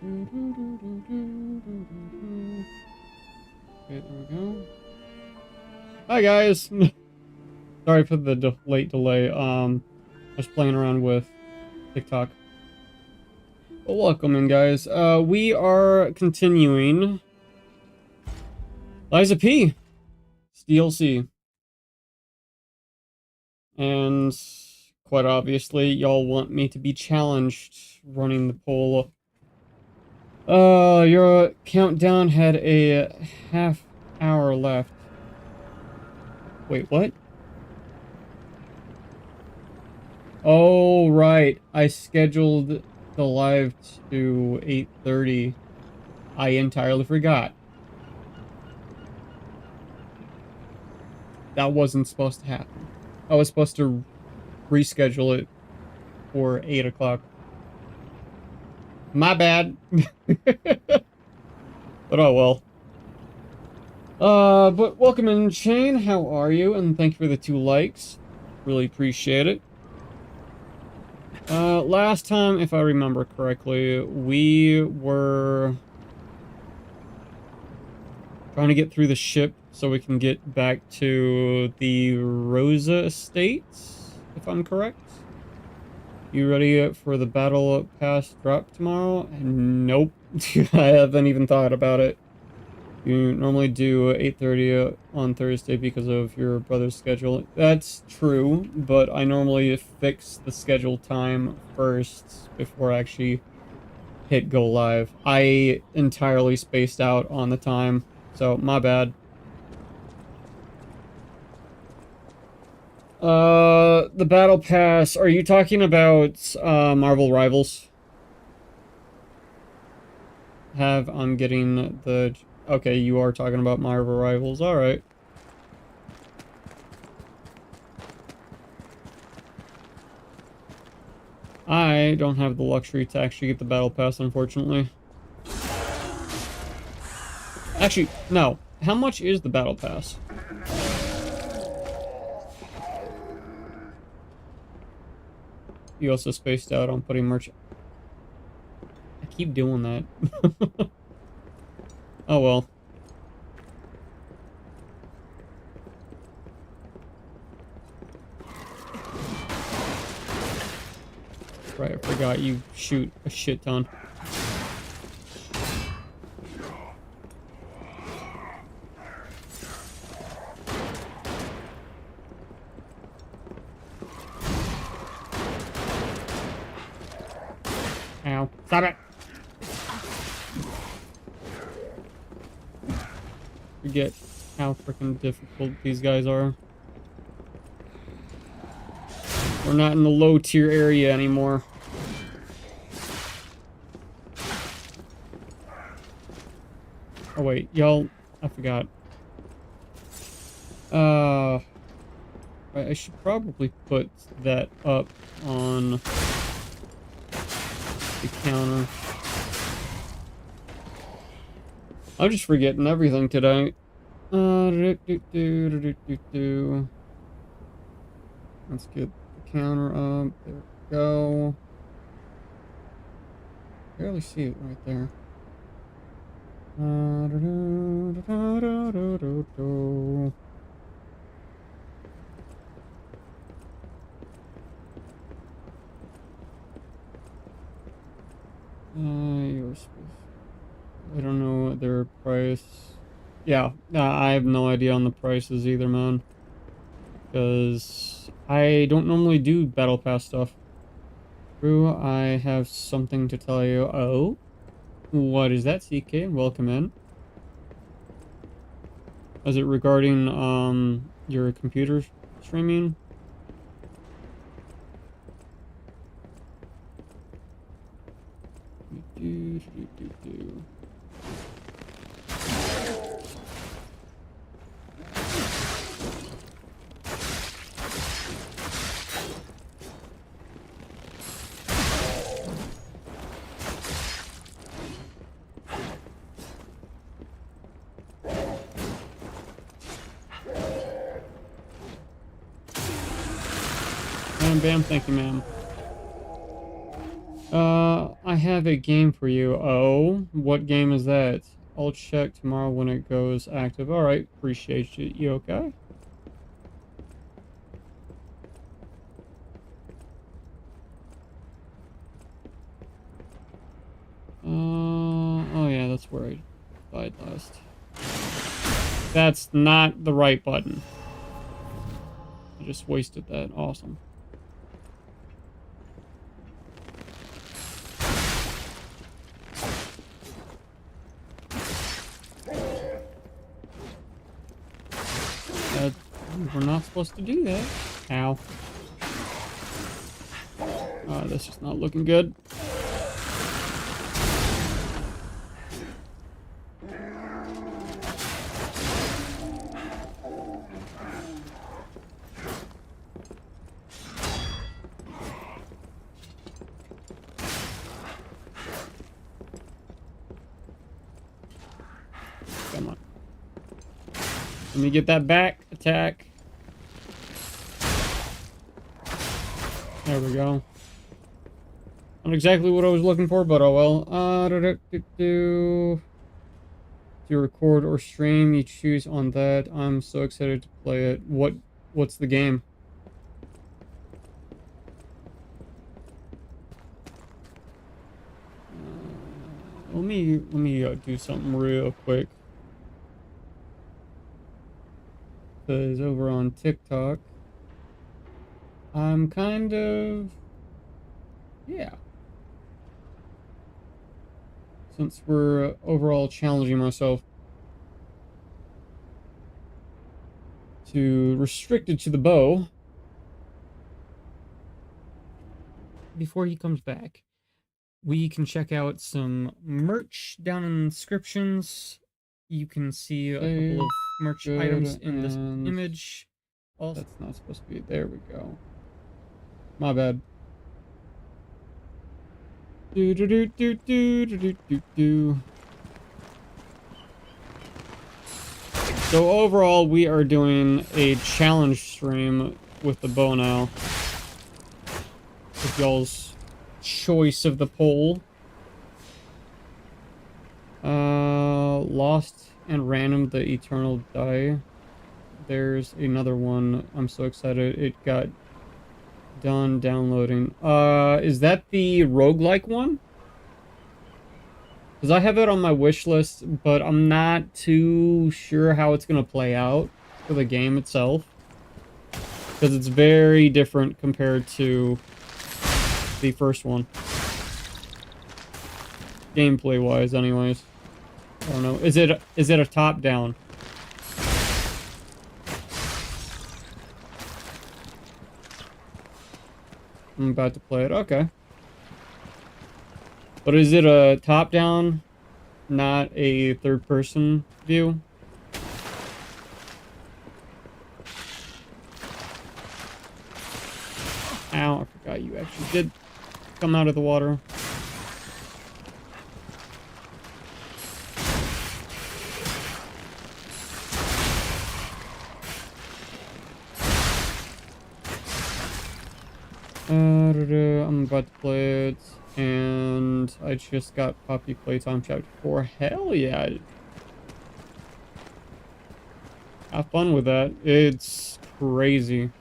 Okay, there we go. Hi guys. Sorry for the late delay. I was playing around with TikTok. Well, welcome in, guys. We are continuing Liza P. It's DLC. And quite obviously, y'all want me to be challenged running the poll. Your countdown had a half hour left. Wait, what? Oh, right. I scheduled the live to 8:30. I entirely forgot. That wasn't supposed to happen. I was supposed to reschedule it for 8 o'clock. My bad. But oh well. But welcome in, Shane. How are you? And thank you for the 2 likes. Really appreciate it. Last time, if I remember correctly, we were trying to get through the ship so we can get back to the Rosa estates, if I'm correct. You ready for the battle pass drop tomorrow? Nope. I haven't even thought about it. You normally do 8:30 on Thursday because of your brother's schedule. That's true, but I normally fix the schedule time first before I actually hit go live. I entirely spaced out on the time, so my bad. The battle pass, are you talking about Marvel Rivals? I'm getting the... Okay, you are talking about Marvel Rivals, alright. I don't have the luxury to actually get the battle pass, unfortunately. Actually, no. How much is the battle pass? You also spaced out on putting merch... I keep doing that. Oh well. Right, I forgot you shoot a shit ton. Ow. Stop it! Forget how freaking difficult these guys are. We're not in the low tier area anymore. Oh wait, y'all, I forgot. I should probably put that up on the counter. I'm just forgetting everything today. Let's get the counter up. There we go. Barely see it right there. I don't know their price. Yeah, I have no idea on the prices either, man. Because I don't normally do Battle Pass stuff. True, I have something to tell you. Oh? What is that, CK? Welcome in. Is it regarding, your computer streaming? Bam, bam, thank you, ma'am. I have a game for you. Oh, what game is that? I'll check tomorrow when it goes active. All right, appreciate you. You okay? Oh yeah, that's where I died last. That's not the right button. I just wasted that. Awesome. We're not supposed to do that. Ow. This is not looking good. Come on. Let me get that back attack. There we go. Not exactly what I was looking for, but oh well. To record or stream, you choose on that. I'm so excited to play it. What's the game? Let me do something real quick. Because over on TikTok, I'm kind of, yeah. Since we're overall challenging myself to restrict it to the bow. Before he comes back, we can check out some merch down in descriptions. You can see a couple of merch items in this image. Also, that's not supposed to be. There we go. My bad. Do do do do do do do do. So overall, we are doing a challenge stream with the bow now. With y'all's choice of the poll. Lost and Random, the Eternal Die. There's another one. I'm so excited. It got done downloading. Is that the roguelike one? Because I have it on my wish list, but I'm not too sure how it's going to play out for the game itself. Because it's very different compared to the first one. Gameplay-wise, anyways. I don't know. Is it a top-down? I'm about to play it. Okay. But is it a top-down, not a third-person view? Ow, I forgot you actually did come out of the water. I'm about to play it, and I just got Poppy Playtime Chapter 4. Hell yeah! Have fun with that. It's crazy.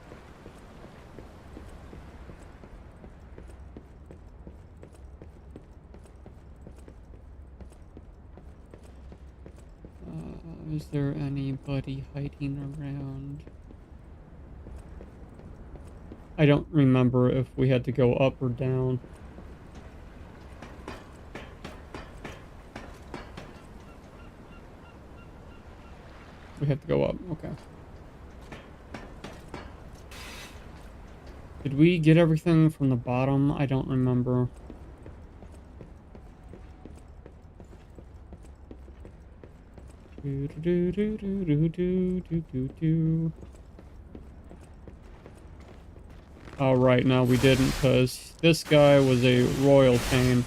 Is there anybody hiding around? I don't remember if we had to go up or down. We have to go up, okay. Did we get everything from the bottom? I don't remember. Oh, right, no, we didn't, because this guy was a royal pain.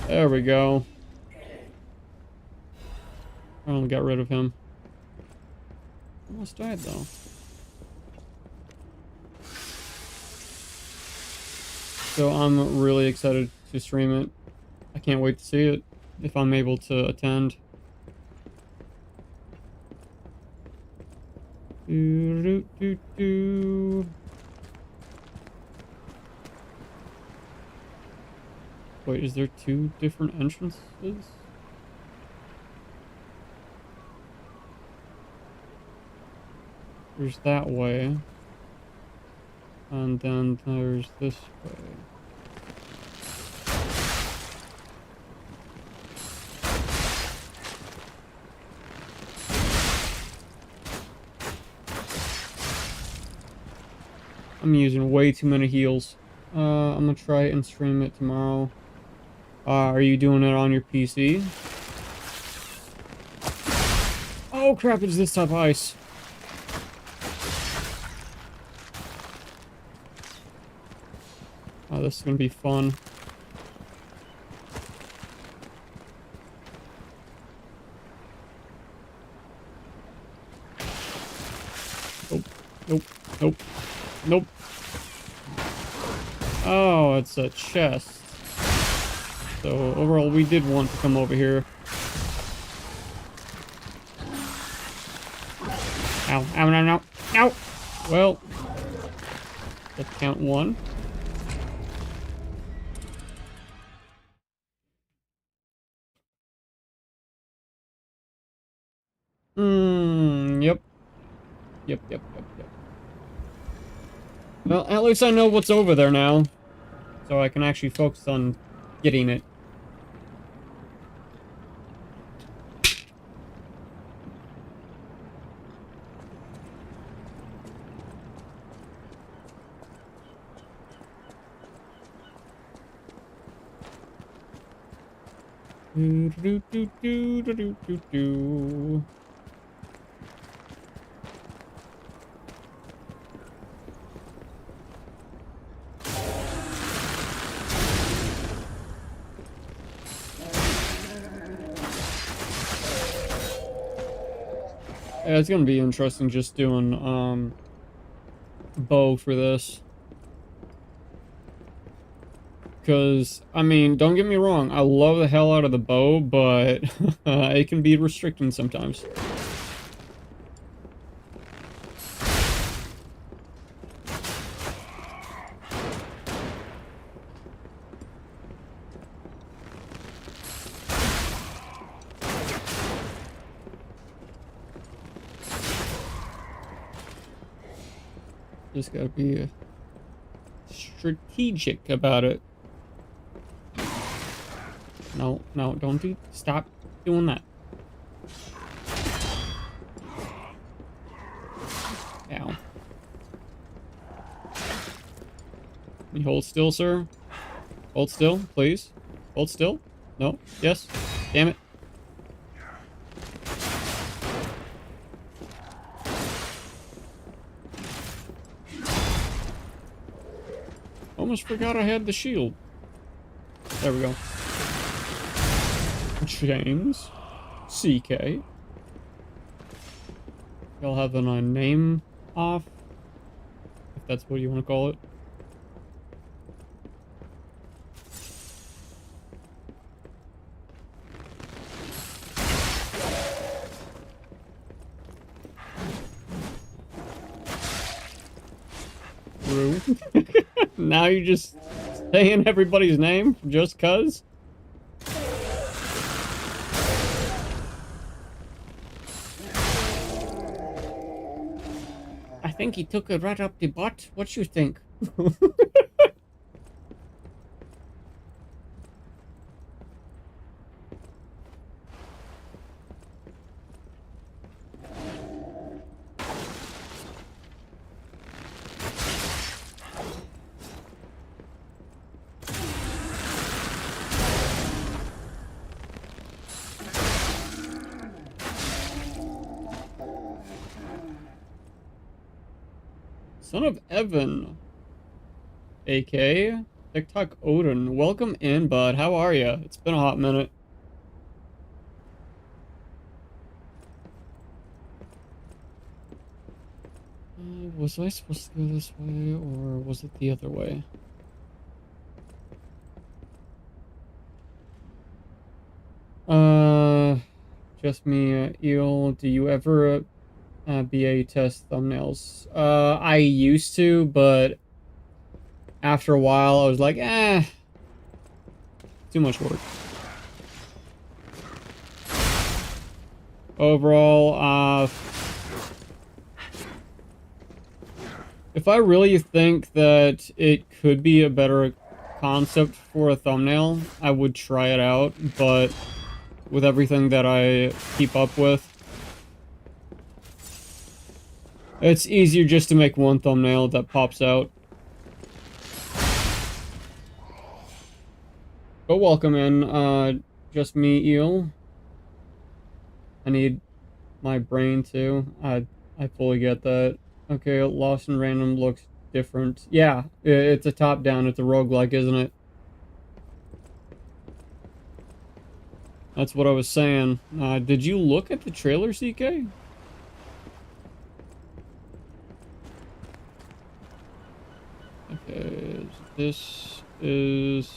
There we go. Finally got rid of him. Almost died though. So I'm really excited to stream it. I can't wait to see it if I'm able to attend. Wait, is there 2 different entrances? There's that way. And then there's this way. I'm using way too many heals. I'm gonna try and stream it tomorrow. Are you doing it on your PC? Oh crap, it's this type of ice. Oh, this is gonna be fun. Nope, nope, nope, nope. Oh, it's a chest. So overall, we did want to come over here. Ow, ow, no, no, ow! Well, let's count 1. Yep. Yep, yep, yep, yep. Well, at least I know what's over there now. So I can actually focus on getting it. Do, do, do, do, do, do, do, do. Yeah, it's gonna be interesting just doing bow for this. Because, I mean, don't get me wrong, I love the hell out of the bow, but it can be restricting sometimes. Just gotta be strategic about it. No, no, don't do. Stop doing that. Ow. Can you hold still, sir? Hold still, please. Hold still. No. Yes. Damn it. Almost forgot I had the shield. There we go. James. CK. Y'all have a name off? If that's what you want to call it. Rue. Now you're just saying everybody's name just cuz? I think he took it right up the butt. What you think? Son of Evan. AK. TikTok Odin, welcome in, bud. How are you? It's been a hot minute. Was I supposed to go this way, or was it the other way? Just me, Eel. Do you ever BA test thumbnails? I used to, but after a while, I was like, too much work. Overall, if I really think that it could be a better concept for a thumbnail, I would try it out, but with everything that I keep up with, it's easier just to make one thumbnail that pops out. But welcome in, just me, Eel. I need my brain too. I fully get that. Okay, Lost in Random looks different. Yeah, it's a top-down. It's a roguelike, isn't it? That's what I was saying. Did you look at the trailer, CK? Okay, this is...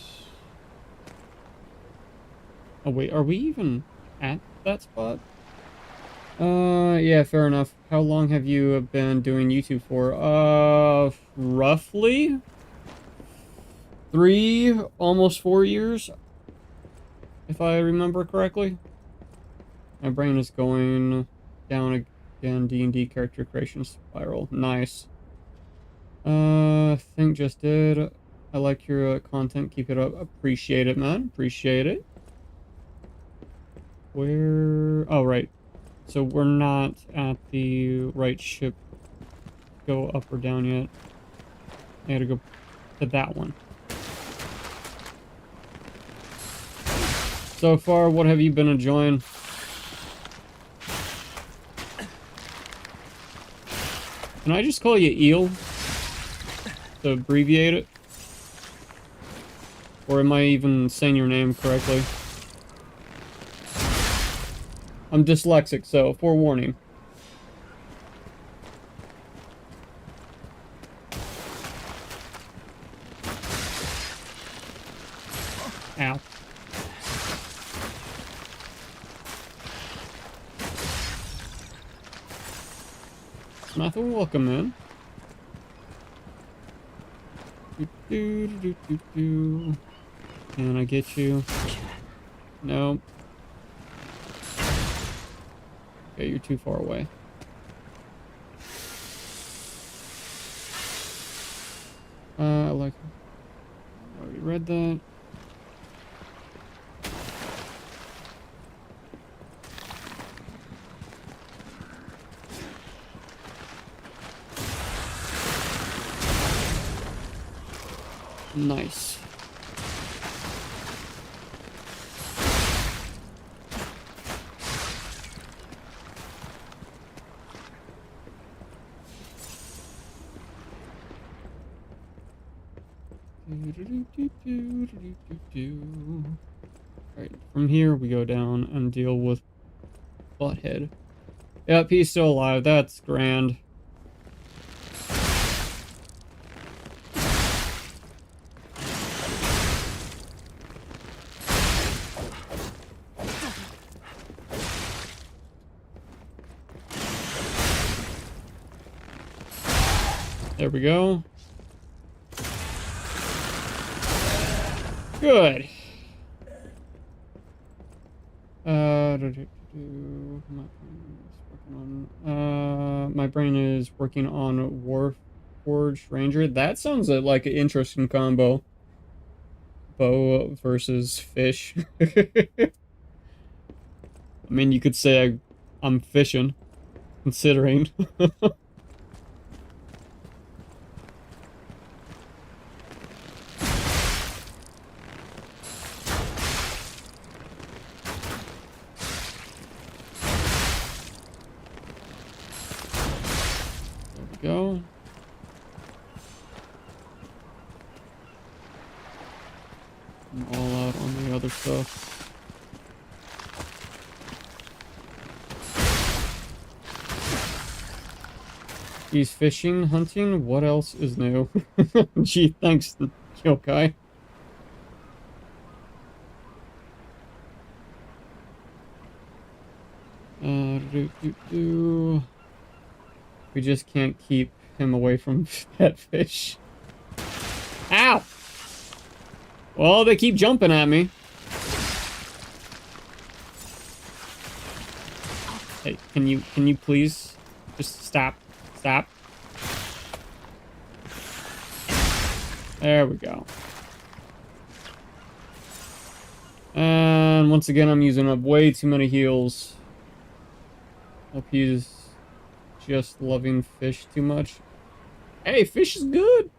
Oh wait, are we even at that spot? Yeah, fair enough. How long have you been doing YouTube for? Roughly 3, almost 4 years, if I remember correctly. My brain is going down again. D&D character creation spiral. Nice. Think just did. I like your content. Keep it up. Appreciate it, man. Appreciate it. Where? Oh, right. So we're not at the right ship. Go up or down yet. I gotta go to that one. So far, what have you been enjoying? Can I just call you Eel? To abbreviate it? Or am I even saying your name correctly? I'm dyslexic, so forewarning. Ow. Samantha, welcome in. Can I get you? No. Okay, you're too far away. I like... Already read that. Nice. Alright, from here we go down and deal with Butthead. Yep, he's still alive. That's grand. There we go. Good. My brain is working on Warforged Ranger. That sounds like an interesting combo. Bow versus fish. I mean, you could say I'm fishing, considering. Go. I'm all out on the other stuff. He's fishing, hunting. What else is new? Gee, thanks, Yokai. We just can't keep him away from that fish. Ow! Well, they keep jumping at me. Hey, can you please just stop? Stop. There we go. And once again, I'm using up way too many heals. Hope he's just loving fish too much. Hey, fish is good.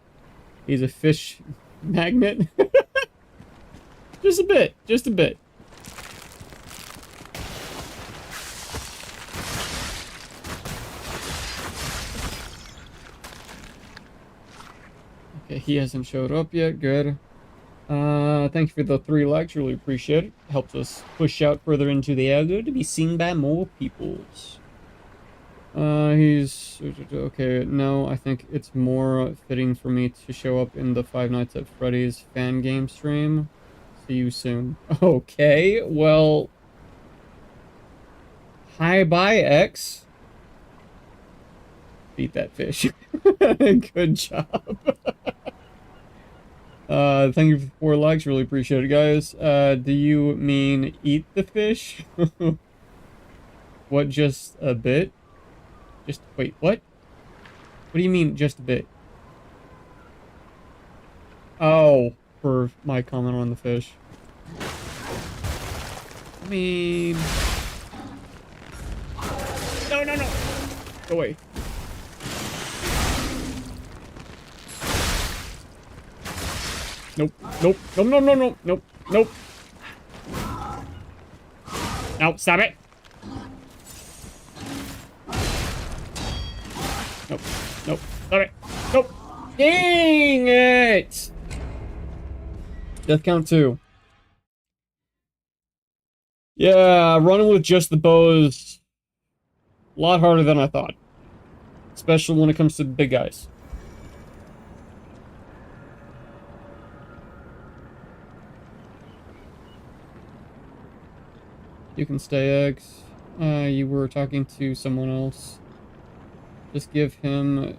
He's a fish magnet. Just a bit. Just a bit. Okay, he hasn't showed up yet. Good. Thank you for the 3 likes. Really appreciate it. Helps us push out further into the algo to be seen by more peoples. He's... Okay, no, I think it's more fitting for me to show up in the Five Nights at Freddy's fan game stream. See you soon. Okay, well... Hi-bye, X. Beat that fish. Good job. Thank you for 4 likes. Really appreciate it, guys. Do you mean eat the fish? What, just a bit? Just, wait, what? What do you mean, just a bit? Oh, for my comment on the fish. I mean... No, no, no! Go away. Nope, nope, no, no, no, no, nope, nope. No, stop it! Nope, nope, stop it! Nope! Dang it! Death count 2. Yeah, running with just the bow is a lot harder than I thought. Especially when it comes to big guys. You can stay, Eggs. You were talking to someone else. Just give him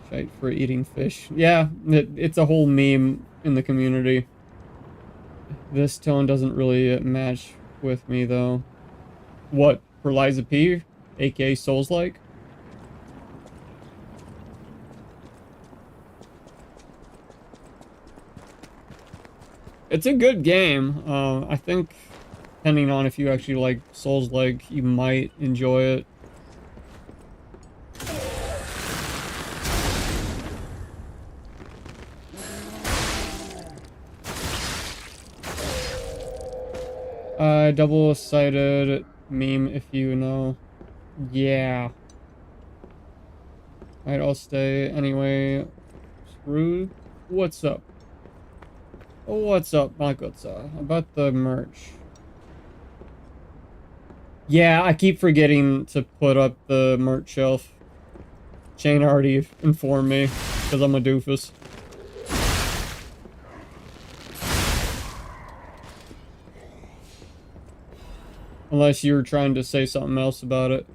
shite for eating fish. Yeah, it's a whole meme in the community. This tone doesn't really match with me, though. What, for Liza P? aka Soulslike? It's a good game. I think, depending on if you actually like Souls-like, you might enjoy it. Double-sided meme, if you know. Yeah. Alright, I'll stay. Anyway, Screw, what's up? What's up, my good sir? About the merch. Yeah, I keep forgetting to put up the merch shelf. Shane already informed me, because I'm a doofus. Unless you were trying to say something else about it.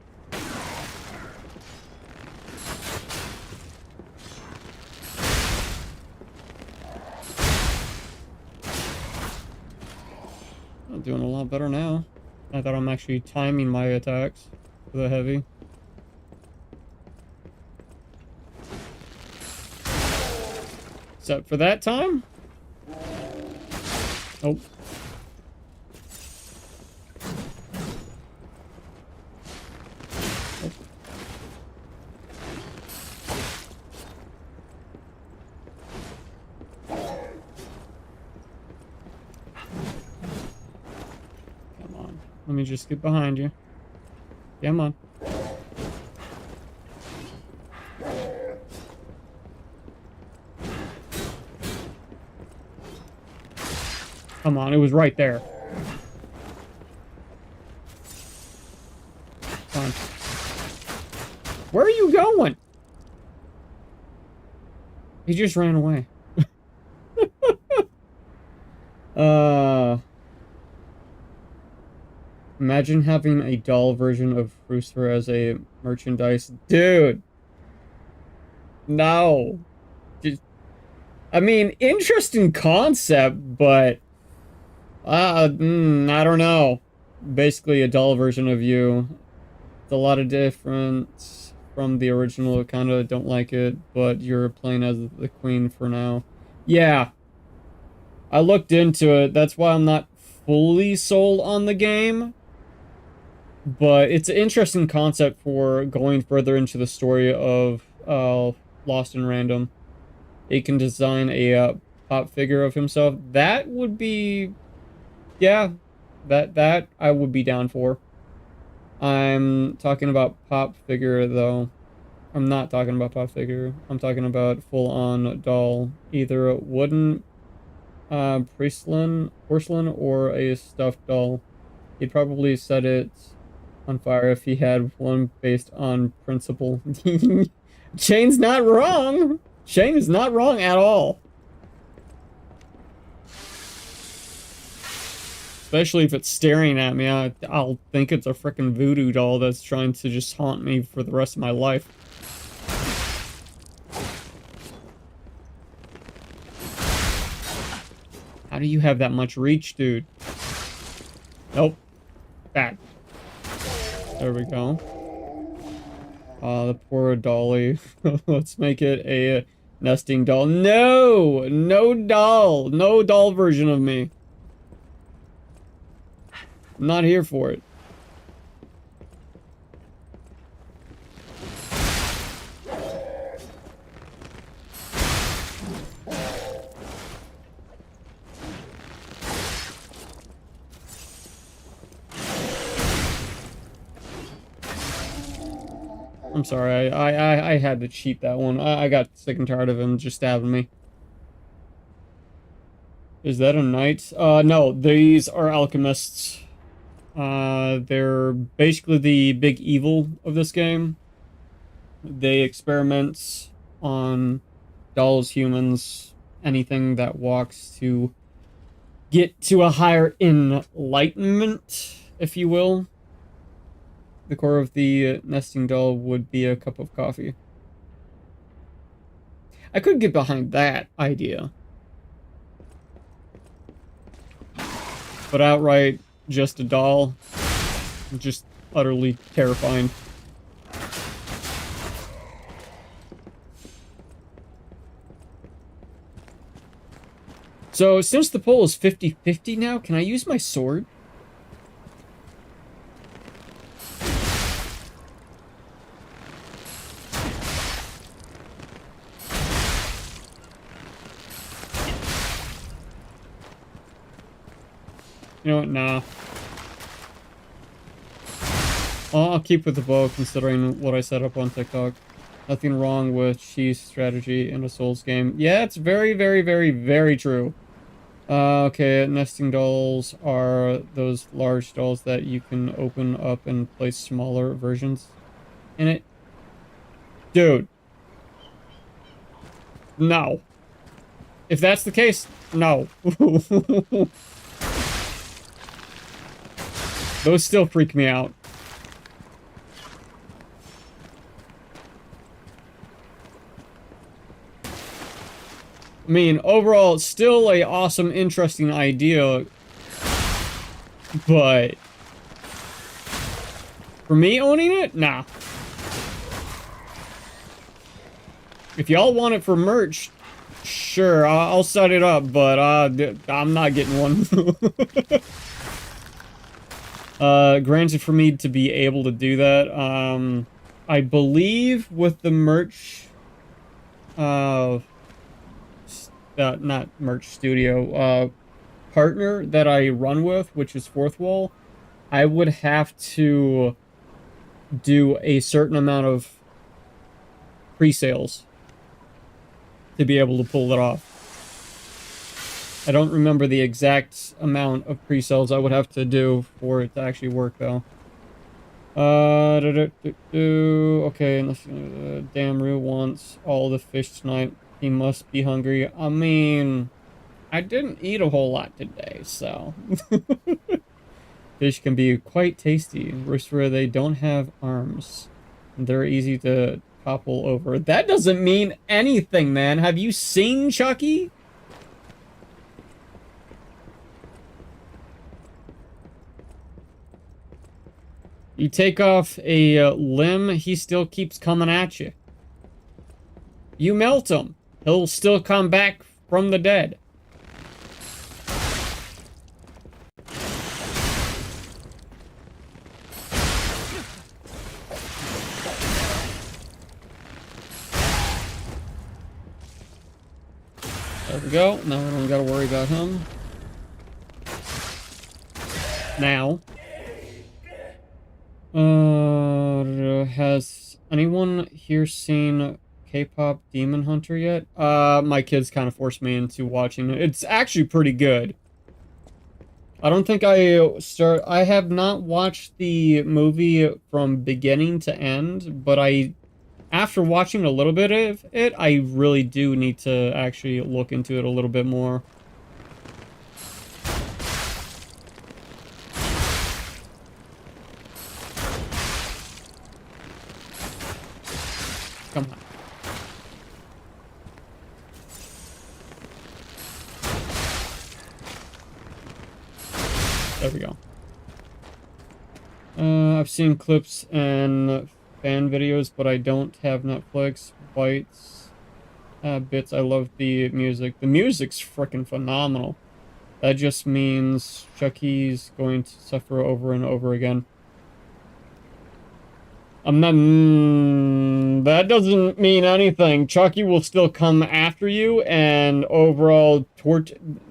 I'm doing a lot better now. I thought I'm actually timing my attacks for the heavy. Except for that time? Oh. Let me just get behind you. Come on. Come on, it was right there. Come on. Where are you going? He just ran away. Imagine having a doll version of Ruesafer as a merchandise. Dude! No. Just, I mean, interesting concept, but... I don't know. Basically a doll version of you. It's a lot of difference from the original. I kind of don't like it, but you're playing as the queen for now. Yeah. I looked into it. That's why I'm not fully sold on the game. But it's an interesting concept for going further into the story of Lost in Random. He can design a pop figure of himself. That would be... Yeah. That I would be down for. I'm talking about pop figure, though. I'm not talking about pop figure. I'm talking about full-on doll. Either a wooden porcelain or a stuffed doll. He'd probably set it on fire if he had one based on principle. Shane's not wrong! Shane is not wrong at all. Especially if it's staring at me, I'll think it's a frickin' voodoo doll that's trying to just haunt me for the rest of my life. How do you have that much reach, dude? Nope. Bad. There we go. The poor dolly. Let's make it a nesting doll. No! No doll! No doll version of me. I'm not here for it. I'm sorry, I had to cheat that one. I got sick and tired of him just stabbing me. Is that a knight? No, these are alchemists. They're basically the big evil of this game. They experiment on dolls, humans, anything that walks to get to a higher enlightenment, if you will. The core of the nesting doll would be a cup of coffee. I could get behind that idea. But outright, just a doll. Just utterly terrifying. So, since the poll is 50-50 now, can I use my sword? You know what? Nah. I'll keep with the bow, considering what I set up on TikTok. Nothing wrong with cheese strategy in a Souls game. Yeah, it's very, very, very, very true. Okay, nesting dolls are those large dolls that you can open up and place smaller versions in it. Dude. No. If that's the case, no. Those still freak me out. I mean, overall, it's still a awesome, interesting idea. But for me owning it, nah. If y'all want it for merch, sure, I'll set it up, but I'm not getting one. Granted, for me to be able to do that, I believe with the merch, not merch studio, partner that I run with, which is Fourth Wall, I would have to do a certain amount of pre-sales to be able to pull it off. I don't remember the exact amount of pre-sales I would have to do for it to actually work, though. Okay, damn Rue wants all the fish tonight. He must be hungry. I mean, I didn't eat a whole lot today, so... Fish can be quite tasty. Worse where they don't have arms. They're easy to topple over. That doesn't mean anything, man. Have you seen Chucky? You take off a limb, he still keeps coming at you. You melt him, he'll still come back from the dead. There we go. Now we don't gotta worry about him. Now. Has anyone here seen K-pop Demon Hunter yet? My kids kind of forced me into watching it. It's actually pretty good. I don't think I have not watched the movie from beginning to end, but after watching a little bit of it, I really do need to actually look into it a little bit more. Come on. There we go. I've seen clips and fan videos, but I don't have Netflix. Bits. I love the music. The music's freaking phenomenal. That just means Chucky's going to suffer over and over again. I'm not... that doesn't mean anything. Chucky will still come after you, and overall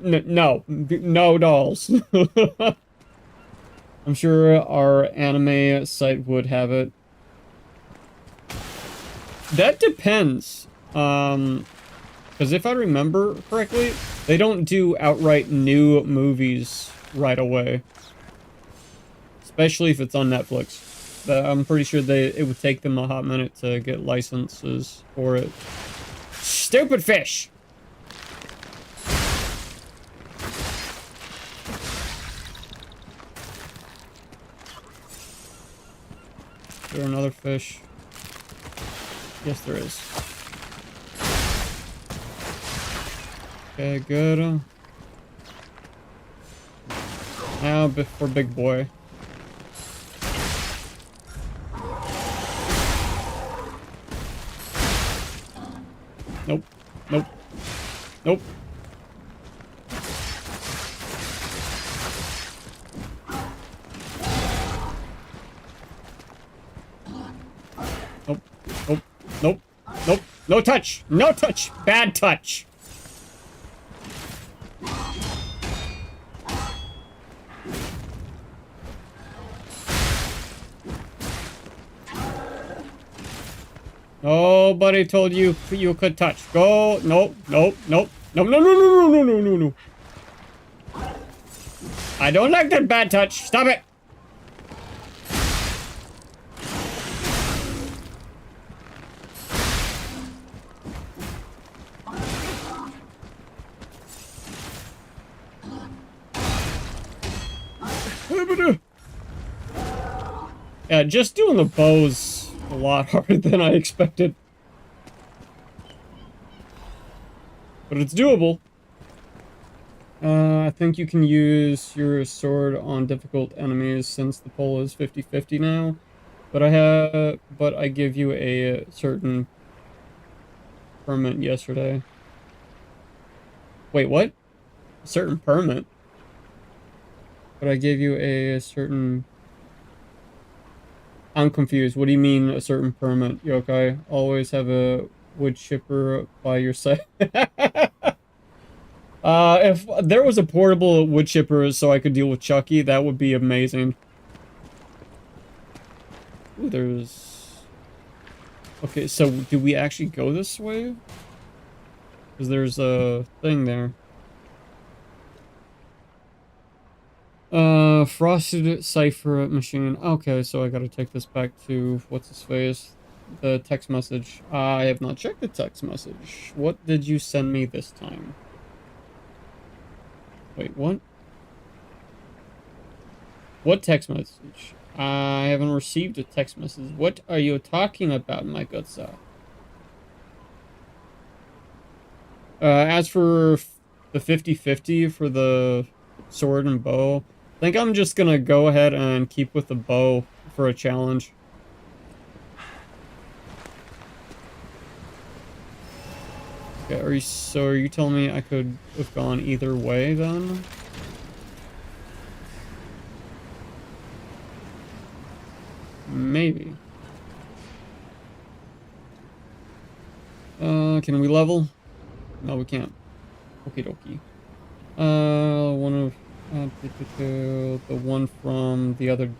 no dolls. I'm sure our anime site would have it. That depends. Because if I remember correctly, they don't do outright new movies right away. Especially if it's on Netflix. I'm pretty sure it would take them a hot minute to get licenses for it. Stupid fish! Is there another fish? Yes, there is. Okay, good. Now for big boy. Nope. Nope. Nope. Nope. Nope. Nope. Nope. No touch. No touch. Bad touch. Nobody told you you could touch. Go. Nope. Nope. Nope. No. No. No. No. No. No. No. No. I don't like that bad touch. Stop it. Yeah, just doing the bows a lot harder than I expected. But it's doable. I think you can use your sword on difficult enemies since the poll is 50-50 now. But I give you a certain permit yesterday. Wait, what? A certain permit? But I gave you a certain... I'm confused. What do you mean a certain permit, yokai? Always have a wood chipper by your side. If there was a portable wood chipper so I could deal with Chucky, that would be amazing. Ooh, there's... Okay, so do we actually go this way? Because there's a thing there. Frosted cipher machine. Okay, so I gotta take this back to what's his face? The text message. I have not checked the text message. What did you send me this time? Wait, what? What text message? I haven't received a text message. What are you talking about, my good sir? As for the 50-50 for the sword and bow, I think I'm just gonna go ahead and keep with the bow for a challenge. Okay, are you telling me I could have gone either way then? Maybe. Can we level? No, we can't. Okie dokie. One of the one from the other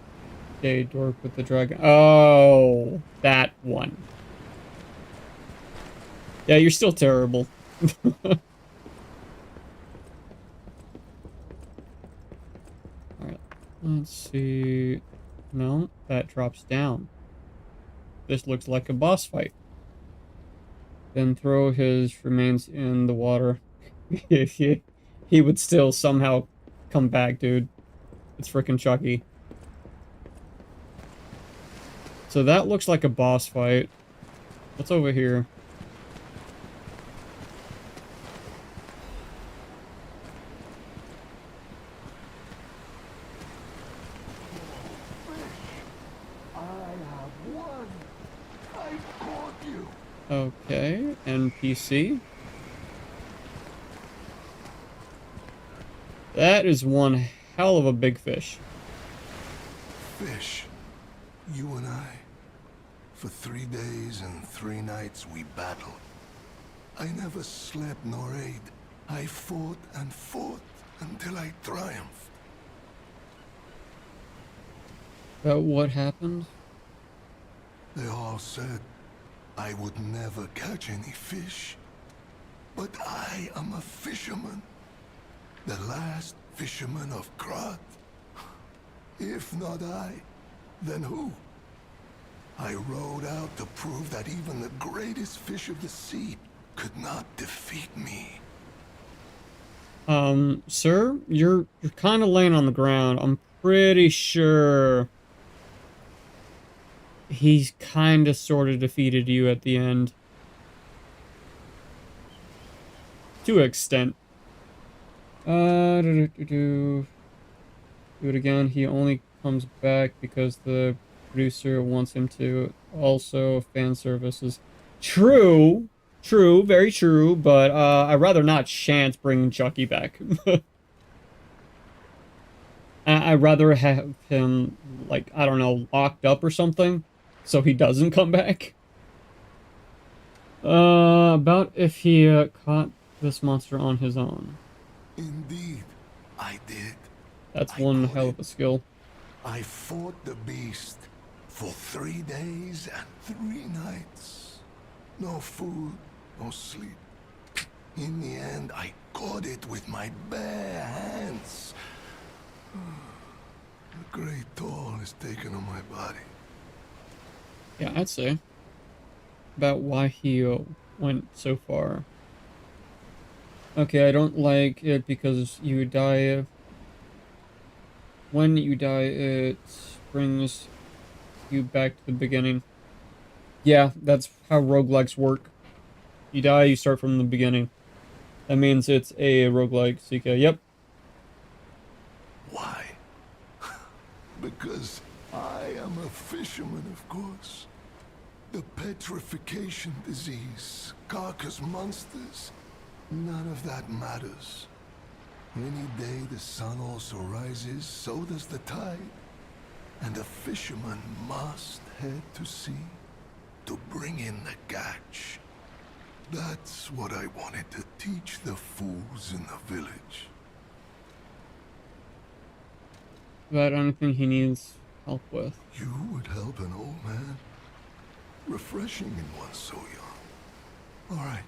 day, dork with the dragon. Oh, that one. Yeah, you're still terrible. Alright, let's see. No, that drops down. This looks like a boss fight. Then throw his remains in the water. He would still somehow come back, dude. It's freaking Chucky. So that looks like a boss fight. What's over here? Okay, NPC. That is one hell of a big fish. Fish, you and I, for 3 days and 3 nights we battled. I never slept nor ate. I fought and fought until I triumphed. About what happened? They all said I would never catch any fish. But I am a fisherman. The last fisherman of Krat. If not I, then who? I rowed out to prove that even the greatest fish of the sea could not defeat me. Sir, you're kind of laying on the ground. I'm pretty sure he's kind of sort of defeated you at the end. To an extent. Do it again. He only comes back because the producer wants him to. Also, fan services. True. True. Very true. But, I'd rather not chance bringing Chucky back. I'd rather have him, like, I don't know, locked up or something, so he doesn't come back. About if he caught this monster on his own. Indeed, I did. That's one hell of a skill. I fought the beast for 3 days and 3 nights. No food, no sleep. In the end, I caught it with my bare hands. A great toll is taken on my body. Yeah, I'd say. About why he went so far. Okay, I don't like it because you die. When you die, it brings you back to the beginning. Yeah, that's how roguelikes work. You die, you start from the beginning. That means it's a roguelike, CK. Yep. Why? Because I am a fisherman, of course. The petrification disease, carcass monsters, none of that matters. Any day the sun also rises, so does the tide. And a fisherman must head to sea to bring in the catch. That's what I wanted to teach the fools in the village. About anything he needs help with. You would help an old man? Refreshing in one so young. All right,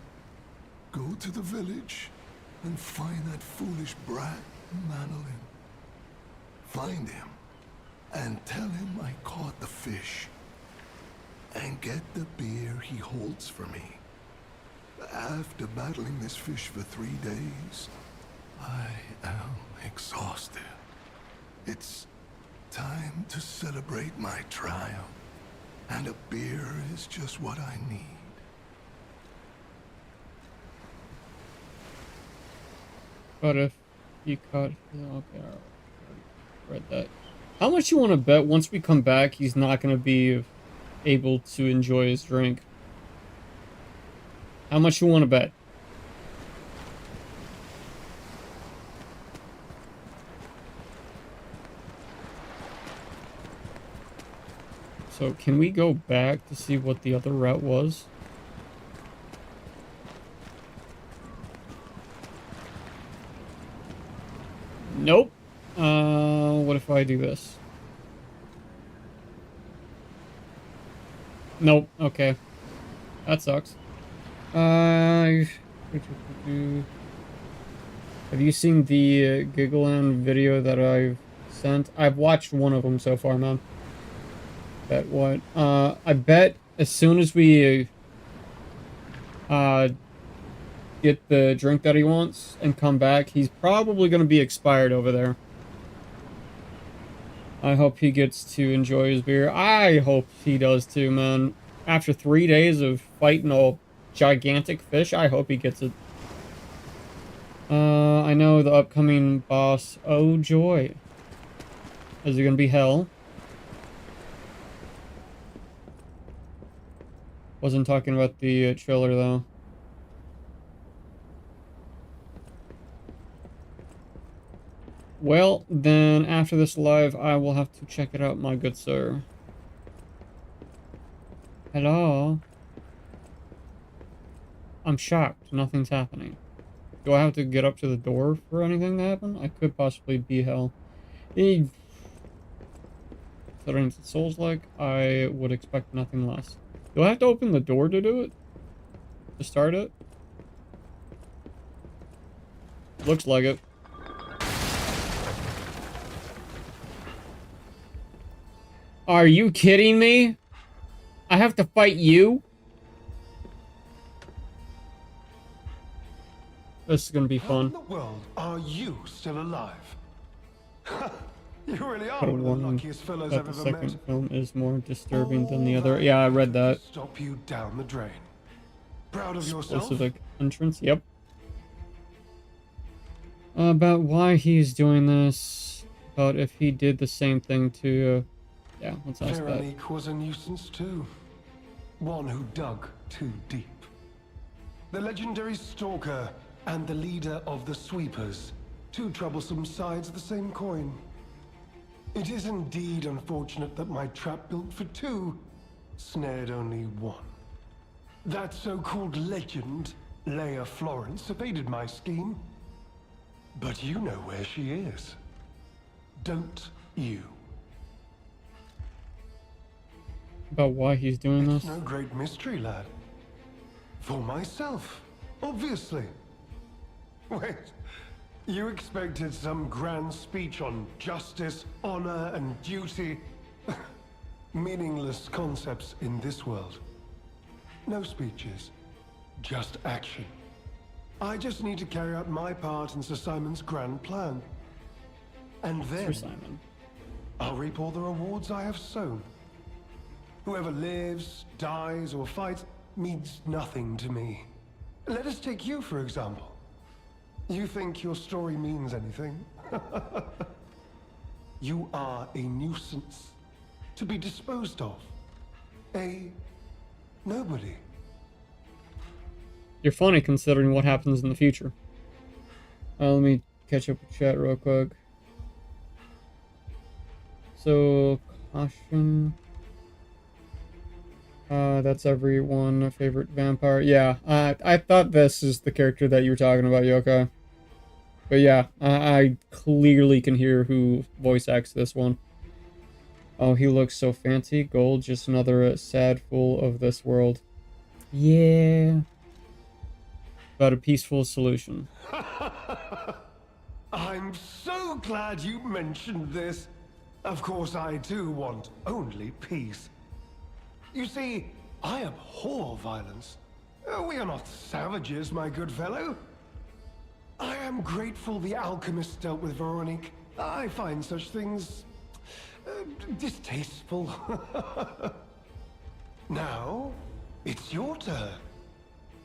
go to the village and find that foolish brat, Manolin. find him and tell him I caught the fish and get the beer he holds for me. After battling this fish for 3 days, I am exhausted. It's time to celebrate my triumph, and a beer is just what I need. But if you cut... Okay, I read that. How much you want to bet once we come back he's not going to be able to enjoy his drink? How much you want to bet? So, can we go back to see what the other route was? Nope. What if I do this? Nope. Okay. That sucks. Have you seen the Giggleland video that I've sent? I've watched one of them so far, man. Bet what? I bet as soon as we get the drink that he wants and come back, he's probably going to be expired over there. I hope he gets to enjoy his beer. I hope he does too, man. After 3 days of fighting a gigantic fish, I hope he gets it. I know the upcoming boss. Oh, joy. Is it going to be hell? Wasn't talking about the trailer, though. Well, then after this live, I will have to check it out, my good sir. Hello? I'm shocked. Nothing's happening. Do I have to get up to the door for anything to happen? I could possibly be hell. Considering it's Souls-like, I would expect nothing less. Do I have to open the door to do it? To start it? Looks like it. Are you kidding me? I have to fight you? This is gonna be fun. How in the world are you still alive? You really are Put a one of the warning luckiest fellows that I've the ever second met. film is more disturbing than the All other. I Yeah, I did read that. was stop you down the drain. Proud of yourself? Specific entrance, yep. About why he's doing this. About if he did the same thing to... yeah, let's ask that. Veronique was a nuisance too. One who dug too deep. The legendary Stalker and the leader of the Sweepers. Two troublesome sides of the same coin. It is indeed unfortunate that my trap built for two snared only one. That so-called legend, Leia Florence, evaded my scheme. But you know where she is. Don't you? About why he's doing It's this. no great mystery, lad. For myself, obviously. Wait, you expected some grand speech on justice, honor, and duty? Meaningless concepts in this world. No speeches, just action. I just need to carry out my part in Sir Simon's grand plan. And then Sir Simon. I'll reap all the rewards I have sown. Whoever lives, dies, or fights means nothing to me. Let us take you, for example. You think your story means anything? You are a nuisance to be disposed of. A nobody. You're funny considering what happens in the future. Let me catch up with chat real quick. So, caution. That's everyone favorite vampire. Yeah, I thought this is the character that you were talking about, Yoko. But yeah, I clearly can hear who voice acts this one. Oh, he looks so fancy. Gold, just another sad fool of this world. Yeah. About a peaceful solution. I I'm so glad you mentioned this. Of course, I too want only peace. You see, I abhor violence. We are not savages, my good fellow. I am grateful the alchemist dealt with Veronique. I find such things distasteful. Now, it's your turn.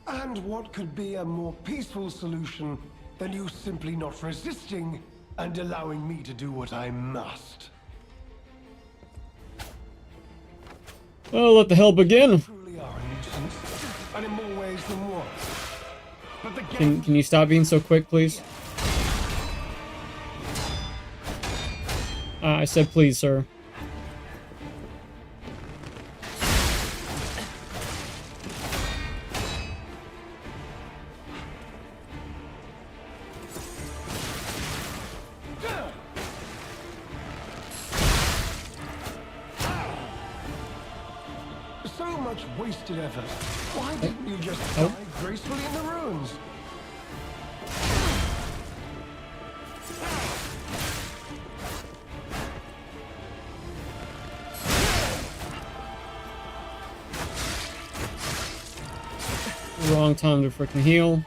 And what could be a more peaceful solution than you simply not resisting and allowing me to do what I must? Well, let the hell begin. You truly are a nuisance, and in more ways than one. But the Can you stop being so quick, please? I said please, sir. So much wasted effort. Why didn't you just die gracefully in the ruins? Wrong time to freaking heal.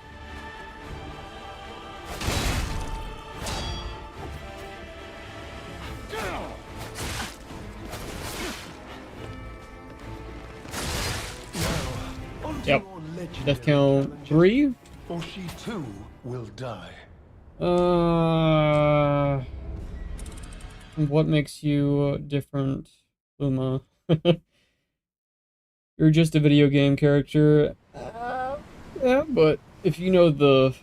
Yep. Death count 3. Or she too will die. What makes you different, Luma? You're just a video game character. Yeah, but if you know the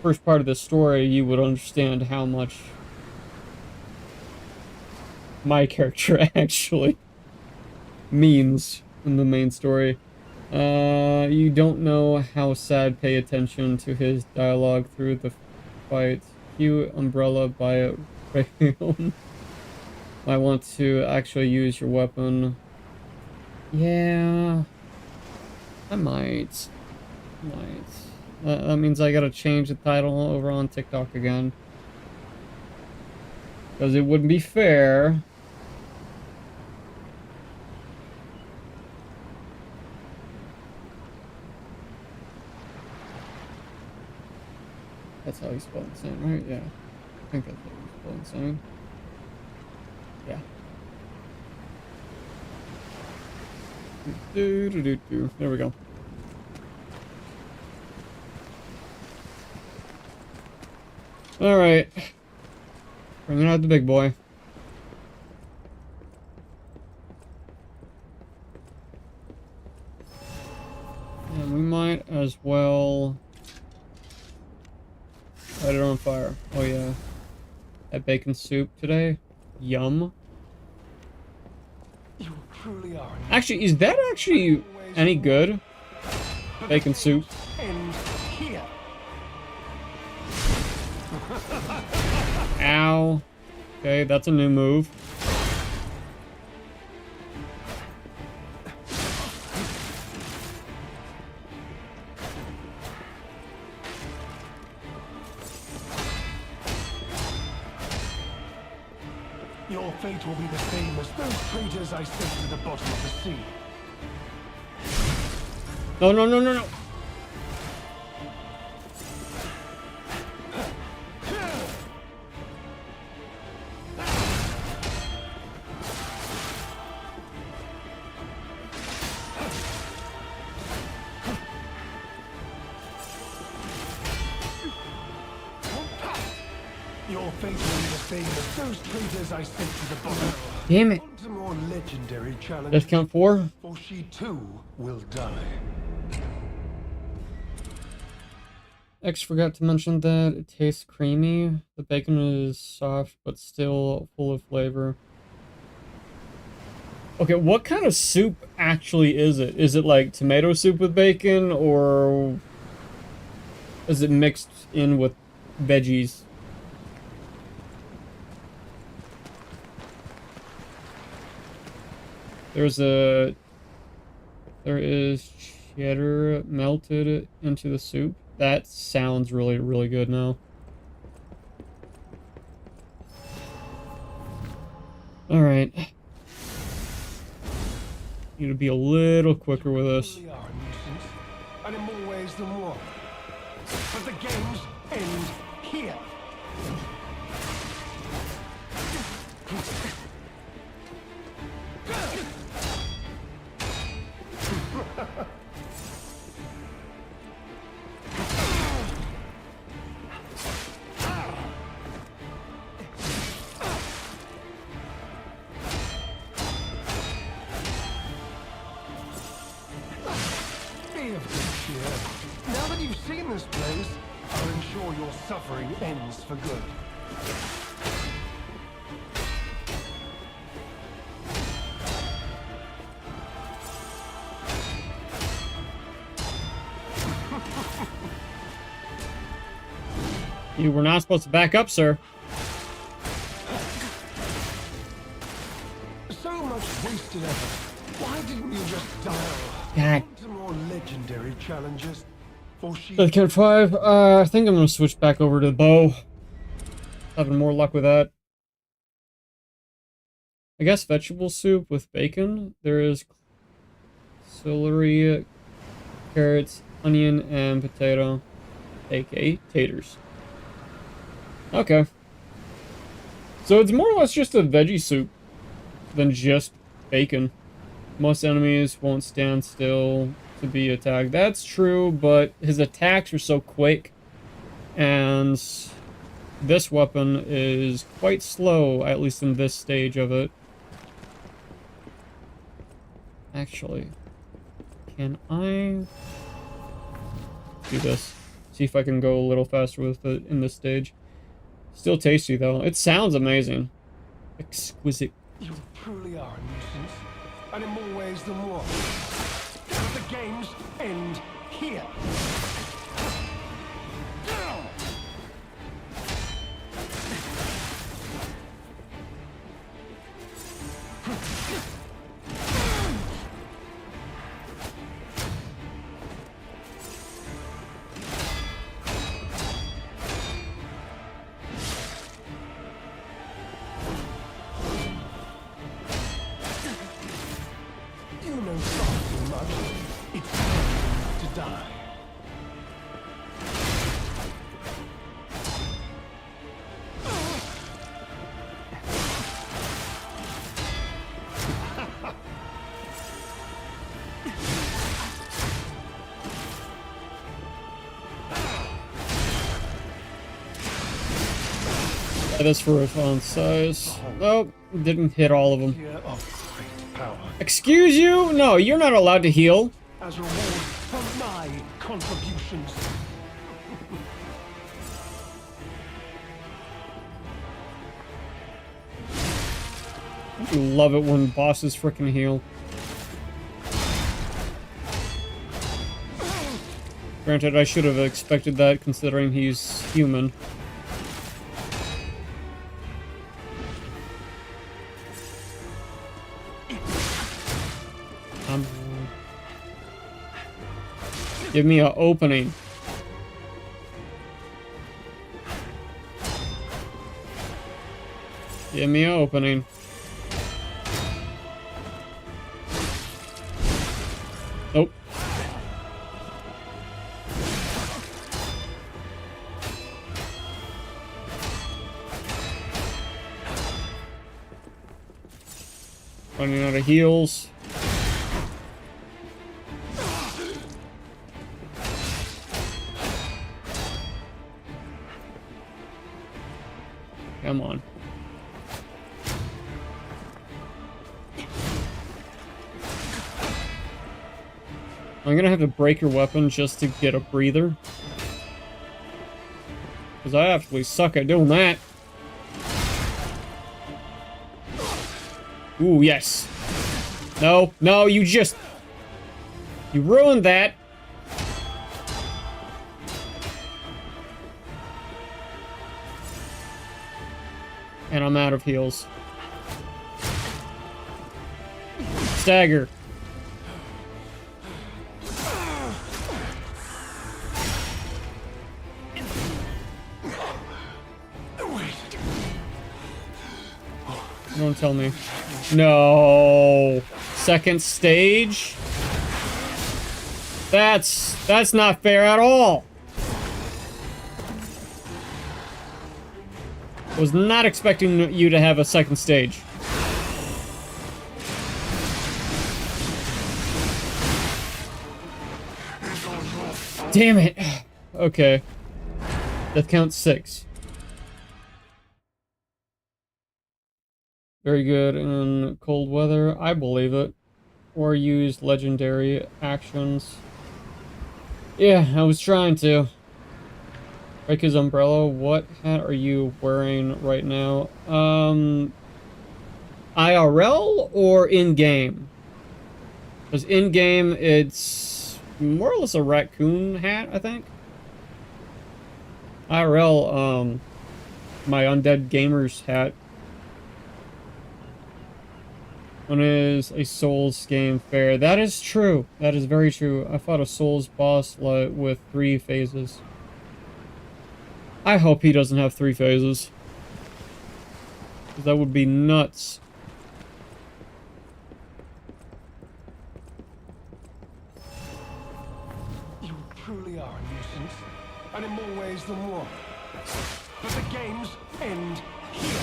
first part of the story, you would understand how much my character actually means in the main story. You don't know how sad. Pay attention to his dialogue through the fight. Cue umbrella by Rayon. Might want to actually use your weapon. Yeah, I might. That means I gotta change the title over on TikTok again. Because it wouldn't be fair. That's how you spell insane, right? Yeah. I think that's how you spell insane. Yeah. There we go. Alright. Bringing out the big boy. And we might as well light it on fire. Oh yeah. That bacon soup today. Yum. You truly are. Actually, is that actually any good? Bacon soup. End here. Ow. Okay, that's a new move. Your fate will be the same as those traitors I sent to the bottom of the sea. No, no, no, no, no. Your fate will be the same as those traitors I sent to the bottom. Damn it. On to more legendary challenge. Death count 4. For she too will die. X forgot to mention that it tastes creamy. The bacon is soft, but still full of flavor. Okay, what kind of soup actually is it? Is it like tomato soup with bacon, or is it mixed in with veggies? There is cheddar melted into the soup. That sounds really, really good now. Alright. Need to be a little quicker with this. Really are a nuisance, and in more ways than one. But the games end here. Be of good cheer. Now that you've seen this place, I'll ensure your suffering ends for good. You were not supposed to back up, sir. So much wasted effort. Why didn't you just dial? God. Into more legendary challenges. For she Count 5. I think I'm gonna switch back over to the bow. Having more luck with that. I guess vegetable soup with bacon. There is celery, carrots, onion, and potato. aka taters. Okay. So it's more or less just a veggie soup than just bacon. Most enemies won't stand still to be attacked. That's true, but his attacks are so quick. And this weapon is quite slow, at least in this stage of it. Actually, can I do this? See if I can go a little faster with it in this stage. Still tasty, though. It sounds amazing. Exquisite. You truly are a nuisance, and in more ways than one. The games end here. You know far too much. It's time to die. That is for a font size. Nope, didn't hit all of them. Here of great power. Excuse you? No, you're not allowed to heal. As reward for my contributions. I love it when bosses frickin' heal. Granted, I should have expected that considering he's human. Give me an opening. Give me an opening. Nope. Running out of heals. Come on. I'm gonna have to break your weapon just to get a breather. Because I actually suck at doing that. Ooh, yes. No, no, you ruined that. And I'm out of heals. Stagger. Don't tell me. No. Second stage? That's not fair at all. Was not expecting you to have a second stage. Damn it. Okay. Death count 6. Very good in cold weather. I believe it. Or use legendary actions. Yeah, I was trying to. Break his umbrella. What hat are you wearing right now? IRL or in-game? Because in-game, it's more or less a raccoon hat, I think. IRL, my Undead Gamer's hat. When is a Souls game fair? That is true. That is very true. I fought a Souls boss with 3 phases. I hope he doesn't have 3 phases. 'Cause that would be nuts. You truly are a nuisance, and in more ways than one. But the games end here.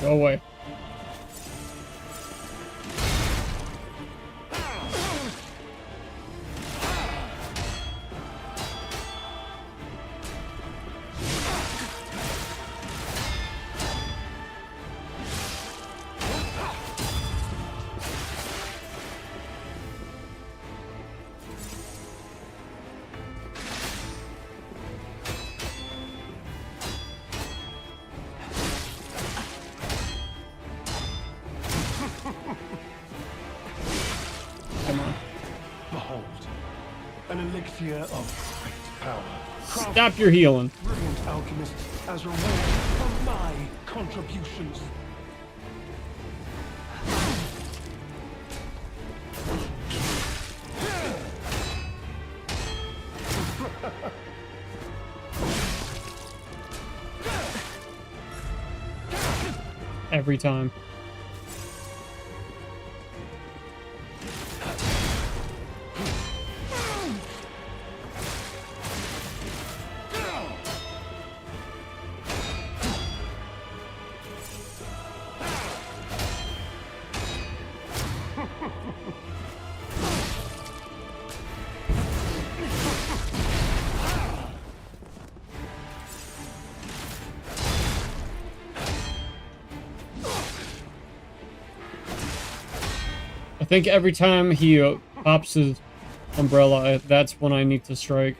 Go away. Behold, an elixir of great power. Stop your healing. Brilliant alchemist as reward for my contributions. Every time. I think every time he pops his umbrella, that's when I need to strike.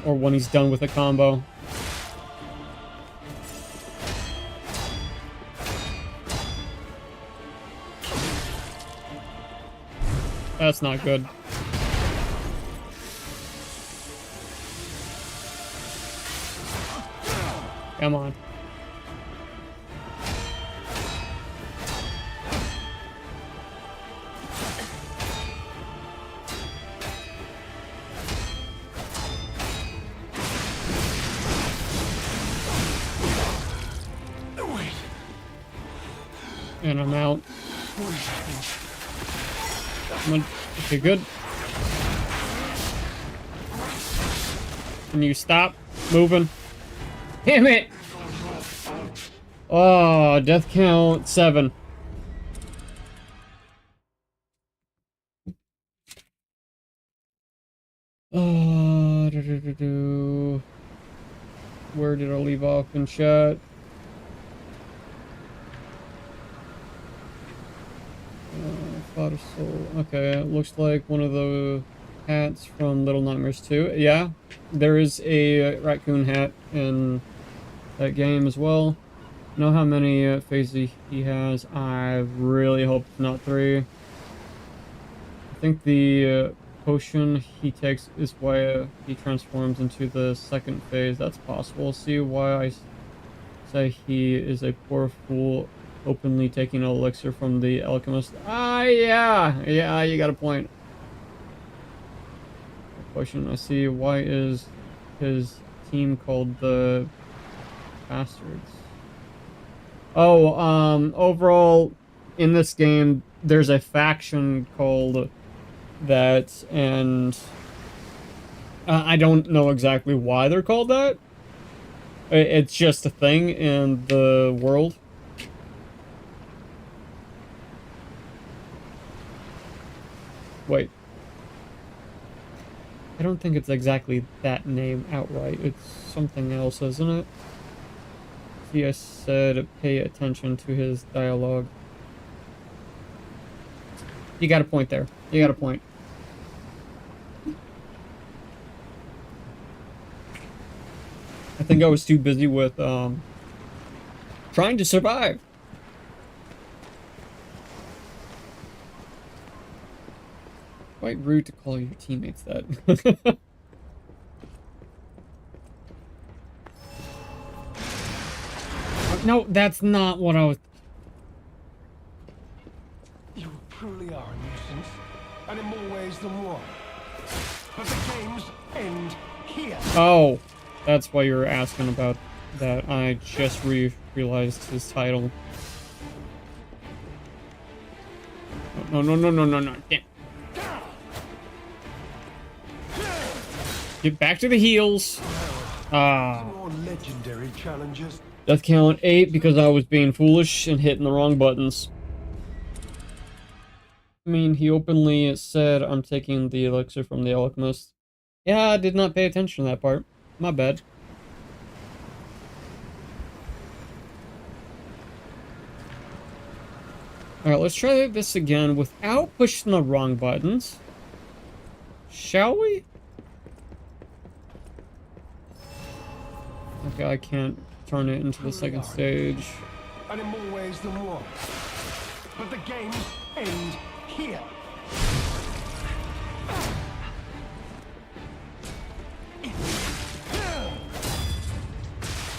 Or when he's done with a combo. That's not good. Come on. And I'm out. Come on. Okay, good. Can you stop moving? Damn it! Oh, death count 7. Oh, where did I leave off in chat? Fought a soul. Okay, it looks like one of the hats from Little Nightmares 2. Yeah, there is a raccoon hat in that game as well. Know how many phases he has. I really hope it's not 3. I think the potion he takes is why he transforms into the second phase. That's possible. See why I say he is a poor fool openly taking an elixir from the alchemist. Ah, yeah, you got a point. Potion. I see. Why is his team called the Bastards? Oh, overall, in this game, there's a faction called that, and I don't know exactly why they're called that. It's just a thing in the world. Wait. I don't think it's exactly that name outright. It's something else, isn't it? See, I said pay attention to his dialogue. You got a point there. You got a point. I think I was too busy with trying to survive. Quite rude to call your teammates that. No, that's not what I was... You truly are a nuisance, and in more ways than one. But the games end here. Oh, that's why you were asking about that. I just realized his title. No. Damn. Get back to the heels. More legendary challenges. Death count 8 because I was being foolish and hitting the wrong buttons. I mean, he openly said, I'm taking the elixir from the alchemist. Yeah, I did not pay attention to that part. My bad. Alright, let's try this again without pushing the wrong buttons. Shall we? Okay, I can't turn it into the second stage. And in more ways than one. But the games end here.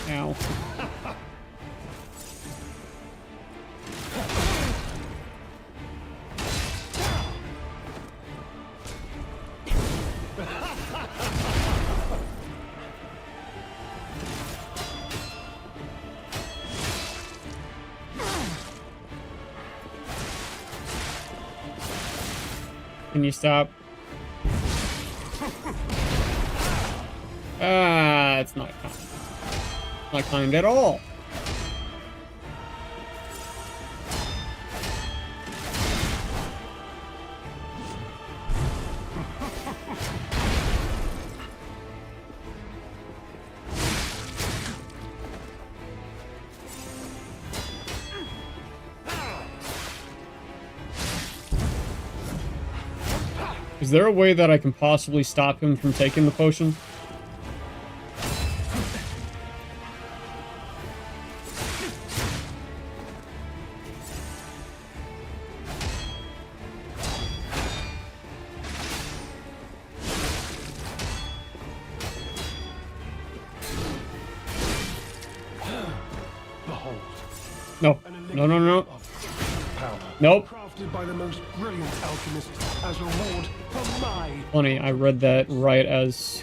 Ow. Can you stop? It's not kind. Not kind at all. Is there a way that I can possibly stop him from taking the potion? No. No. Nope. Crafted by the most brilliant alchemist as reward for my... Funny, I read that right as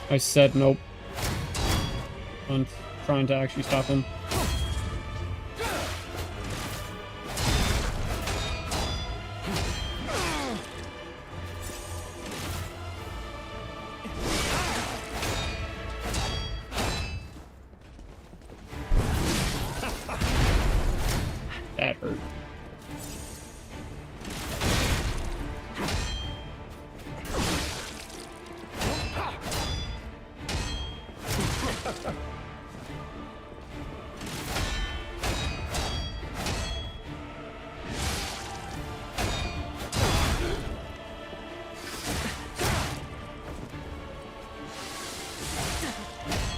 I said nope. I'm trying to actually stop him. That hurt.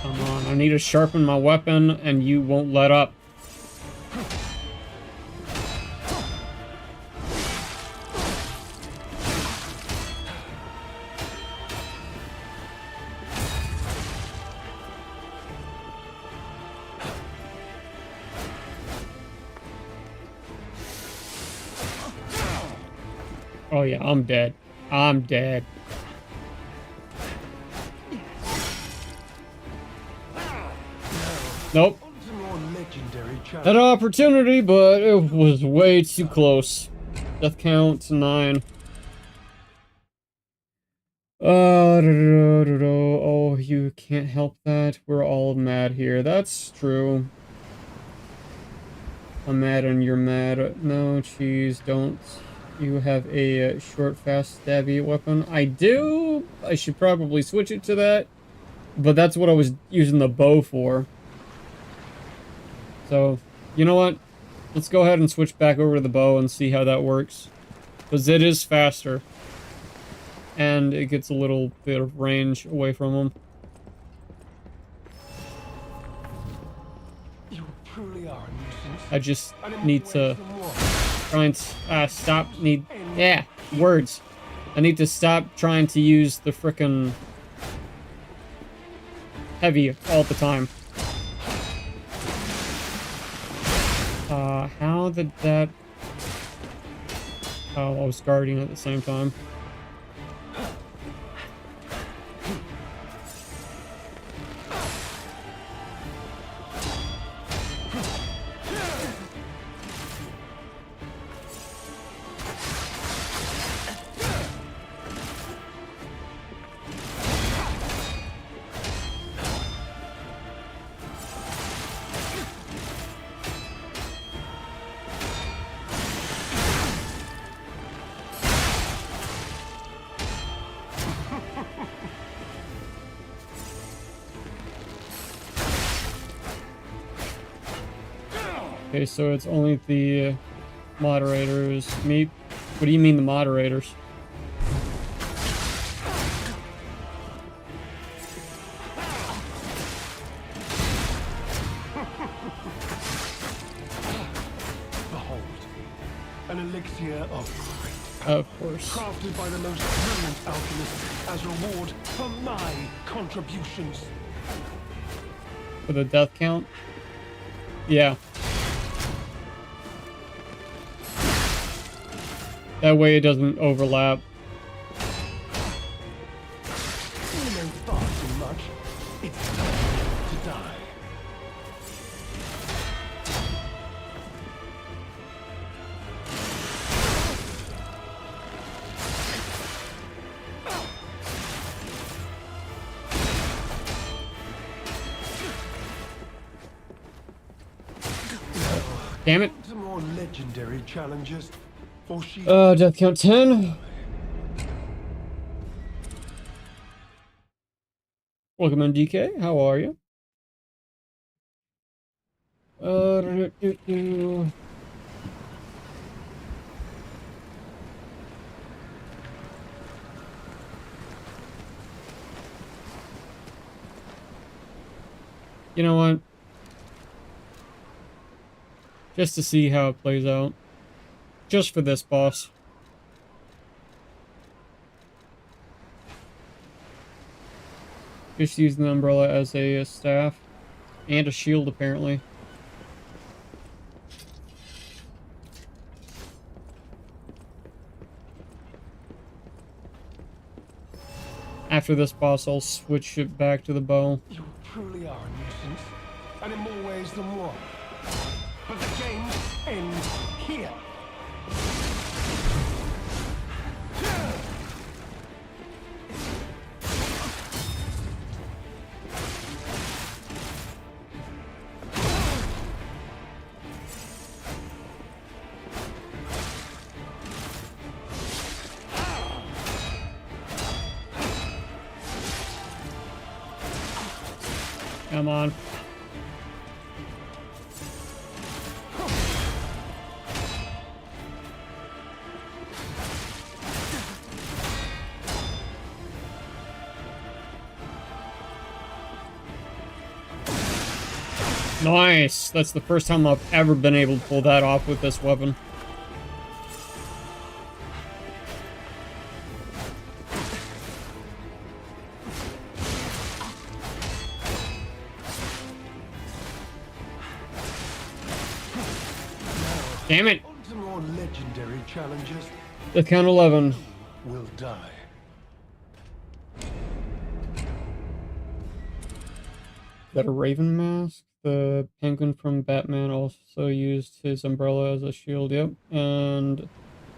Come on, I need to sharpen my weapon, and you won't let up. Oh yeah, I'm dead. I'm dead. Nope. Had an opportunity, but it was way too close. Death count 9. Oh, you can't help that. We're all mad here. That's true. I'm mad and you're mad. No, cheese, don't. You have a short, fast, stabby weapon? I do! I should probably switch it to that. But that's what I was using the bow for. So, you know what? Let's go ahead and switch back over to the bow and see how that works. Because it is faster. And it gets a little bit of range away from them. You truly are a nuisance. I just need to try and stop. Yeah, words. I need to stop trying to use the frickin' heavy all the time. How did that... Oh, I was guarding at the same time. Okay, so it's only the moderators. Me? What do you mean the moderators? Behold, an elixir of Of course. crafted by the most brilliant alchemist as reward for my contributions. For the death count? Yeah. That way it doesn't overlap. You know far too much. It's time to die. Damn it. Some more legendary challenges. For she Death count 10. Welcome in, DK. How are you? You know what? Just to see how it plays out. Just for this boss. Just using the umbrella as a staff. And a shield, apparently. After this boss, I'll switch it back to the bow. You truly are a nuisance, and in more ways than one. But the game ends here. Come on. Nice! That's the first time I've ever been able to pull that off with this weapon. Damn it! On to more legendary challenges. Death count 11. Will die. Is that a raven mask? The penguin from Batman also used his umbrella as a shield, yep. And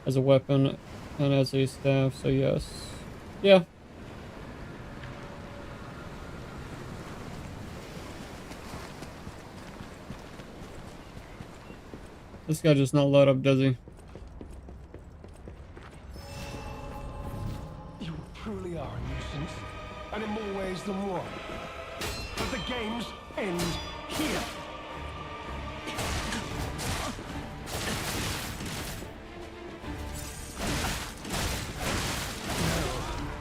as a weapon and as a staff, so yes. Yeah. This guy just not let up, does he? You truly are a nuisance, and in more ways than one. But the games end here.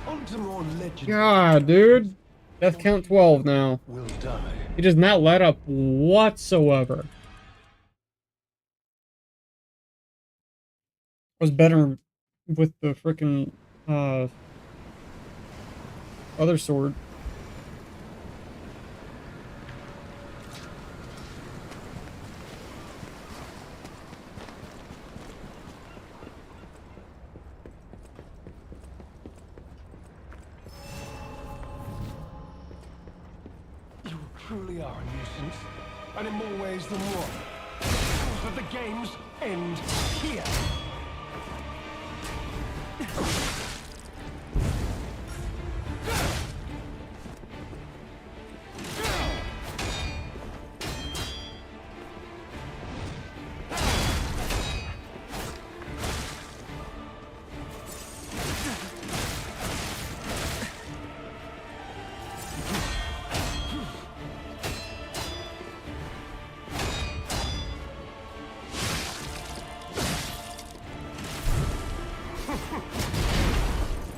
Now, on to more legendary. God, dude. Death count 12 now. Will die. He does not let up whatsoever. Was better with the frickin' other sword. You truly are a nuisance, and in more ways than one. But the games end here.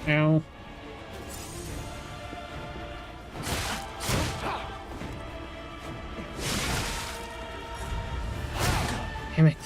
Ow. Damn it.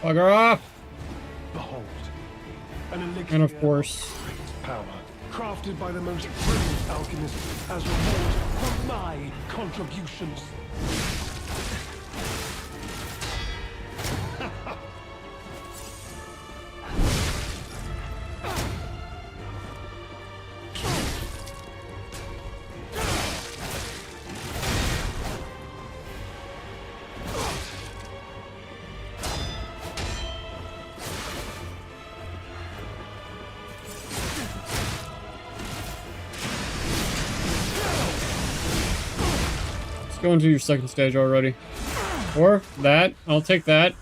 Bugger off! Behold, an elixir And of course. of great power, crafted by the most brilliant alchemist as reward for my contributions. Go into your second stage already. Or that. I'll take that.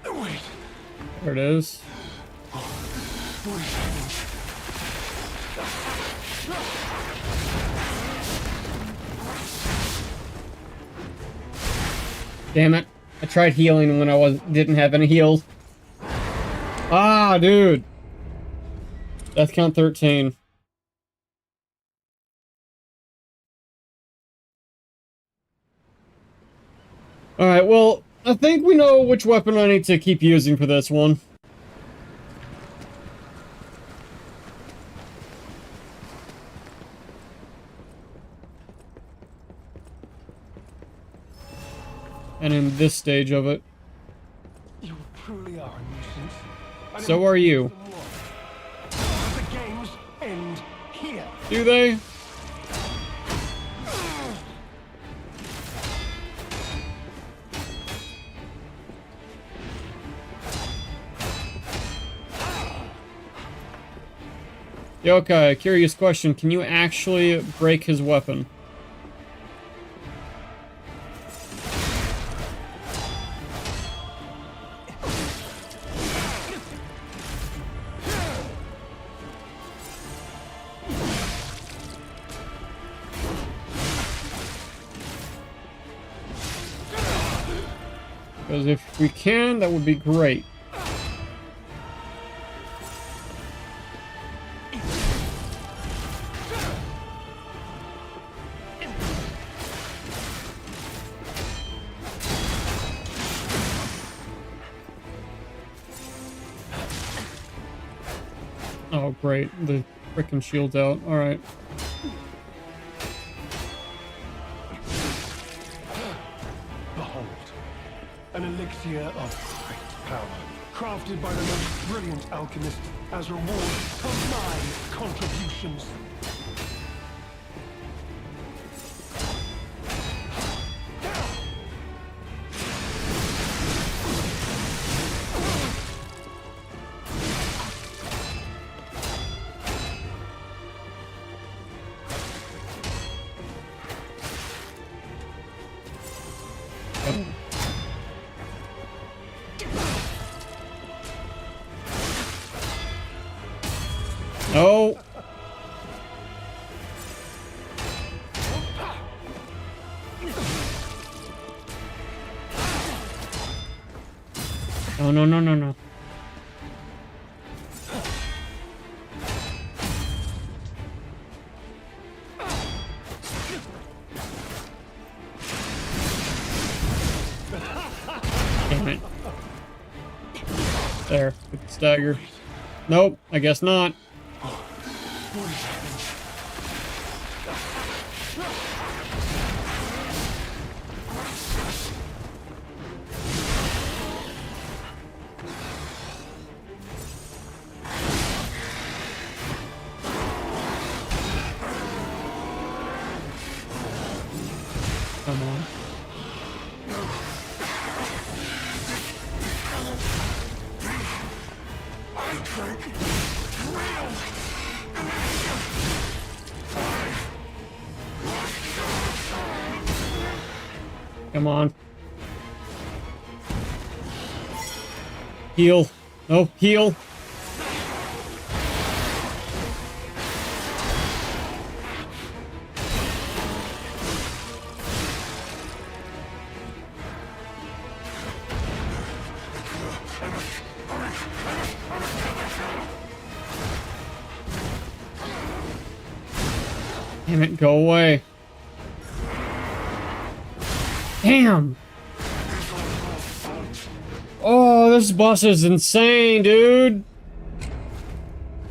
Wait. There it is. Damn it. I tried healing when I didn't have any heals. Ah, dude. Death count 13. Alright, well, I think we know which weapon I need to keep using for this one. And in this stage of it. You truly are a nuisance. And So are you. the games end here. Do they? Yeah, okay, curious question. Can you actually break his weapon? Because if we can, that would be great. Oh, great. The frickin' shield's out. Alright. Behold, an elixir of great power, crafted by the most brilliant alchemist as reward for my contributions. No. Oh, no, no, no, no. Damn it. There, with the stagger. Nope, I guess not. Come on. Come on. Heal. No, heal. Damn it, go away. Damn! Oh, this boss is insane, dude!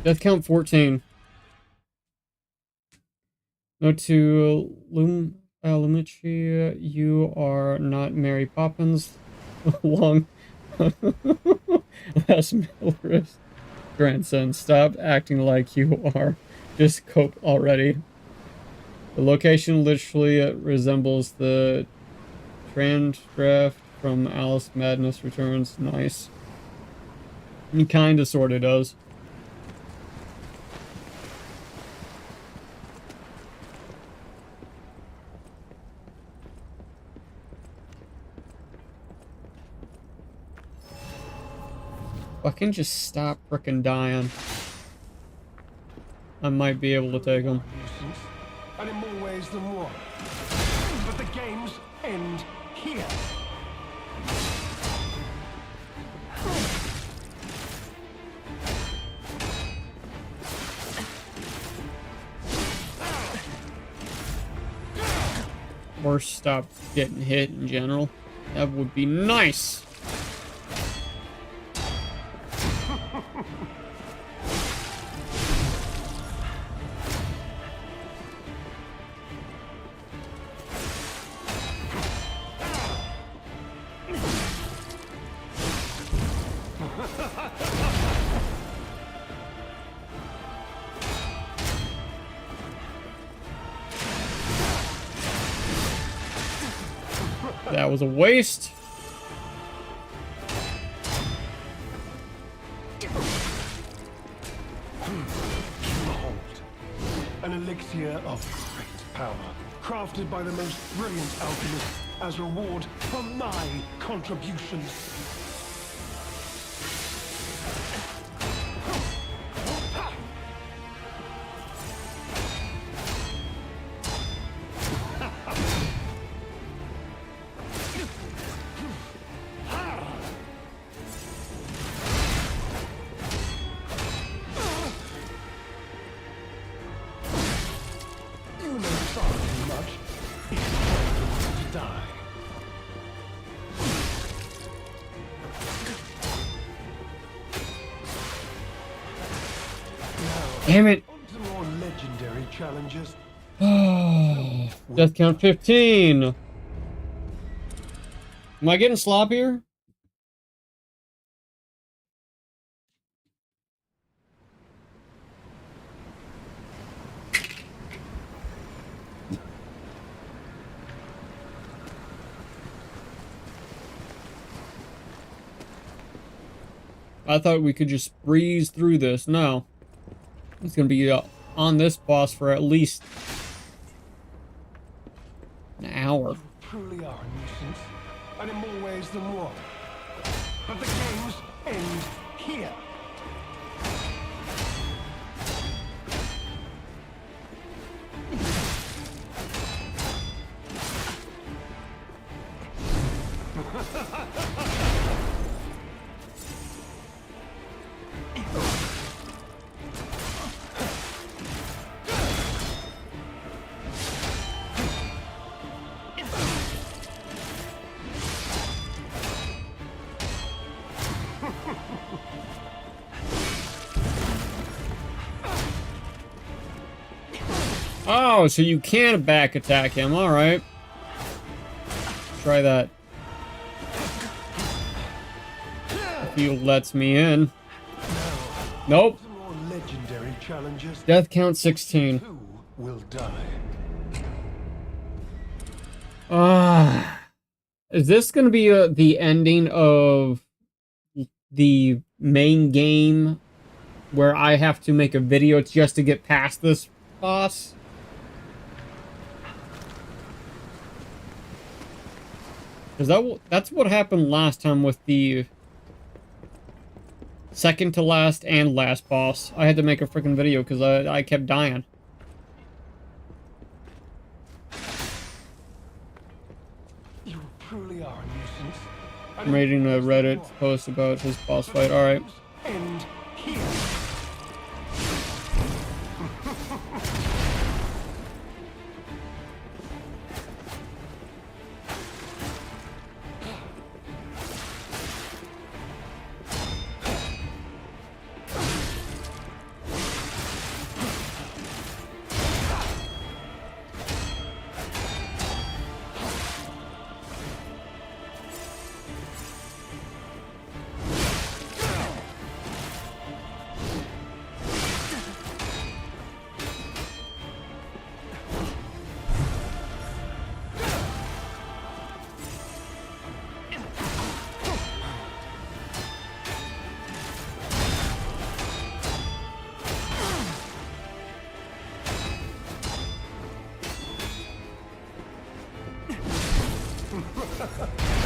Death count 14. Note to Lumichi, you are not Mary Poppins. Long last Miller's grandson. Stop acting like you are. Just cope already. The location literally resembles the transdraft from Alice Madness Returns. Nice. He kinda sorta does. Fucking just stop frickin' dying. I might be able to take him. And in more ways than one. But the games end here. Or stop getting hit in general. That would be nice. That was a waste. Behold, an elixir of great power, crafted by the most brilliant alchemist as reward for my contributions. die. Damn it. On to more legendary challenges. Death count 15. Am I getting sloppier? I thought we could just breeze through this. No. It's going to be on this boss for at least an hour. You truly are a nuisance, and in more ways than one. But the games end here. Oh, so you can back attack him. All right. Try that. If he lets me in. Nope. More legendary challenges. Death count 16. Who will die? Is this going to be the ending of the main game where I have to make a video just to get past this boss? Because that's what happened last time with the second to last and last boss. I had to make a freaking video because I kept dying. You truly are a nuisance. I'm reading a Reddit post about his boss fight. Alright. End here.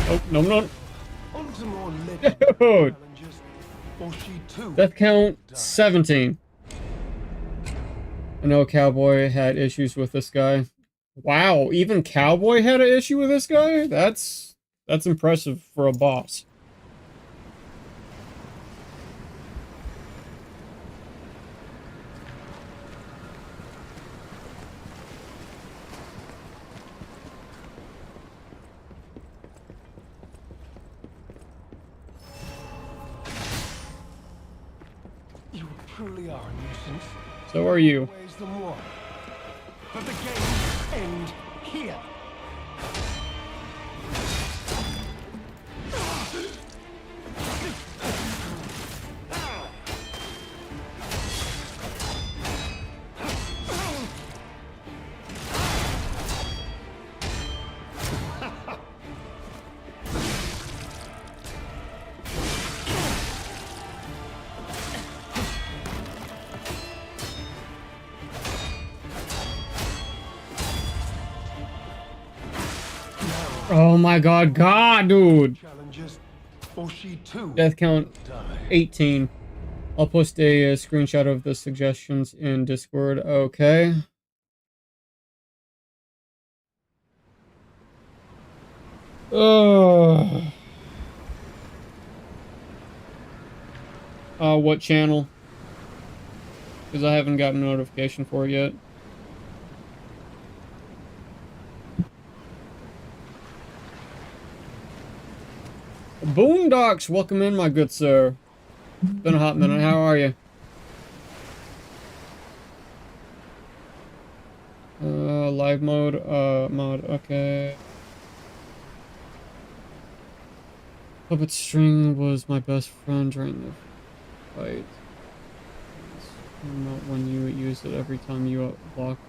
Oh, no. On to more Dude. challenges, or she too. Death count 17. I know Cowboy had issues with this guy. Wow, even Cowboy had an issue with this guy? That's impressive for a boss. You truly are a nuisance. So are you. Ways than one. But the games end here. Oh my god, dude! Challenges, or she too. Death count Die. 18. I'll post a screenshot of the suggestions in Discord. Okay. What channel? Because I haven't gotten a notification for it yet. Boondocks, welcome in, my good sir. Been a hot minute. How are you? Live mode, okay. Puppet string was my best friend during the fight. Not when you use it every time you lock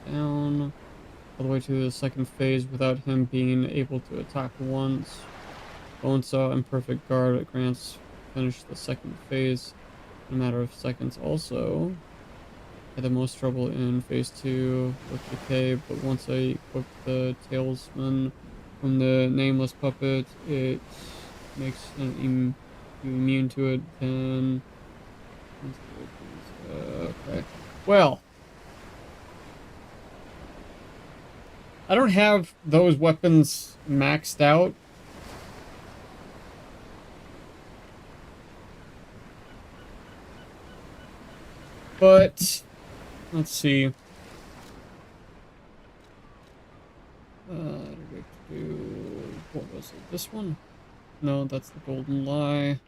down. All the way to the second phase without him being able to attack once. Bonesaw and perfect guard grants finish the second phase in a matter of seconds. Also, I had the most trouble in phase 2 with decay, but once I equipped the talisman from the nameless puppet, it makes you immune to it. Then, okay. Well, I don't have those weapons maxed out. But let's see. What was it? This one? No, that's the golden lie.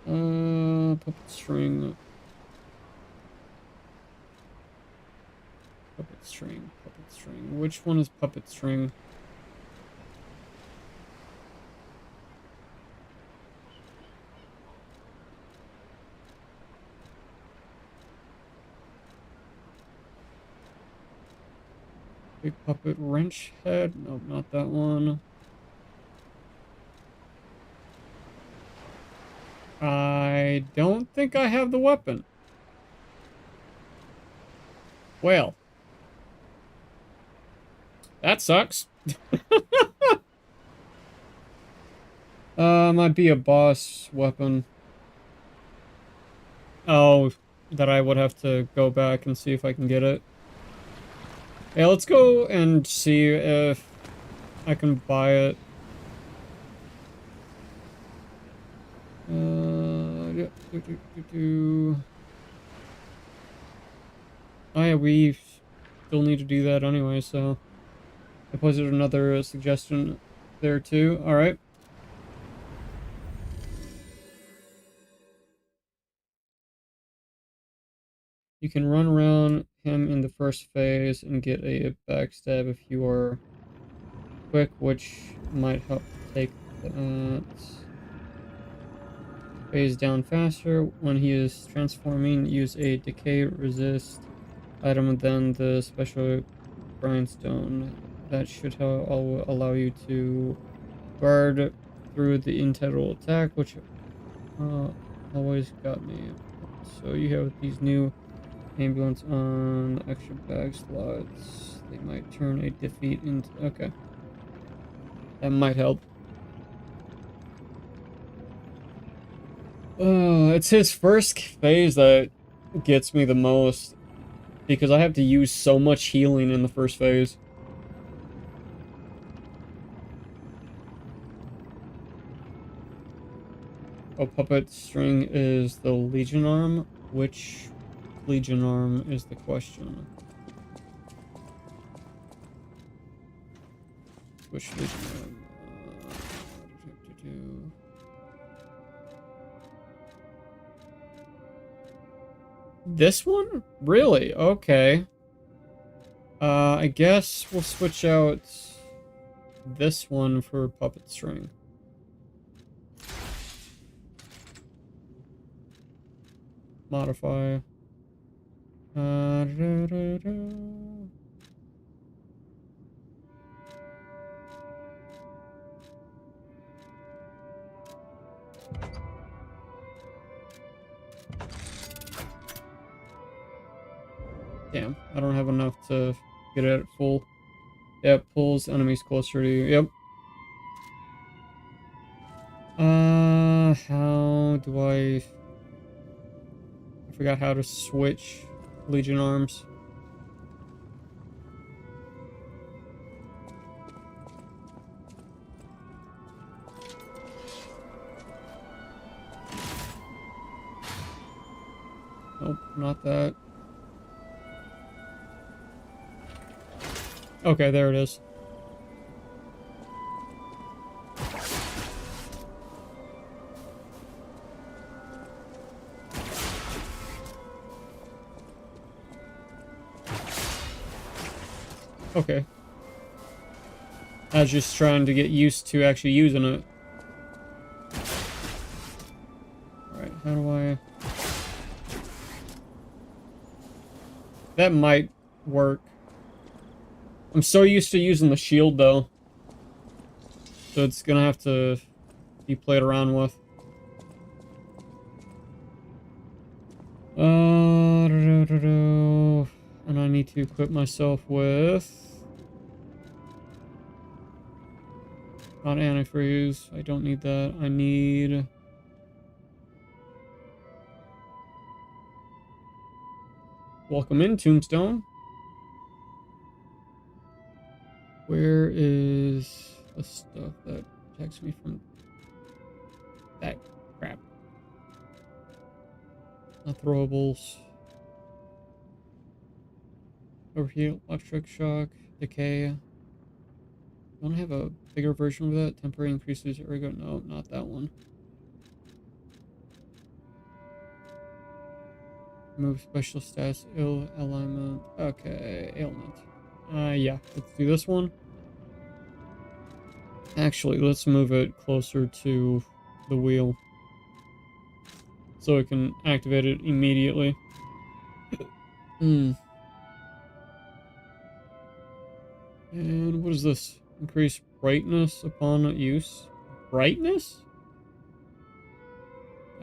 Puppet string. Puppet string. Puppet string. Which one is puppet string? Big puppet wrench head? Nope, not that one. I don't think I have the weapon. Well. That sucks. Might be a boss weapon. Oh, that I would have to go back and see if I can get it. Yeah, let's go and see if I can buy it. Oh yeah, we still need to do that anyway, so I posted another suggestion there too. Alright. You can run around him in the first phase and get a backstab if you are quick, which might help take that phase down faster. When he is transforming, use a decay resist item, then the special grindstone. That should allow you to guard through the integral attack, which always got me. So you have these new ambulance on extra bag slots. They might turn a defeat into... Okay. That might help. It's his first phase that gets me the most, because I have to use so much healing in the first phase. Oh, puppet string is the Legion arm. Which Legion arm is the question? Which Legion arm? This one? Really? Okay. I guess we'll switch out this one for puppet string. Modify. Damn, I don't have enough to get it at full. Yeah, it pulls enemies closer to you. Yep. How do I forgot how to switch Legion arms. Nope, not that. Okay, there it is. Okay. I was just trying to get used to actually using it. Alright, how do I... That might work. I'm so used to using the shield, though. So it's gonna have to be played around with. And I need to equip myself with... Not antifreeze. I don't need that. I need... Welcome in, Tombstone. Where is the stuff that protects me from that crap? Not throwables. Overheat, electric shock, decay. Don't I have a bigger version of that? Temporary increases ergo. No, not that one. Move special stats, ill alignment. Okay, ailment. Yeah, let's do this one. Actually, let's move it closer to the wheel. So it can activate it immediately. And what is this? Increase brightness upon use. Brightness?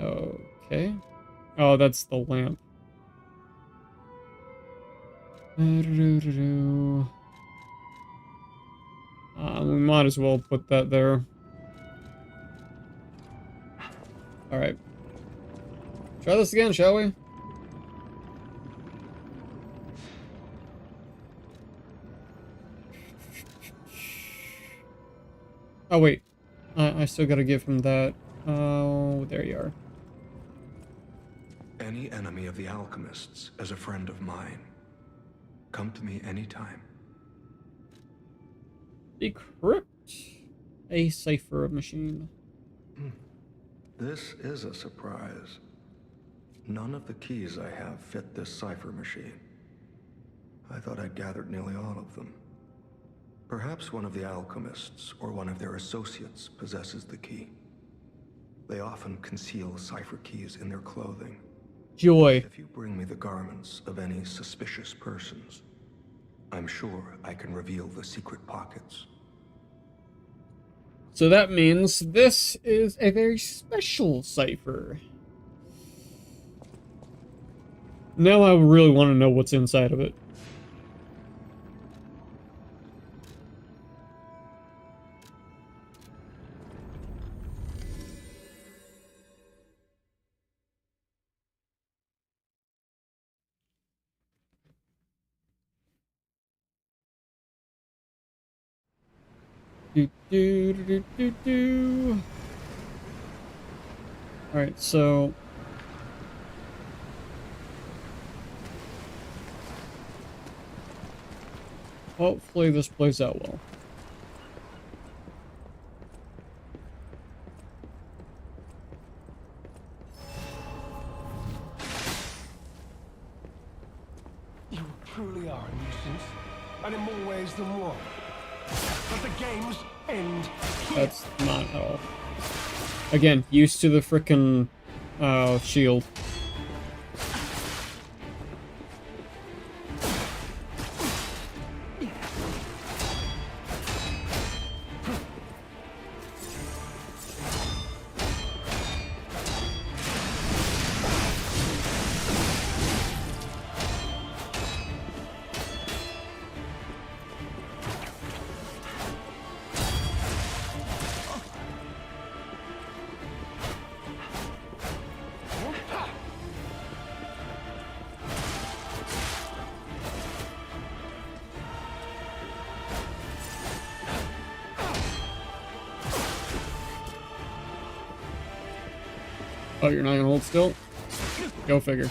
Okay. Oh, that's the lamp. We might as well put that there. Alright. Try this again, shall we? Oh, wait. I still gotta give him that. Oh, there you are. Any enemy of the alchemists is a friend of mine. Come to me anytime. Decrypt a cipher machine. This is a surprise. None of the keys I have fit this cipher machine. I thought I'd gathered nearly all of them. Perhaps one of the alchemists or one of their associates possesses the key. They often conceal cipher keys in their clothing. Joy. If you bring me the garments of any suspicious persons, I'm sure I can reveal the secret pockets. So that means this is a very special cipher. Now I really want to know what's inside of it. Alright, so... hopefully this plays out well. You truly are a nuisance, and in more ways than one. But the game's end here. That's not at all. Again, used to the frickin' shield. Oh, you're not gonna hold still? Go figure.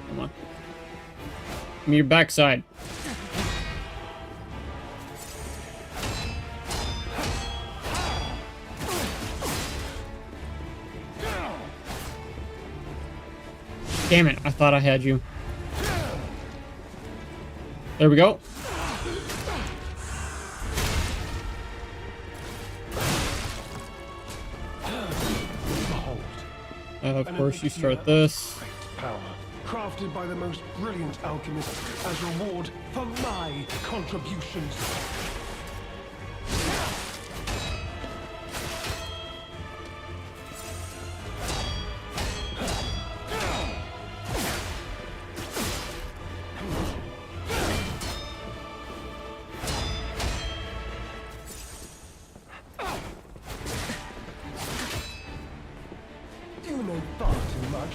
Come on. Give me your backside. Damn it, I thought I had you. There we go. Of course, you start this. Power, crafted by the most brilliant alchemists as reward for my contributions. You know far too much.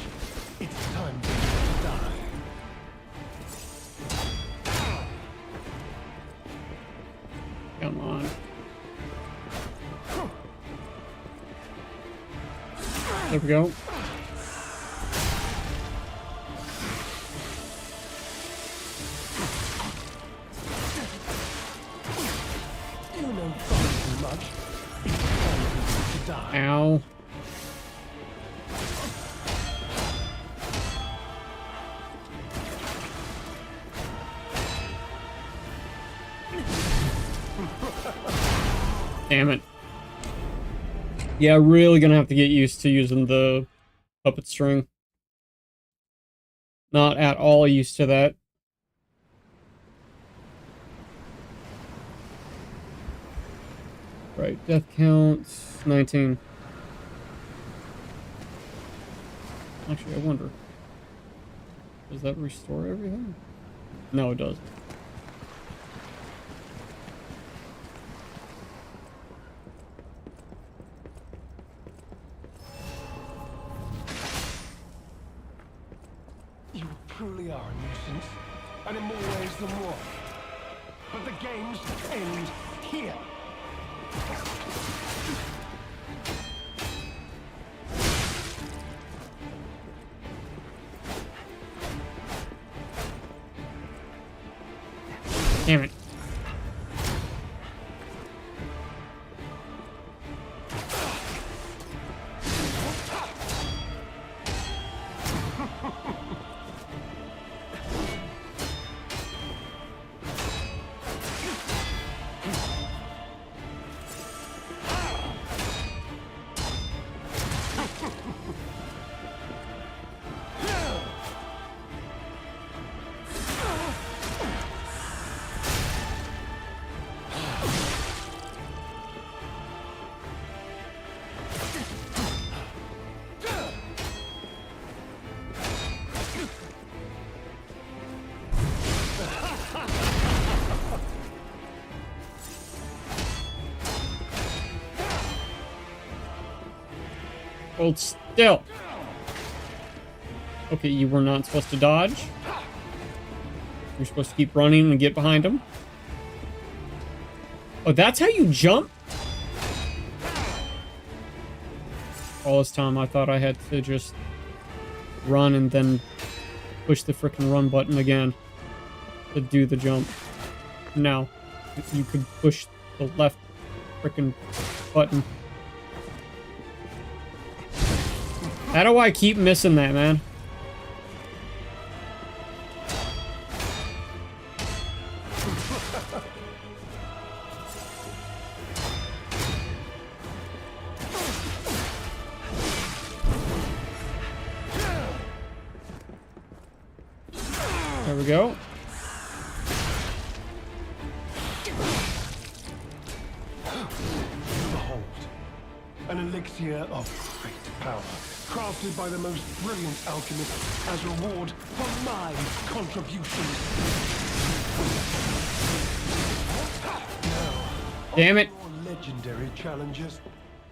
It's time for you to die. Come on. There we go. You know far too much. It's time for you to die. Ow. Damn it. Yeah, really gonna have to get used to using the puppet string. Not at all used to that. Right, death count 19. Actually, I wonder. Does that restore everything? No, it doesn't. You truly are a nuisance, and in more ways than one. But the games end here. Damn it. Hold still. Okay, you were not supposed to dodge. You're supposed to keep running and get behind him. Oh, that's how you jump? All this time I thought I had to just run and then push the frickin' run button again to do the jump. No. You could push the left frickin' button. How do I keep missing that, man? There we go. Behold, an elixir of great power, crafted by the most brilliant alchemists as reward for my contributions. Damn it. More legendary challenges,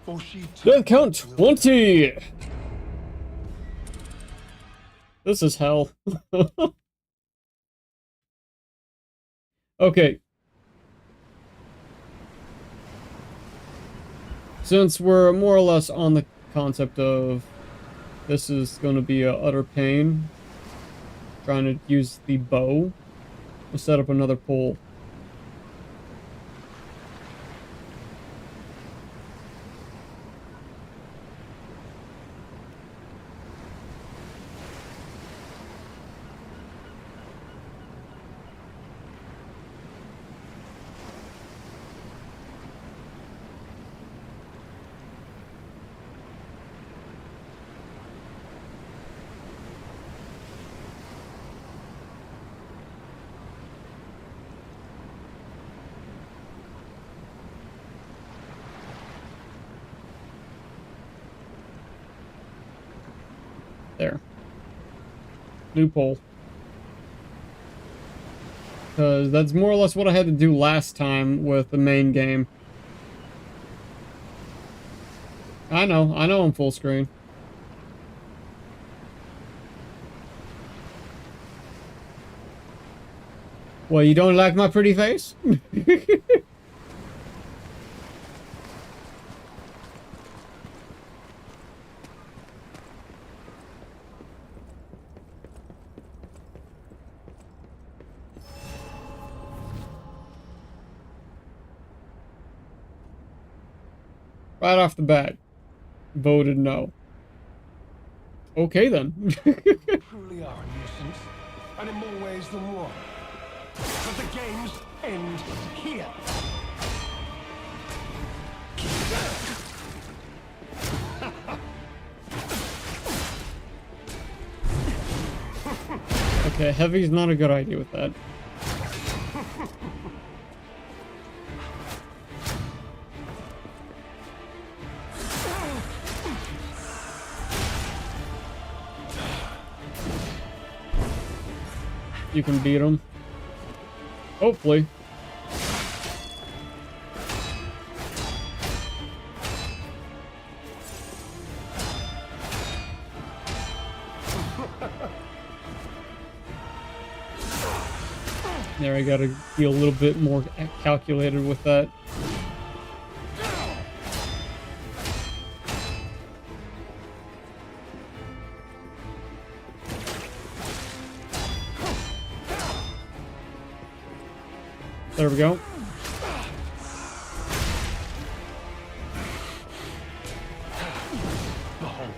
for she Death count 20! This is hell. Okay. Since we're more or less on the concept of this is going to be a utter pain, trying to use the bow, we'll set up another pole. there. Loophole. Because that's more or less what I had to do last time with the main game. I know I'm full screen. Well, you don't like my pretty face? Right off the bat, voted no. Okay then. Truly are a nuisance, and in more ways than one. But the games end here. Okay, heavy's not a good idea with that. You can beat him. Hopefully. There, I gotta be a little bit more calculated with that. There we go. Behold,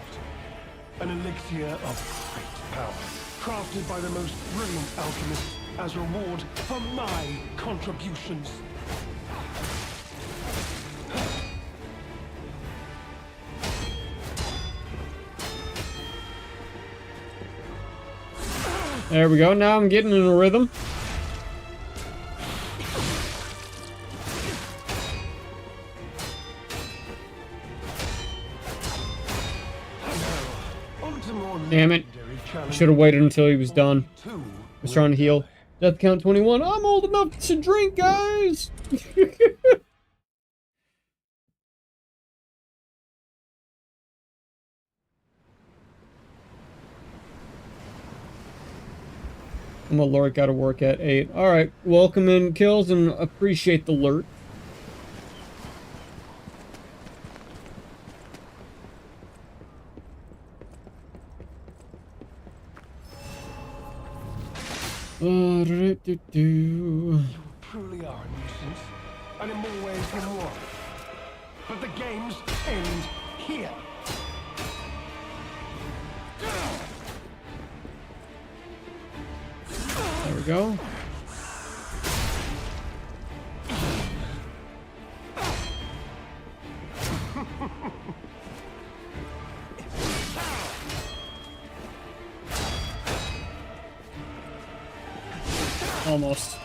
an elixir of great power, crafted by the most brilliant alchemists as reward for my contributions. There we go. Now I'm getting in a rhythm. Damn it. I should have waited until he was done. I was trying to heal. Death count 21. I'm old enough to drink, guys! I'm a lurk, gotta work at 8. Alright, welcome in kills and appreciate the lurk. You truly are a nuisance, and in more ways than one. But the games end here. There we go. Almost.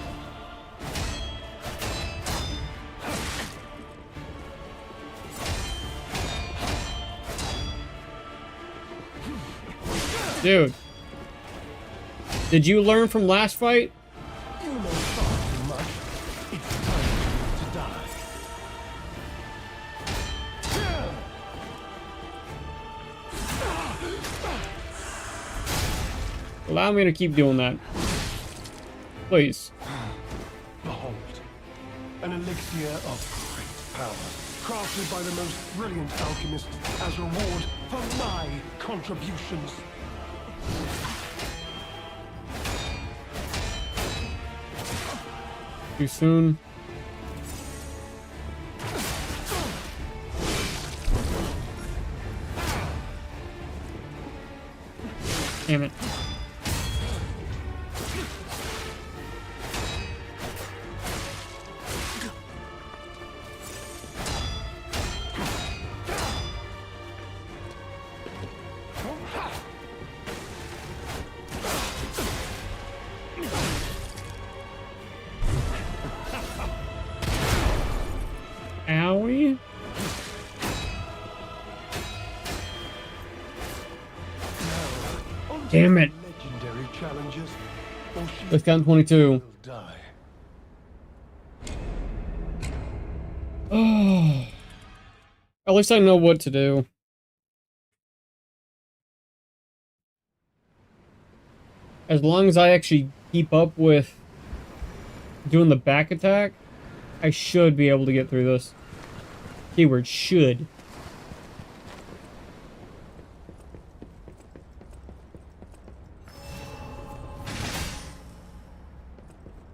Dude. Did you learn from last fight? You know far too much. It's time to die. Allow me to keep doing that. Please. Behold, an elixir of great power, crafted by the most brilliant alchemists as reward for my contributions. Too soon. Damn it. Owie. Damn it. Legendary challenges, or she Let's count 22. will die. Oh. At least I know what to do. As long as I actually keep up with doing the back attack, I should be able to get through this. Keyword should.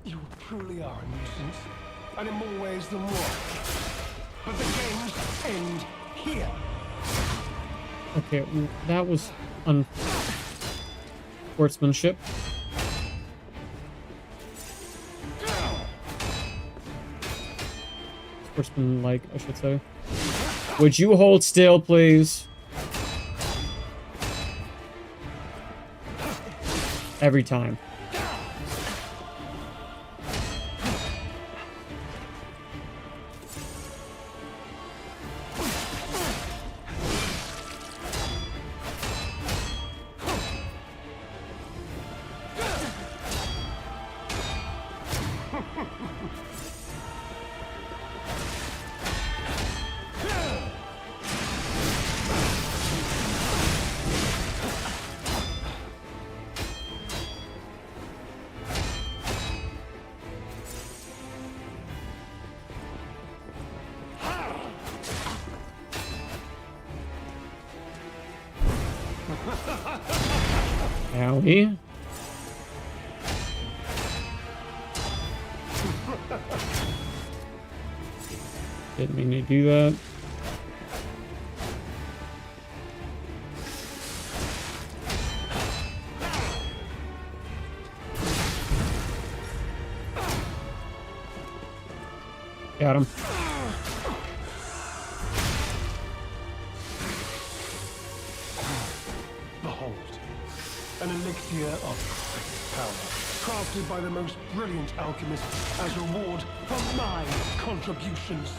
You truly are a nuisance, and in more ways than one. But the games end here. Okay, that was unsportsmanship. Sportsmanlike, I should say. Would you hold still, please? Every time. Owie. Didn't mean to do that. Got him. Behold, an elixir of power, crafted by the most brilliant alchemists as reward for my contributions.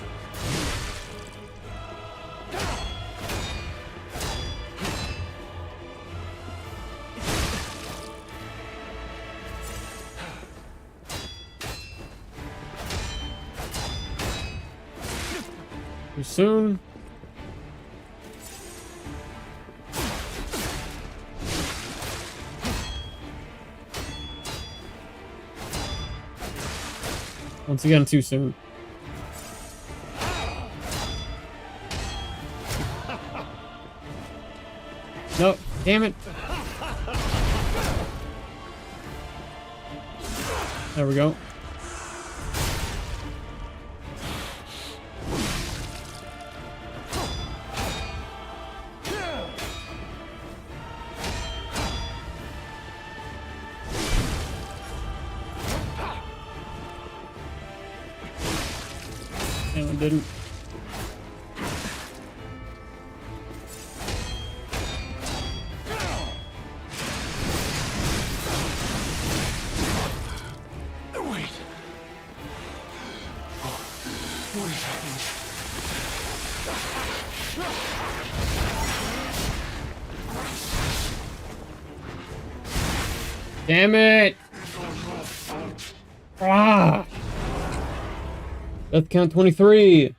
Too soon. Once again, too soon. No, damn it. There we go. No, it didn't. Wait. What is happening? Damn it! Ah! Death count 23.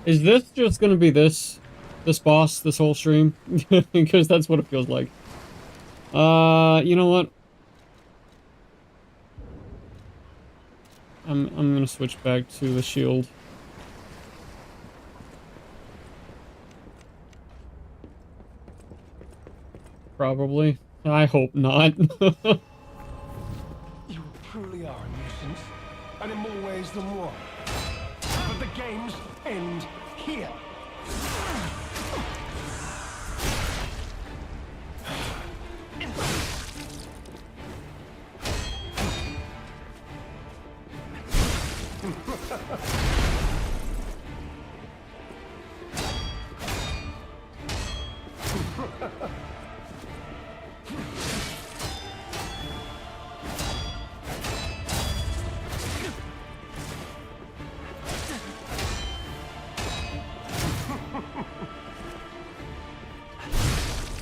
Is this just gonna be this boss, this whole stream? Because that's what it feels like. You know what? I'm gonna switch back to the shield. Probably. I hope not. You truly are a nuisance, and in more ways than one. But the games end here.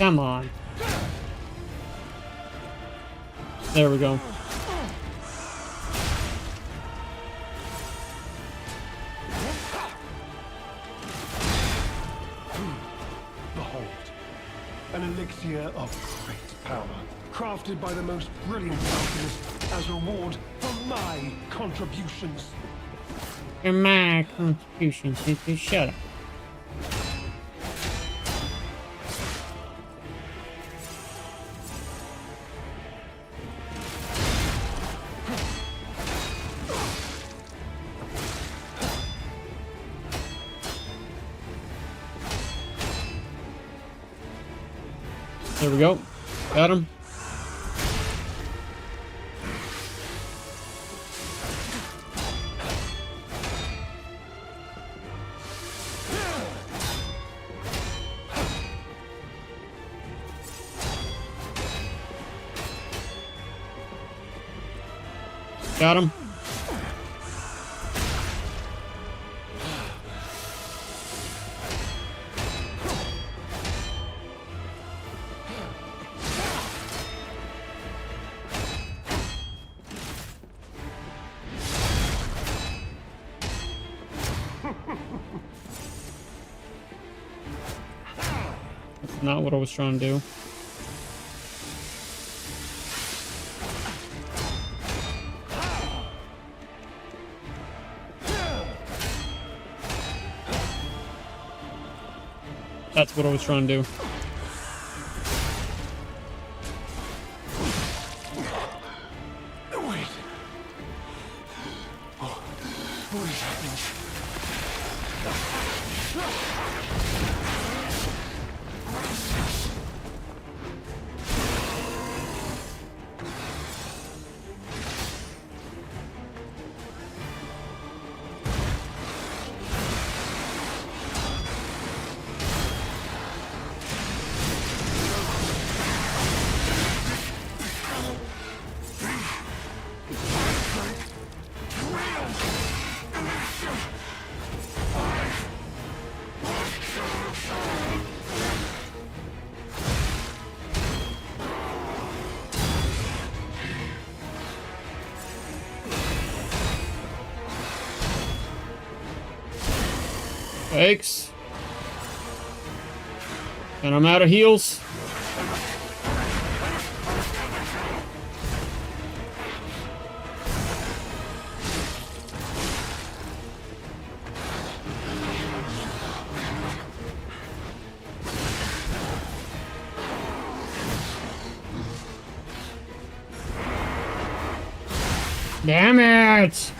Come on. There we go. Behold, an elixir of great power, crafted by the most brilliant alchemist as reward for my contributions. For my contributions, you shut up. There we go. Got him. Got him. That's not what I was trying to do. That's what I was trying to do. Wait. What is happening? Thanks. And I'm out of heals. Damn it!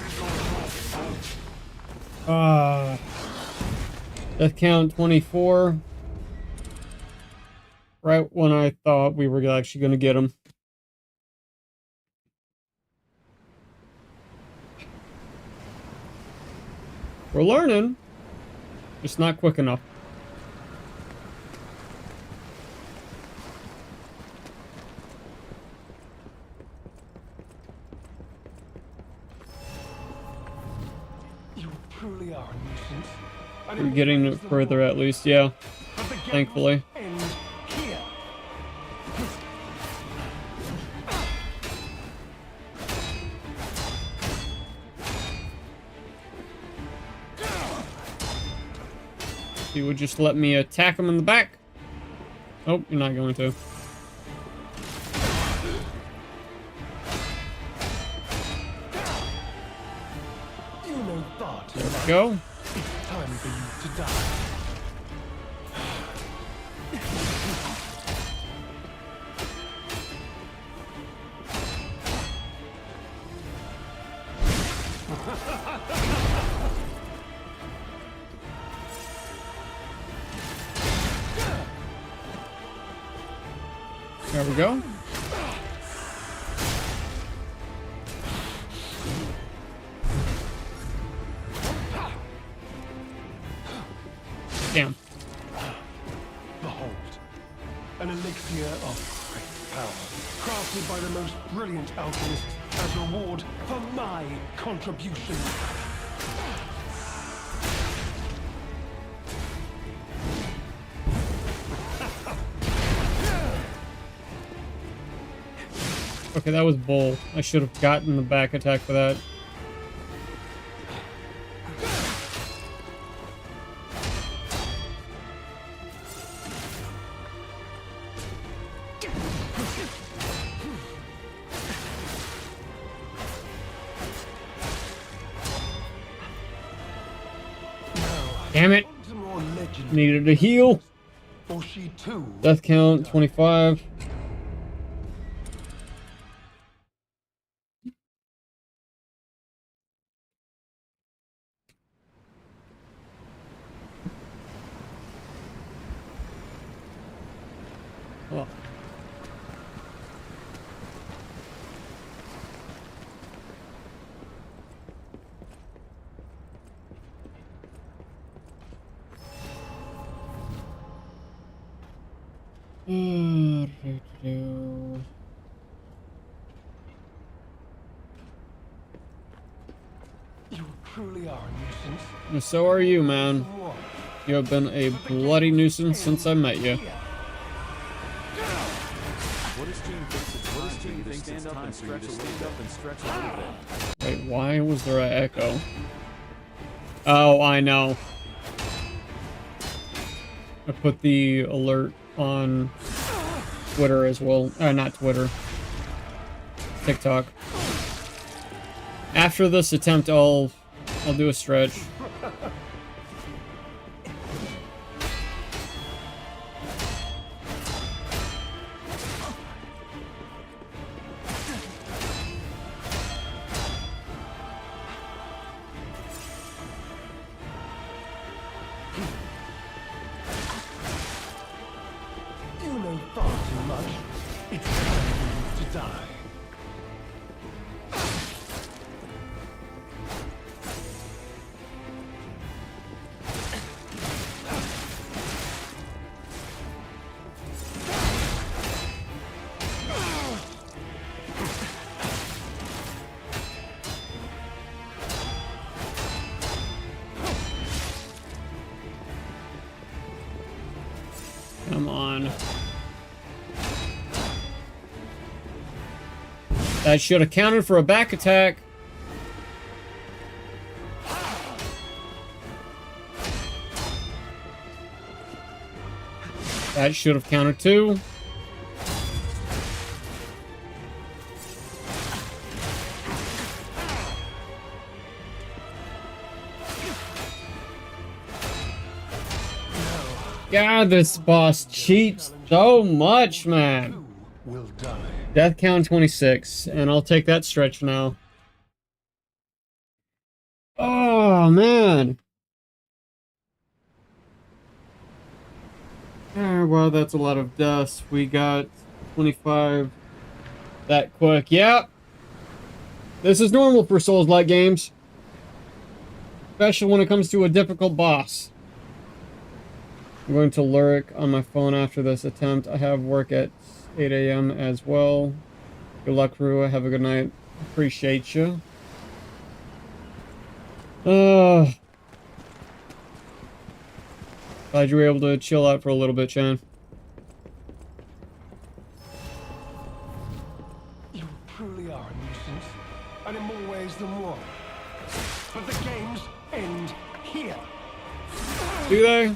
Death count 24. Right when I thought we were actually going to get him. We're learning. Just not quick enough. You truly are a nuisance. We're getting it further at least, yeah. Thankfully. He would just let me attack him in the back. Oh, you're not going to. There we go. It's time for you to die. There we go. Damn. Behold, an elixir of great power, crafted by the most brilliant alchemist as reward for my contribution. Okay, that was bull. I should have gotten the back attack for that. Damn it! Needed a heal. For she too. Death count 25. Oh. You truly are a nuisance. And so are you, man. You have been a bloody nuisance since I met you. What does Gene think it's time for you to stand up and stretch a little bit? Wait, why was there an echo? Oh, I know. I put the alert on Twitter as well. Not Twitter. TikTok. After this attempt, I'll do a stretch. You know far too much. It's time to die. Come on. That should have counted for a back attack. That should have counted too. God, this boss cheats so much, man. Will die. Death count 26, and I'll take that stretch now. Oh, man. Well, that's a lot of dust. We got 25 that quick. Yep. This is normal for Souls-like games. Especially when it comes to a difficult boss. I'm going to Lyric on my phone after this attempt. I have work at 8 a.m. as well. Good luck, Rue. Have a good night. Appreciate you. Glad you were able to chill out for a little bit, Chan. You truly are a nuisance, and in more ways than one. But the games end here. Do they?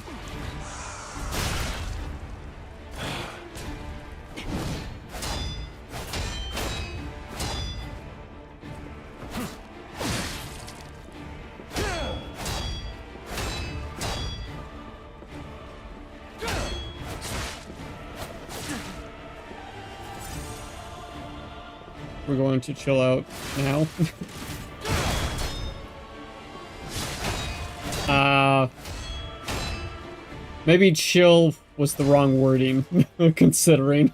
We're going to chill out now. Maybe chill was the wrong wording, considering.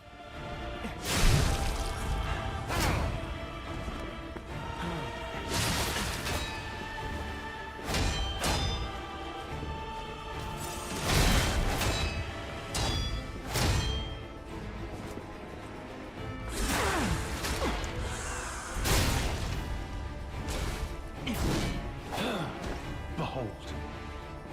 Behold,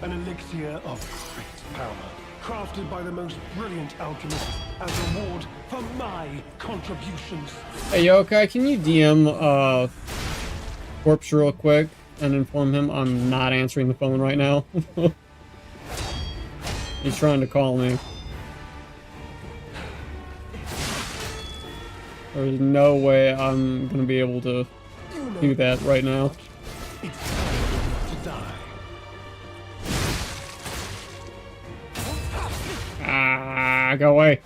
an elixir of great power. crafted by the most brilliant alchemists as reward for my contributions. Hey, Yokai, can you DM Corpse real quick and inform him I'm not answering the phone right now? He's trying to call me. There's no way I'm gonna be able to do that right now. It's time to die. Ah, go away.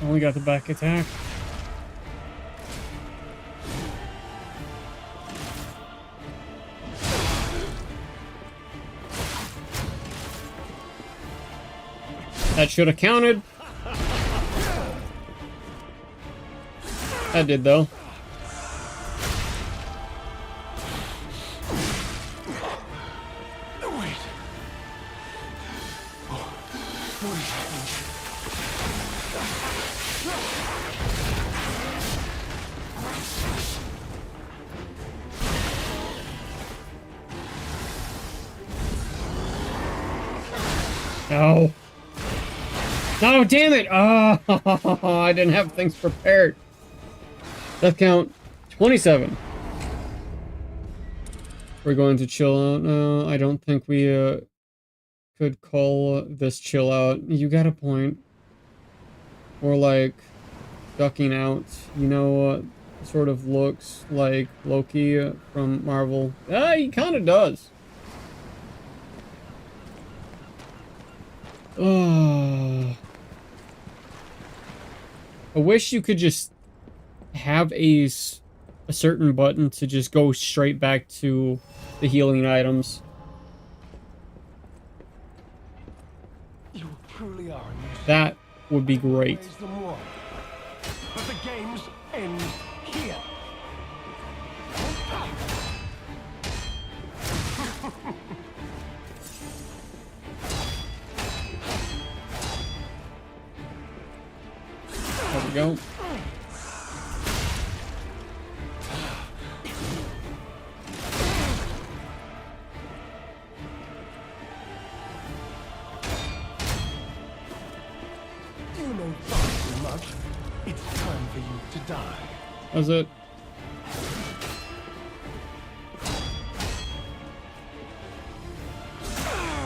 Only got the back attack. That should have counted. That did though. Wait. What is happening? No. No, damn it! Oh, I didn't have things prepared. Death count 27. We're going to chill out now. I don't think we could call this chill out. You got a point. Or like ducking out. You know, sort of looks like Loki from Marvel. Ah, he kind of does. Oh. I wish you could just have a certain button to just go straight back to the healing items. You truly are. That would be great. But the games end here. There we go. You know far too much. It's time for you to die. That's it.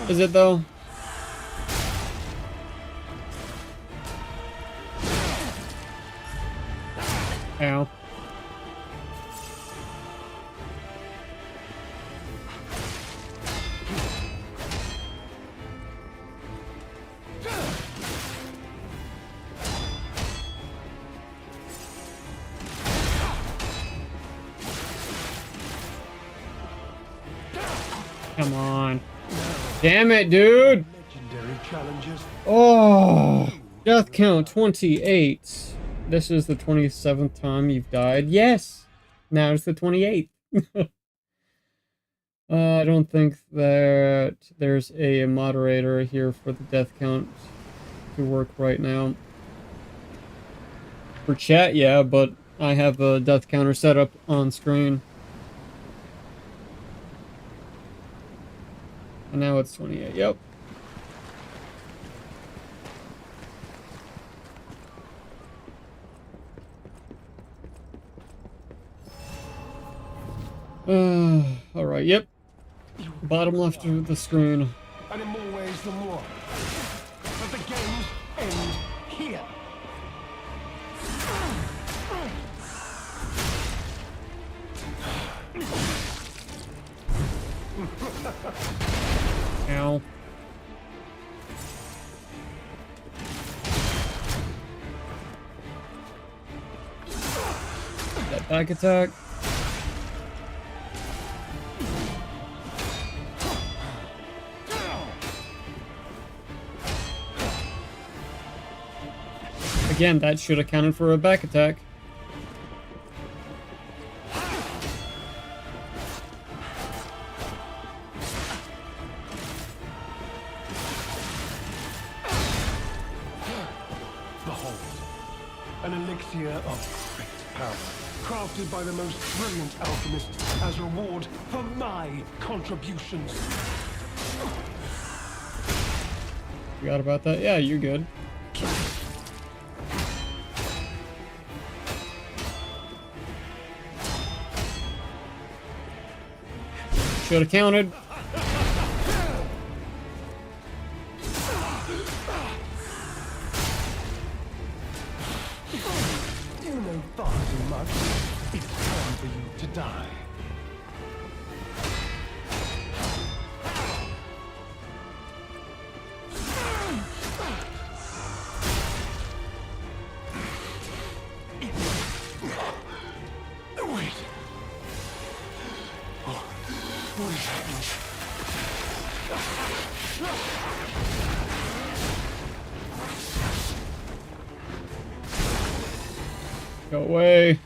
Is it though? Ow. Come on. Damn it, dude. Legendary challenges. Oh, death count 28. This is the 27th time you've died. Yes. Now it's the 28th. I don't think that there's a moderator here for the death count to work right now. For chat, yeah, but I have a death counter set up on screen. And now it's 28. Yep. All right. Yep. Bottom left of the screen. And in more ways than one. But the games end here. Ow. That back attack. Again, that should have counted for a back attack. Behold, an elixir of great power, crafted by the most brilliant alchemists as reward for my contributions. Forgot about that. Yeah, you're good. Should have counted. You know far too much. It's time for you to die. Wait. What is happening? Go away.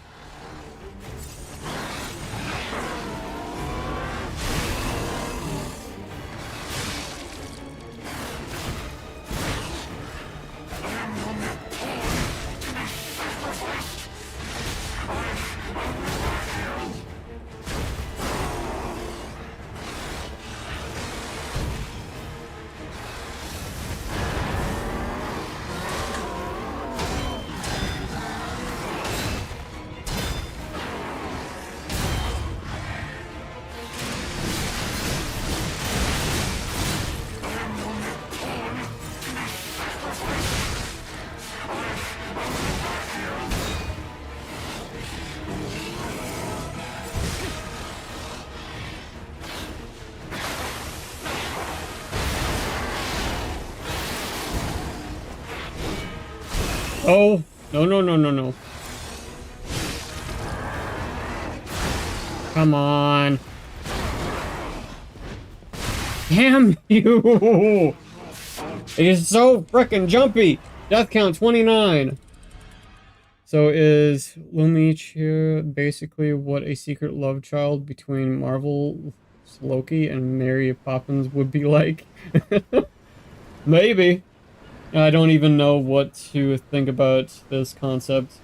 Oh, no, no, no, no, no. Come on. Damn you! It is so frickin' jumpy! Death count 29. So is Lumiere basically what a secret love child between Marvel's Loki and Mary Poppins would be like? Maybe. I don't even know what to think about this concept.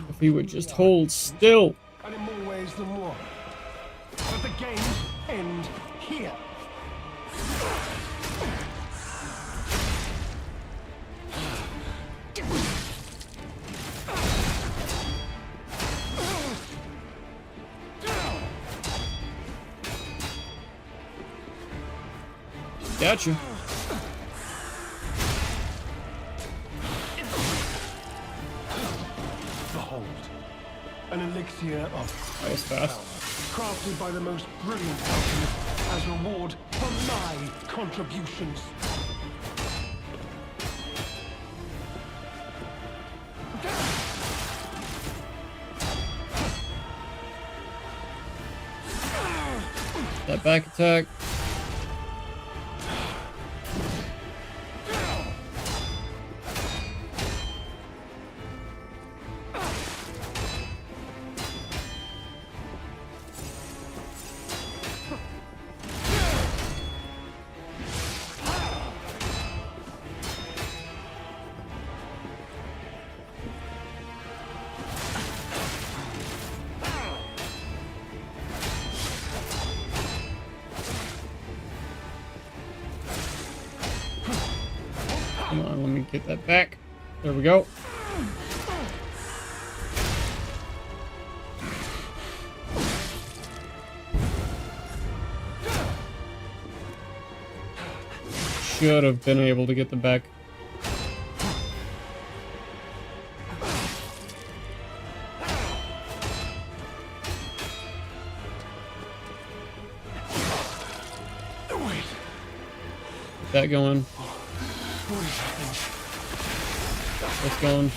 If he would just hold still. And in more ways than one. But the games end here. Gotcha. Behold, an elixir of That was fast. crafted by the most brilliant alchemists as reward for my contributions. That back attack. Come on, let me get that back. There we go. Should have been able to get the back. Get that going. That's going.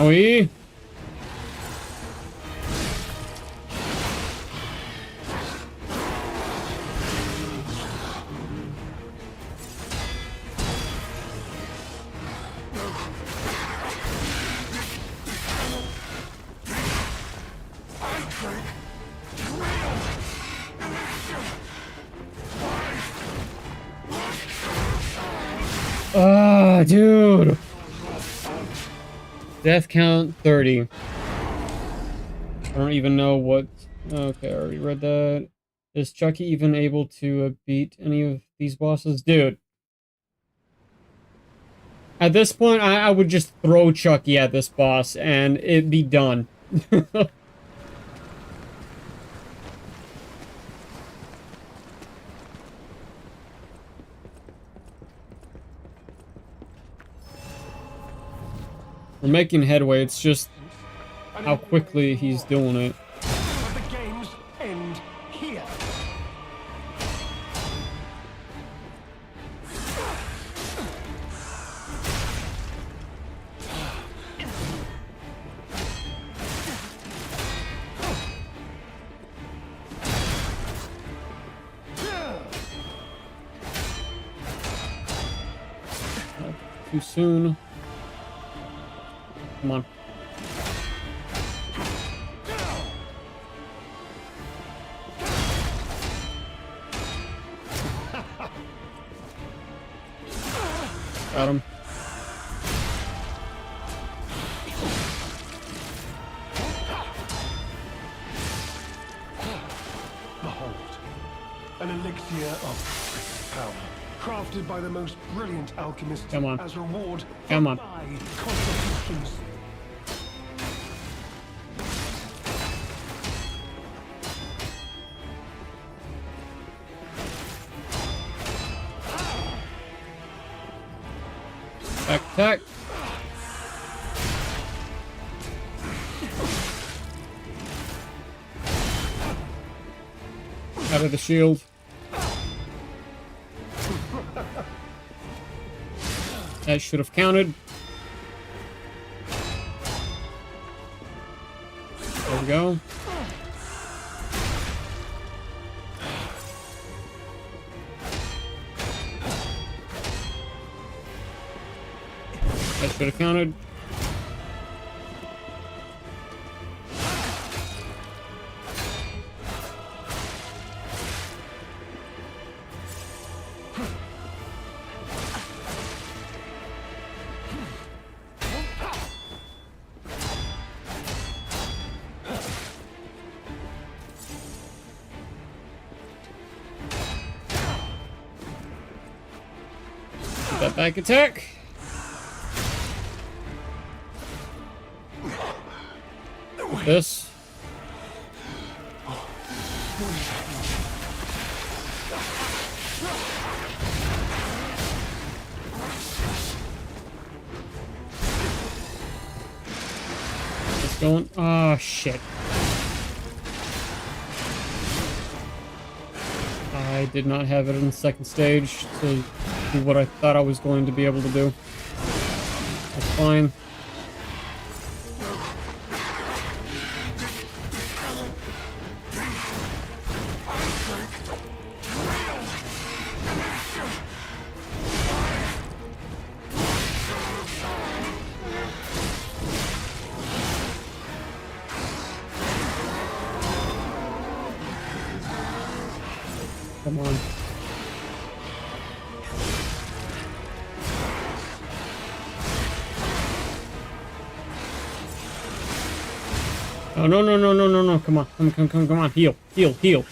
Owie. Ah, dude. Death count 30. I don't even know what... Okay, I already read that. Is Chucky even able to beat any of these bosses? Dude. At this point, I would just throw Chucky at this boss and it'd be done. We're making headway, it's just how quickly he's doing it. But the games end here. Too soon. Come on. Got him. Behold, an elixir of power, crafted by the most brilliant alchemists Come on. as reward Come for on. my contributions. Back attack. Out of the shield. That should have counted. There we go. That should have counted. That back attack. This. It's going. Oh shit. I did not have it in the second stage to do what I thought I was going to be able to do. That's fine. Come on. Oh, no, no, no, no, no, no. Come on. Come on. Heal. Heal. Heal.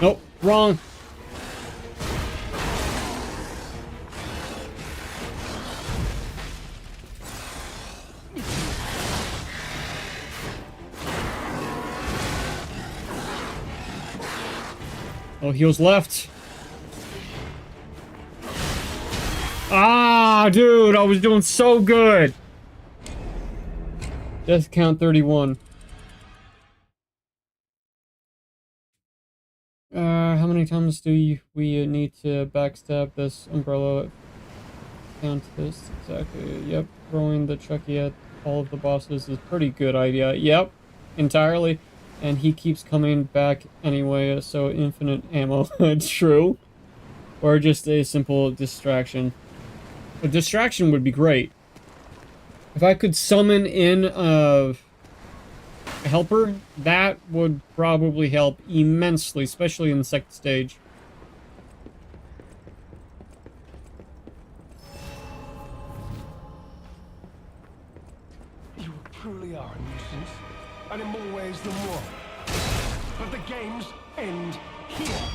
Nope. Wrong. Oh, heals left. Ah, dude, I was doing so good. Death count 31. how many times do we need to backstab this umbrella countess? Exactly. Yep. Throwing the Chucky at all of the bosses is a pretty good idea. Yep. Entirely. And he keeps coming back anyway, so infinite ammo. True. Or just a simple distraction. A distraction would be great. If I could summon in a helper, that would probably help immensely, especially in the second stage. You truly are a nuisance, and in more ways than one. But the games end here.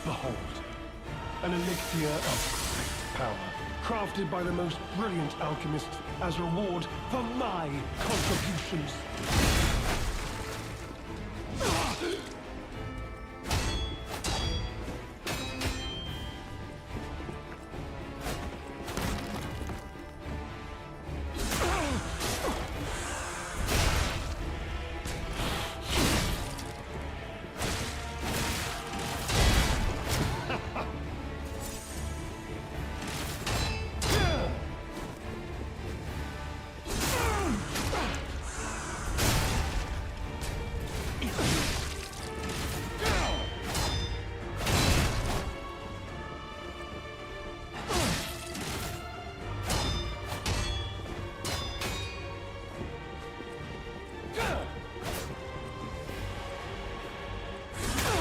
Behold, an elixir of great power, crafted by the most brilliant alchemists as reward for my contributions.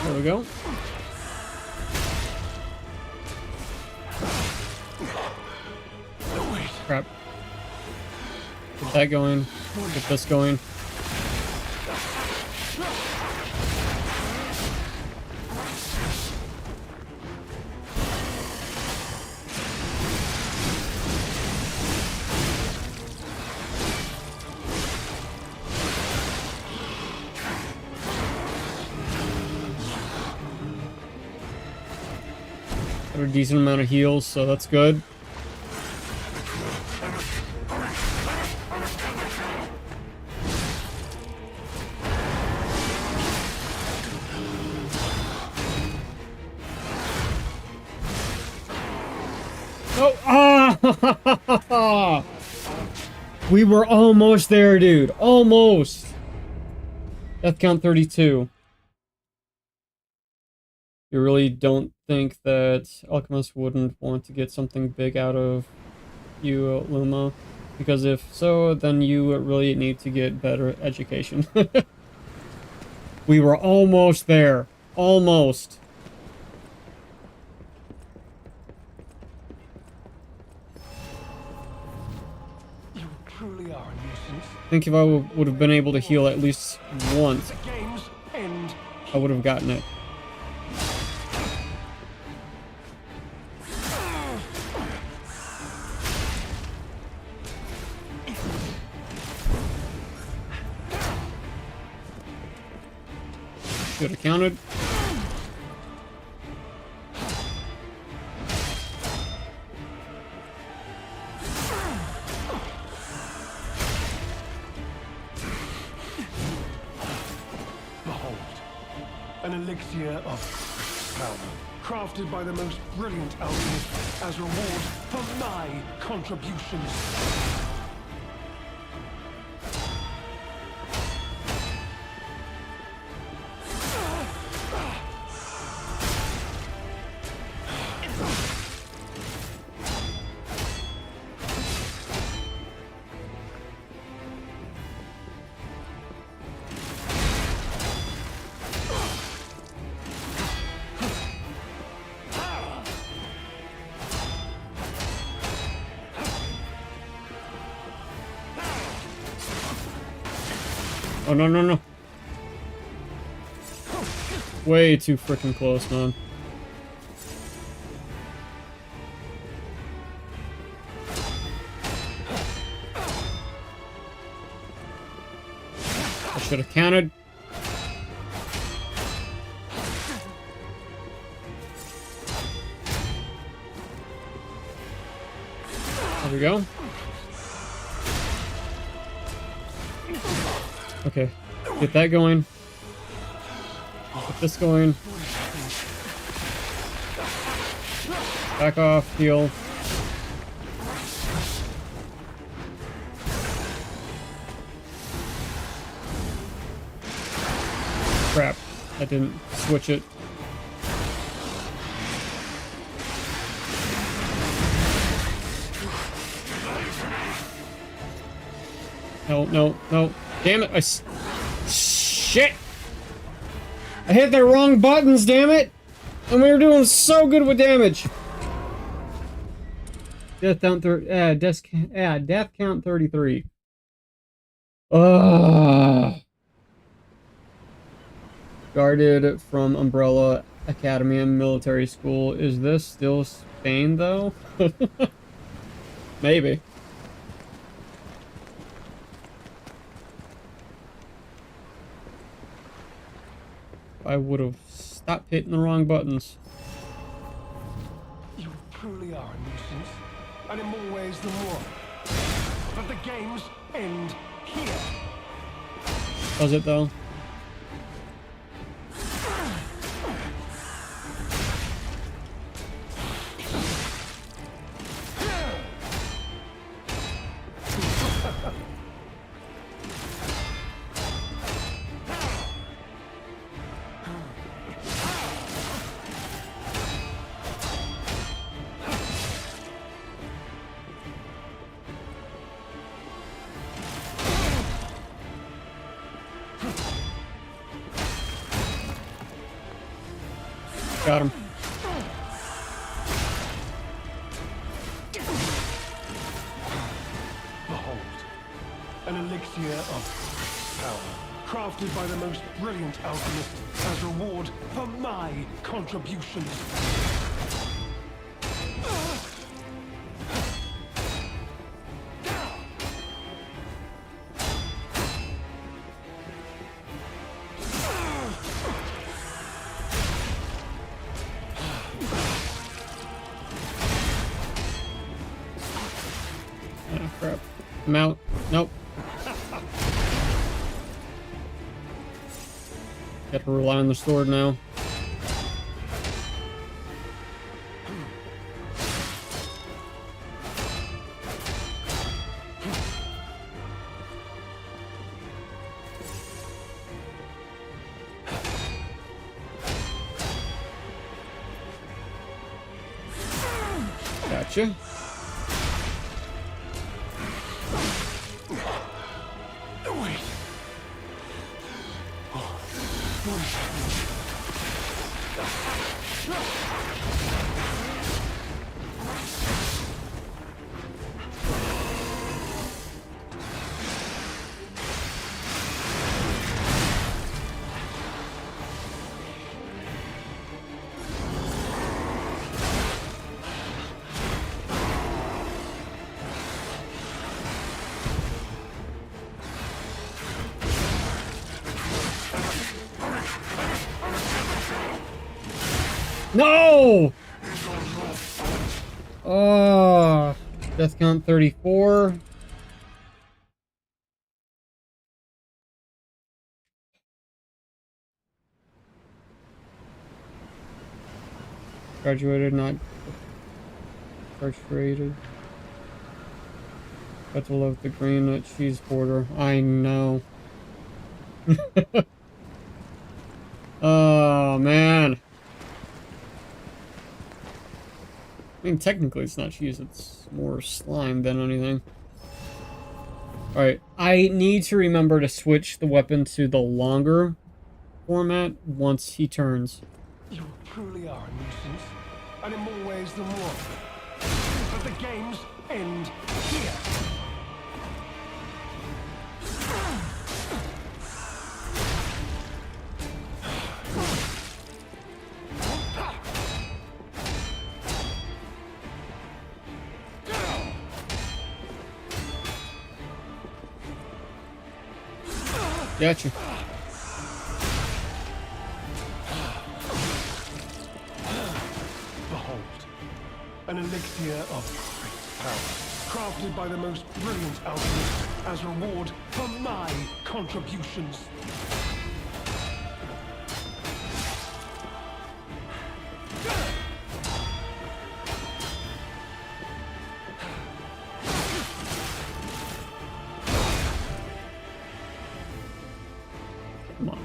There we go. Crap. Get that going. Get this going. Got a decent amount of heals, so that's good. Oh, ah! We were almost there, dude. Almost. Death count 32. You really don't think that alchemists wouldn't want to get something big out of you, Luma? Because if so, then you really need to get better education. We were almost there. Almost. You truly are a nuisance. I think if I would have been able to heal at least once, The games end. I would have gotten it. Should have counted. Behold, an elixir of power, crafted by the most brilliant alchemists as reward for my contributions. no, no, no. Way too freaking close, man. I should have counted. There we go. Okay, get that going. Get this going. Back off, heal. Crap, I didn't switch it. No, no, no. Damn it, shit! I hit the wrong buttons, damn it! And we were doing so good with damage. Death count 33. Ugh. Guarded from Umbrella Academy and Military School. Is this still Spain, though? Maybe. I would have stopped hitting the wrong buttons. You truly are a nuisance, and in more ways than one. But the games end here. Does it, though? Got him. Behold, an elixir of power, crafted by the most brilliant alchemist as reward for my contributions. Oh, crap. I'm out. Nope. Got to rely on the sword now. Gotcha. No! Oh, death count 34. Graduated, not frustrated. Got to love the green cheese border. I know. Oh, man. I mean, technically it's not cheese, it's more slime than anything. Alright, I need to remember to switch the weapon to the longer format once he turns. You truly are a nuisance, and in more ways than one. But the games end here. Gotcha. Behold, an elixir of great power, crafted by the most brilliant alchemists as reward for my contributions. Come on.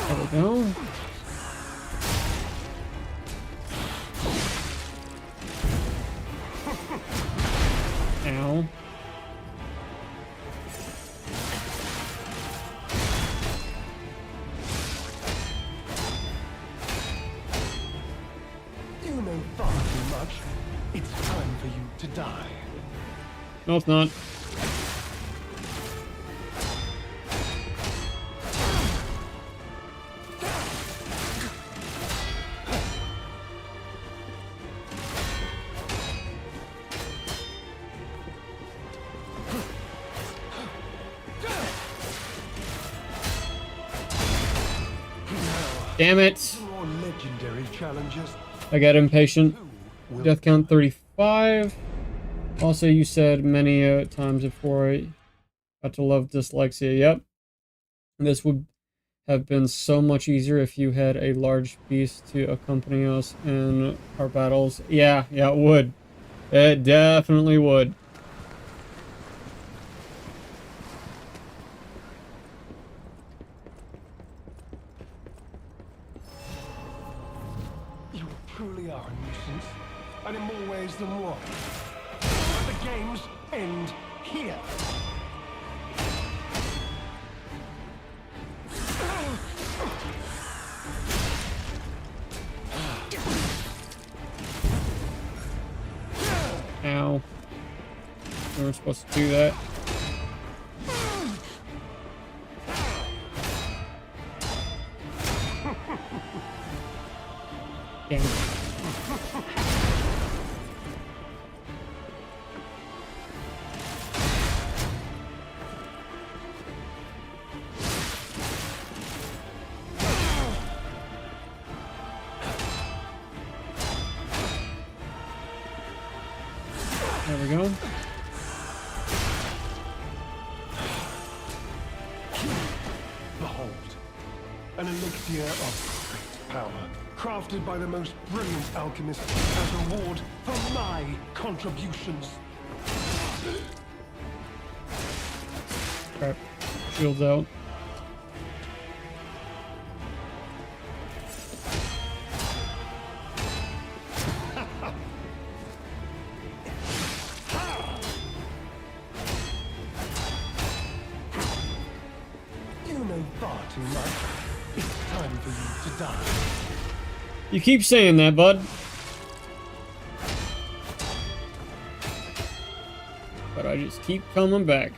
There we go. Ow. You know far too much. It's time for you to die. No, it's not. Damn it. More legendary challenges. I got impatient. Who will Death count 35. Also, you said many times before I got to love dyslexia. Yep. This would have been so much easier if you had a large beast to accompany us in our battles. Yeah, it would. It definitely would. You truly are a nuisance, and in more ways than one. The games end here. Ow. We weren't supposed to do that. Damn it. There we go. Behold, an elixir of great power, crafted by the most brilliant alchemists as reward for my contributions. Crap. Shields out. You know far too much. It's time for you to die. You keep saying that, bud. But I just keep coming back.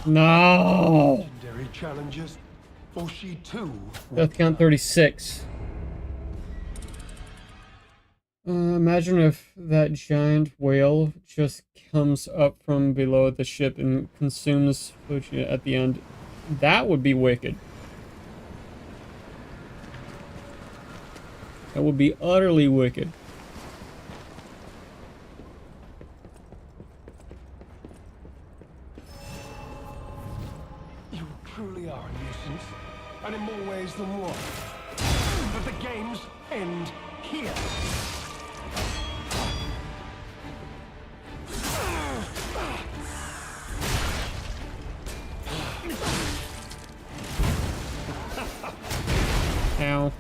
No! Legendary challenges, for she too will Death count 36. Imagine if that giant whale just comes up from below the ship and consumes Lucia at the end. That would be wicked. That would be utterly wicked. You truly are a nuisance, and in more ways than one. But the games end here. Ow.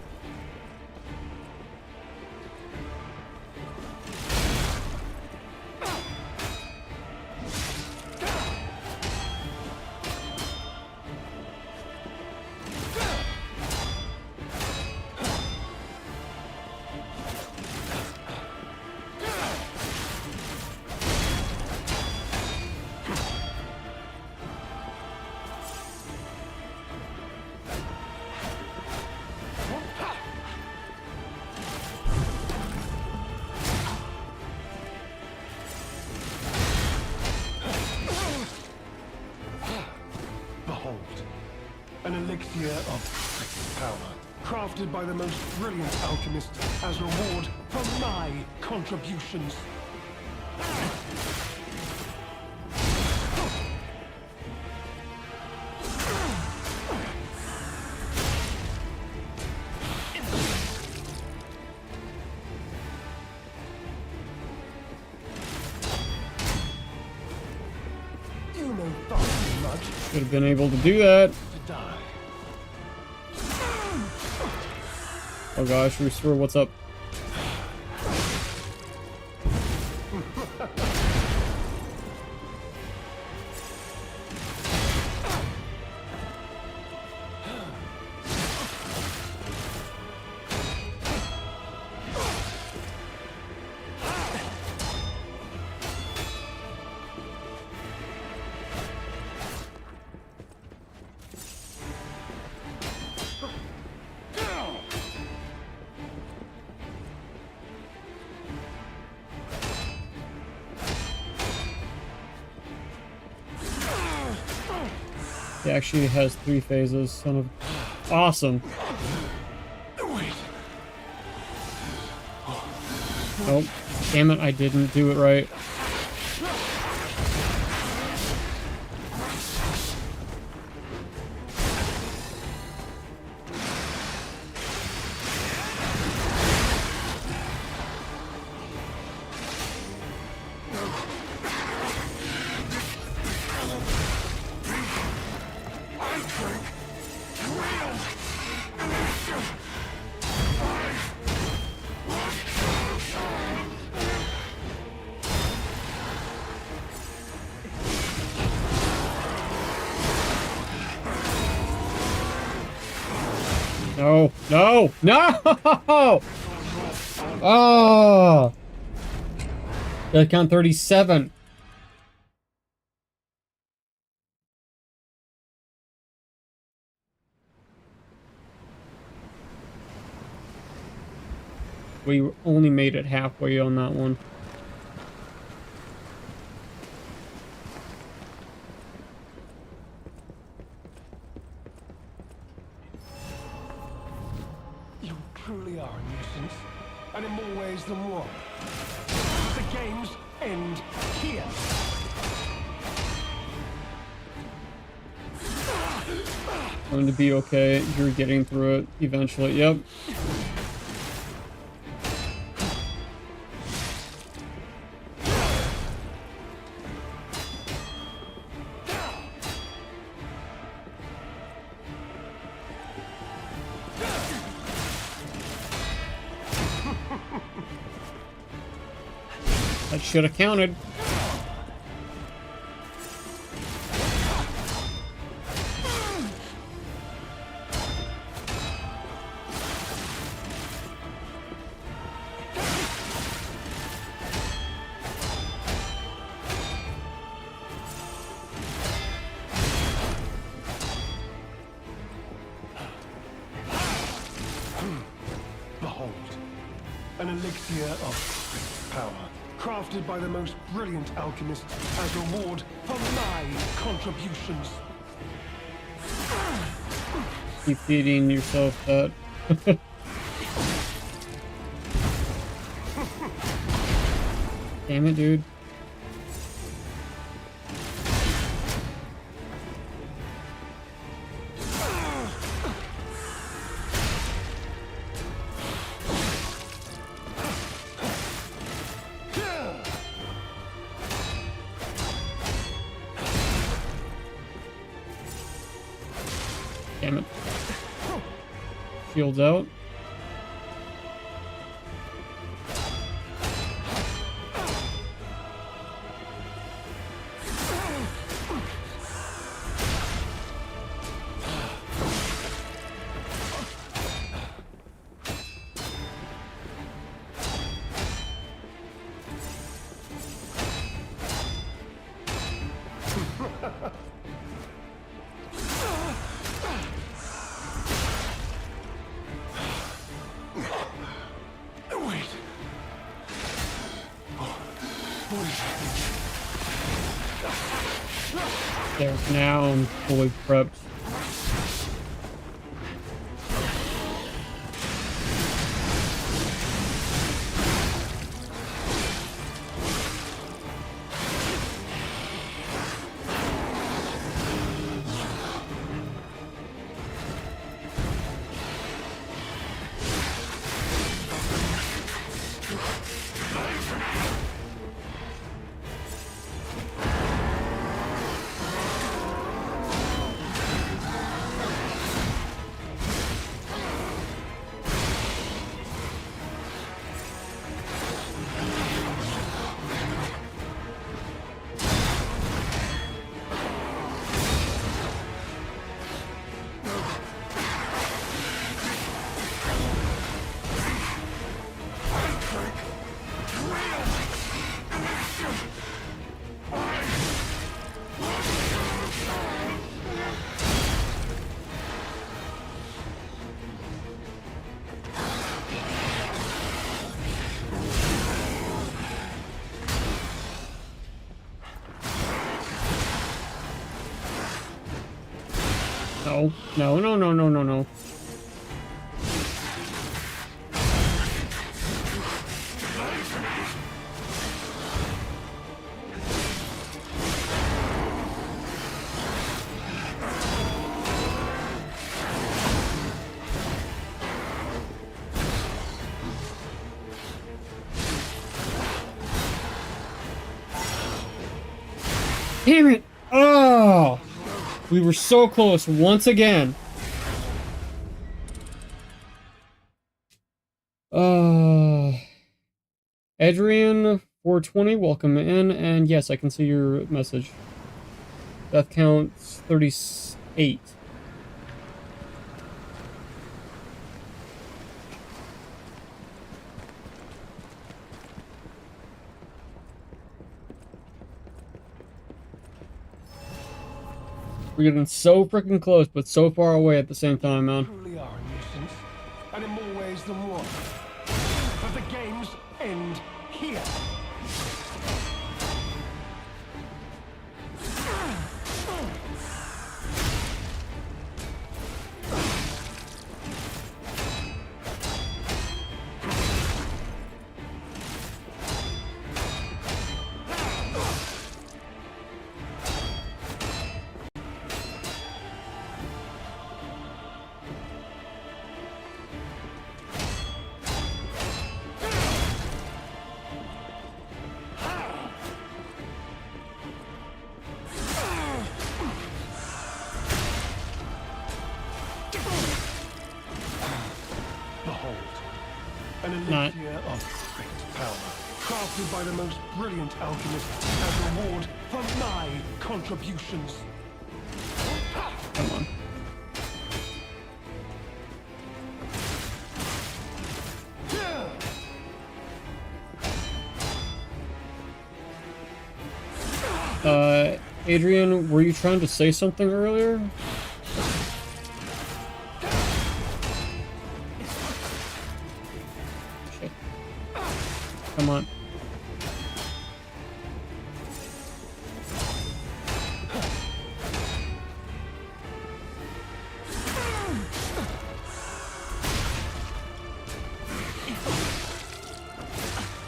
elixir of power, crafted by the most brilliant alchemist as reward for my contributions. You know far too much Should have been able to do that. to die. Oh gosh, Restore, what's up? It actually has 3 phases. Son of... Awesome. Wait. Nope. Damn it, I didn't do it right. No, no, no! Oh! Gotta count 37. We only made it halfway on that one. You truly are a nuisance, and in more ways than one. The games end here. Going to be okay. You're getting through it eventually. Yep. That should have counted. Behold, an elixir of power, crafted by the most brilliant alchemist as reward for my contributions. Keep feeding yourself that. Damn it, dude. Damn it. Shields out. There, now I'm fully prepped. No. No, no, no, no, no, no. Damn it! Oh! We were so close once again. Adrian 420, welcome in, and yes, I can see your message. Death count's 38. We're getting so freaking close, but so far away at the same time, man. Truly are a nuisance, and in more ways than one. But the games end here. An elixir of great power, crafted by the most brilliant alchemist as reward for my contributions. Come on. Adrian, were you trying to say something earlier? Shit. Come on.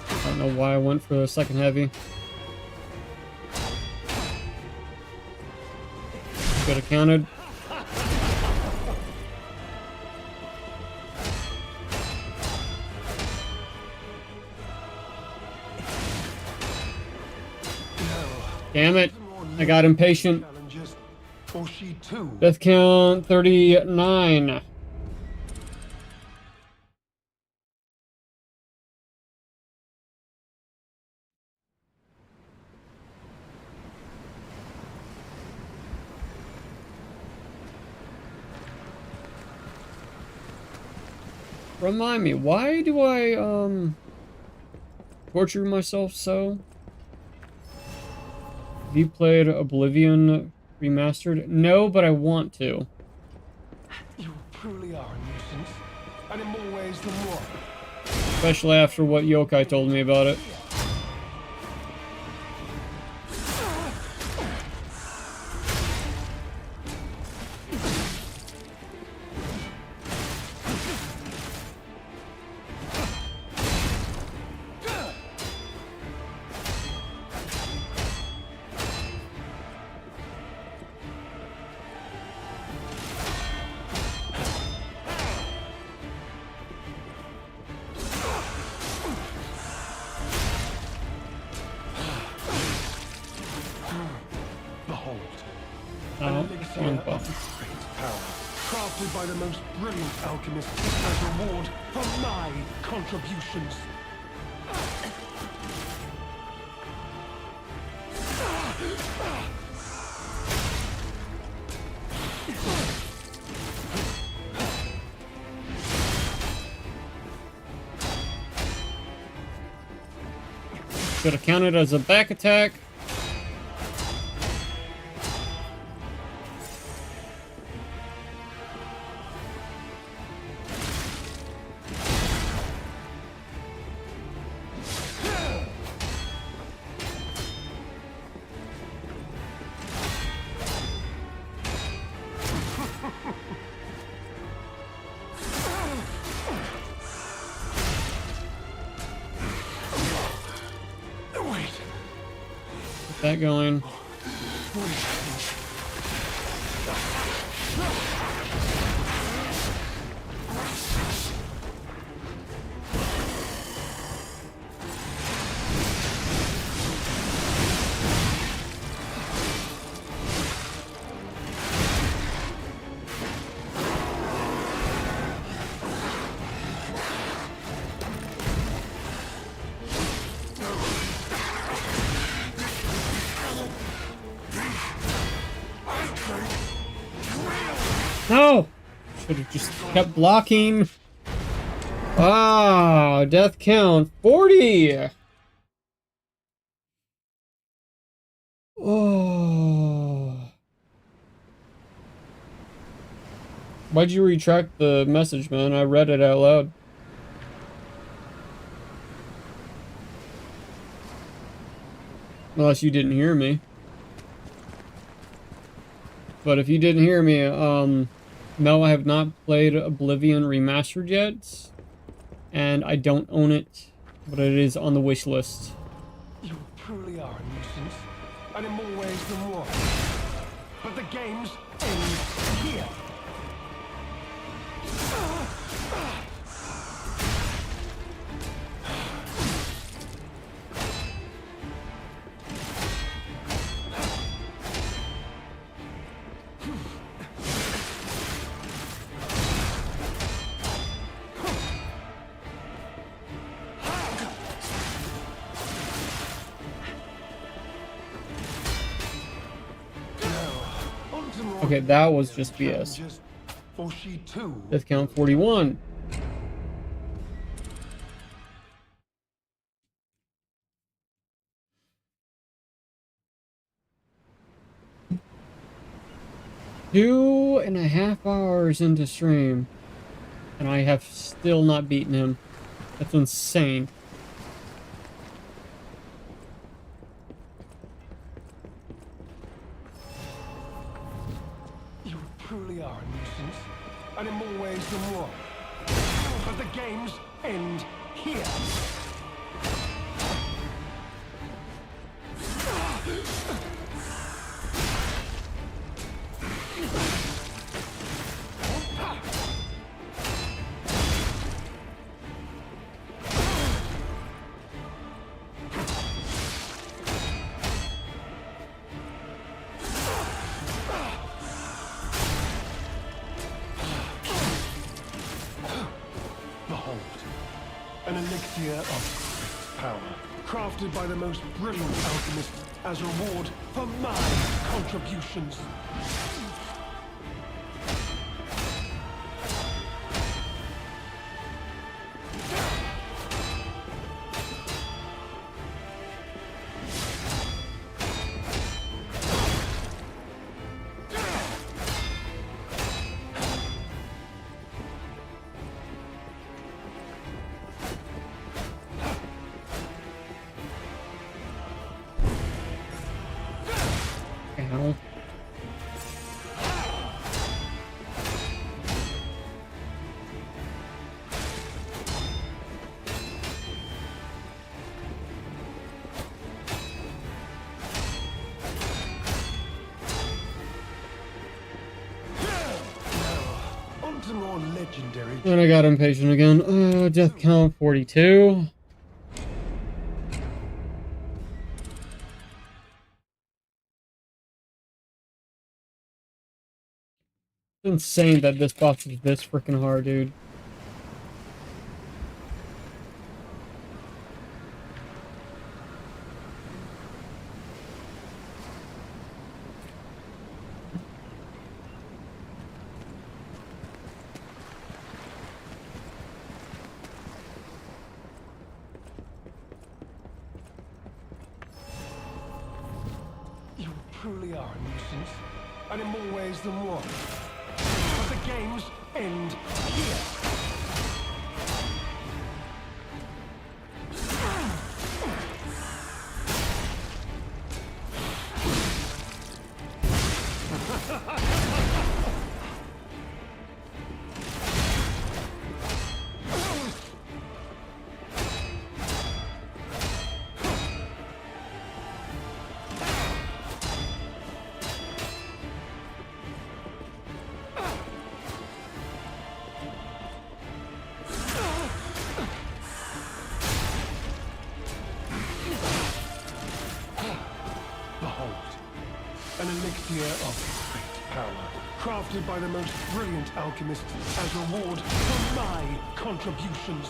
I don't know why I went for the second heavy. Could have counted. Damn it. I got impatient. Or she too. Death count 39. Remind me, why do I, torture myself so? Have you played Oblivion Remastered? No, but I want to. You truly are a nuisance, and in more ways than one. Especially after what Yokai told me about it. Crafted by the most brilliant alchemist as reward for my contributions. Should have counted as a back attack. Get that going. No! Should have just kept blocking. Ah, death count 40. Oh. Why'd you retract the message, man? I read it out loud. Unless you didn't hear me. But if you didn't hear me, no, I have not played Oblivion Remastered yet. And I don't own it, but it is on the wish list. You truly are a nuisance, and in more ways than one. But the game's end here. Okay, that was just BS. For she too. Death count 41. Two and a half hours into stream, and I have still not beaten him. That's insane. You truly are a nuisance, and in more ways than one. But the game's end here. An elixir of power, crafted by the most brilliant alchemist as reward for my contributions. Ow. On to more legendary. And I got impatient again. Death count 42. It's insane that this boss is this freaking hard, dude. You truly are a nuisance, and in more ways than one. But the game's end here. elixir of great power, crafted by the most brilliant alchemists as reward for my contributions.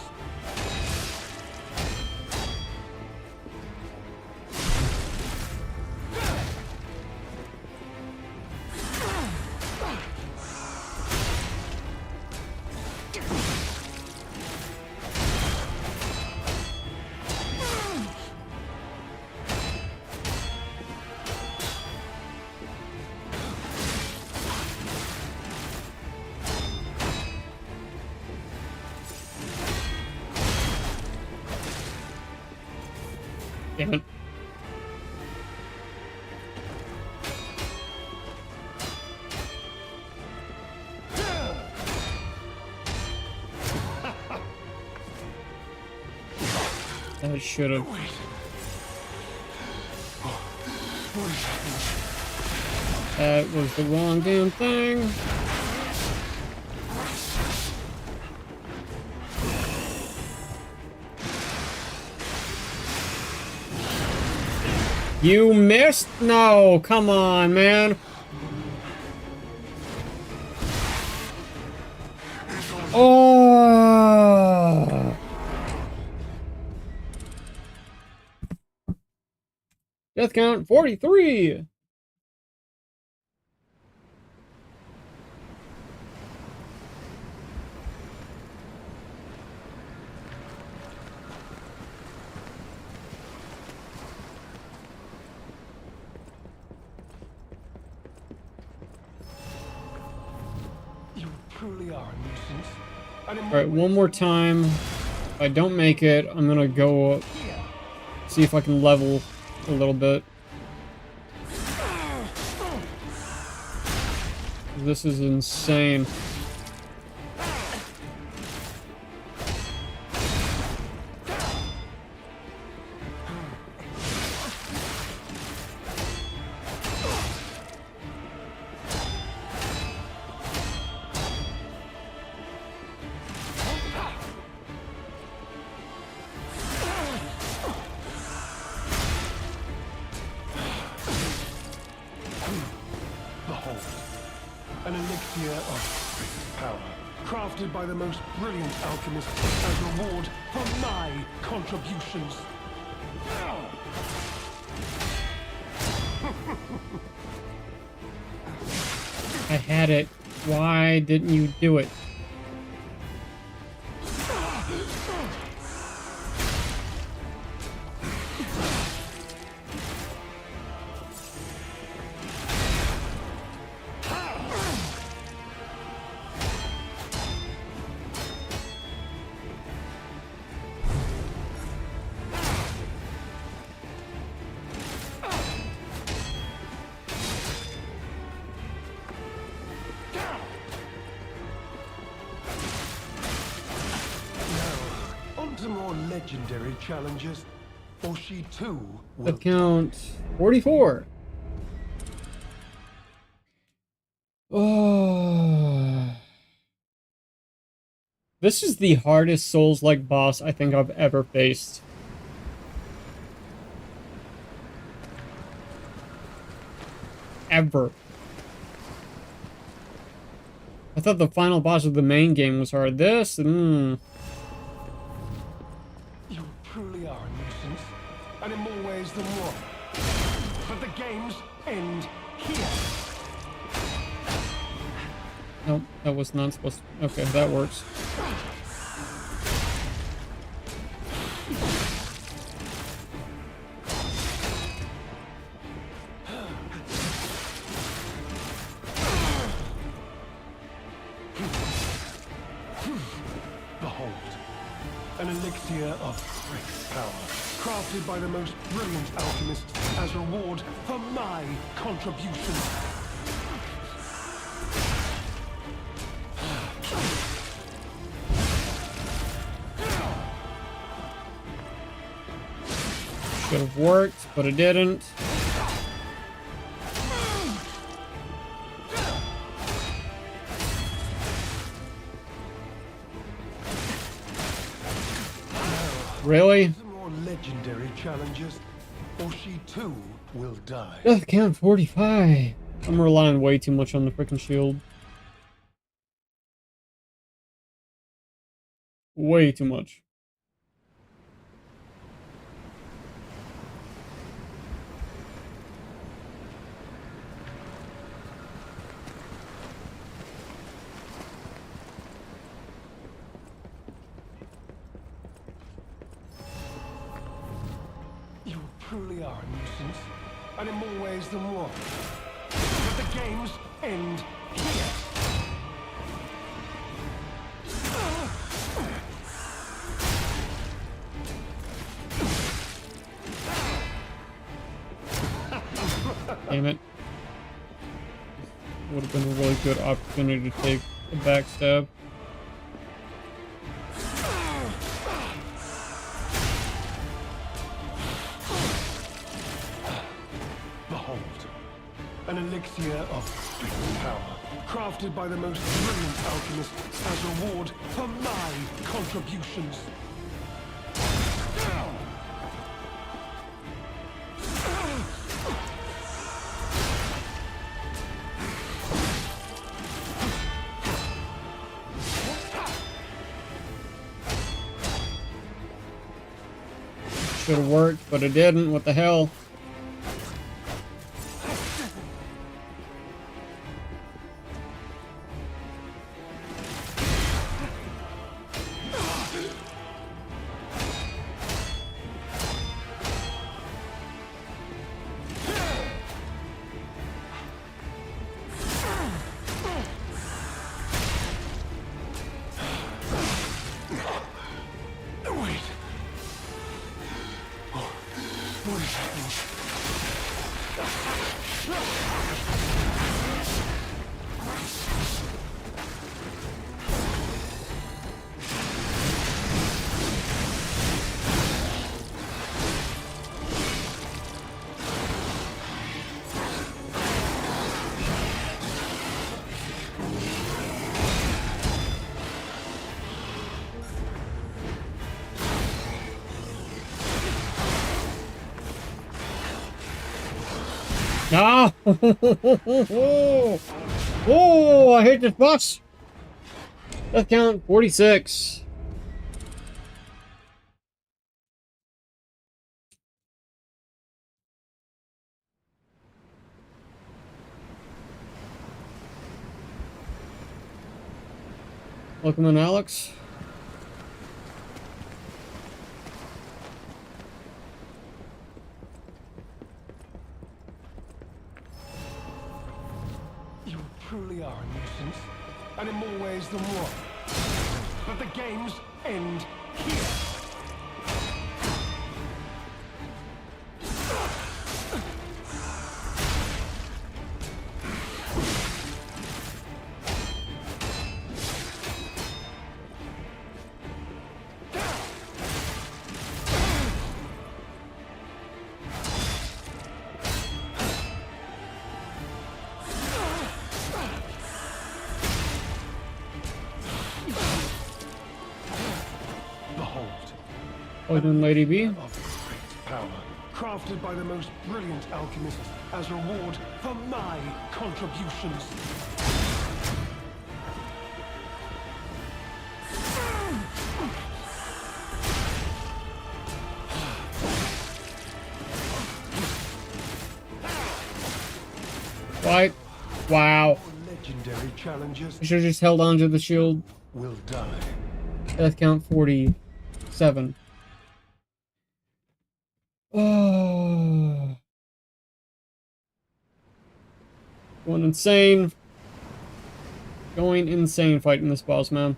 Damn it. I should have. That was the wrong damn thing. You missed? No, come on, man. Oh. Death count 43. Truly are a nuisance. Alright, one more time. If I don't make it, I'm gonna go up, see if I can level a little bit. This is insane. An elixir of power, crafted by the most brilliant alchemists as reward for my contributions. I had it. Why didn't you do it? More legendary challenges, or she too will. Account 44. Oh. This is the hardest Souls-like boss I think I've ever faced. Ever. I thought the final boss of the main game was hard. This, You truly are a nuisance, and in more ways than one. But the games end here. Nope, that was not supposed to. Okay, that works. Behold, an elixir of great power, crafted by the most brilliant alchemists as reward for my contributions. Should have worked, but it didn't. Really? More legendary challenges, or she too will die. Death count 45. I'm relying way too much on the freaking shield. Way too much. You truly are a nuisance, and in more ways than one. But the games end here. Damn it. Would have been a really good opportunity to take a backstab. Behold, an elixir of power, crafted by the most brilliant alchemist as reward for my contributions. Should have worked, but it didn't. What the hell? What is happening? No! Oh, I hate this boss! Death count 46. Welcome in, Alex. You truly are a nuisance, and in more ways than one. But the games end here. Poison Lady B. Of great power, crafted by the most brilliant alchemist as reward for my contributions. Right. Wow. Legendary challenges I should have just held on to the shield. will die. Death count 47. Oh. Going insane. Going insane fighting this boss, man.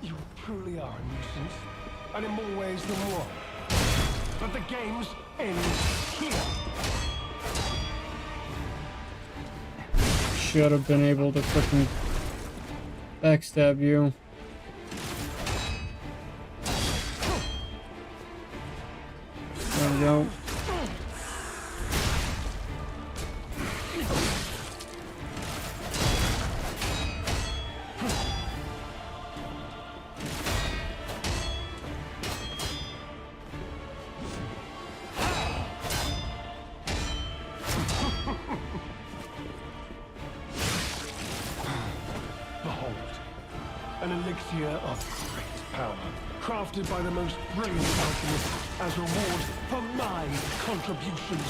You truly are a nuisance, and in more ways than one. But the games end here. Should have been able to freaking backstab you. There we go. elixir of great power, crafted by the most brilliant alchemists as reward for my contributions.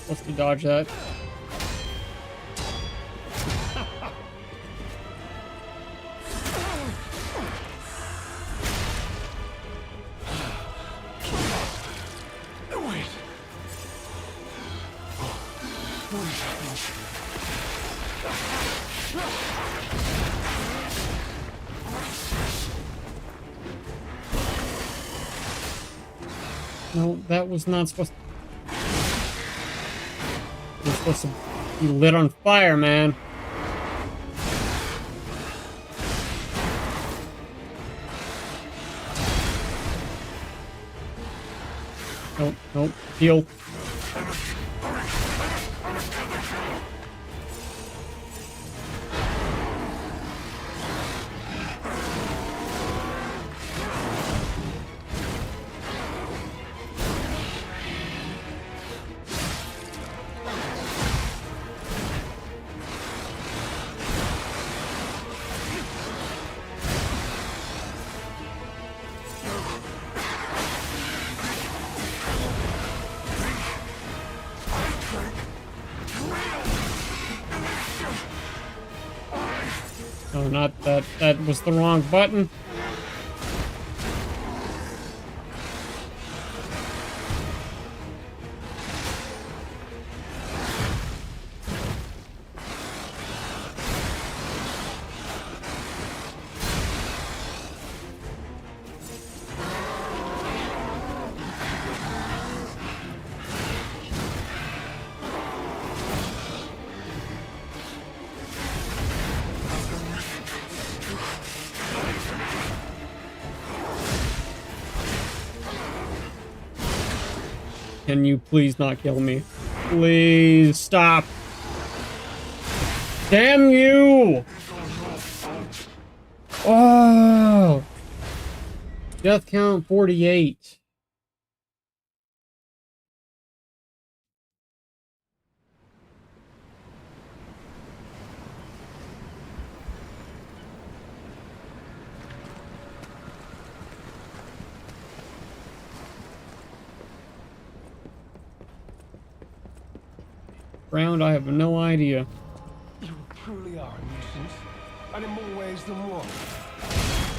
Supposed to dodge that. Wait. What is happening? No, that was not supposed to... You're supposed to be lit on fire, man. Nope, nope. Heal. No, not that. That was the wrong button. Can you please not kill me? Please stop. Damn you! Oh! Death count 48. Round, I have no idea. You truly are a nuisance, and in more ways than one.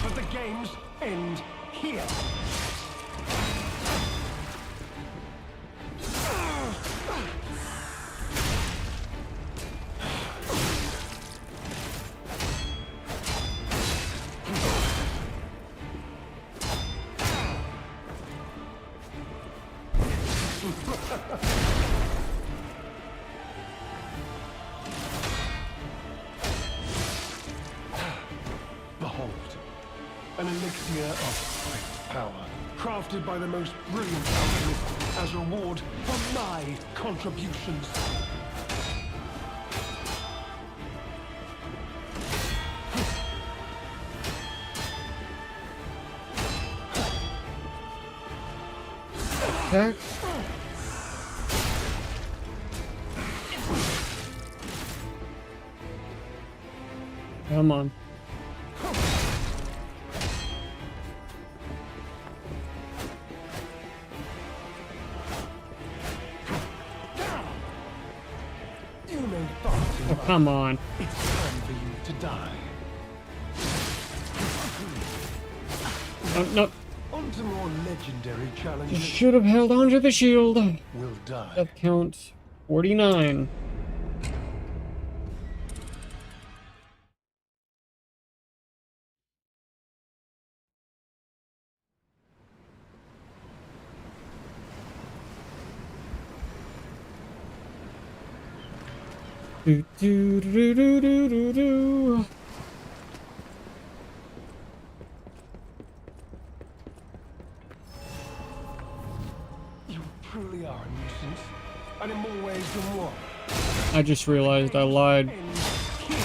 But the games end here. Behold, an elixir of great power, crafted by the most brilliant alchemists as reward for my contributions. Attack. Come on. You may thought Oh, come on. it's time for you to die. No, no. On to more legendary You challenges. should have held onto the shield. Will die. Death count 49. Do, do, do, do, do, do, do. You truly are a nuisance, and in more ways than one. I just realized I lied. End here.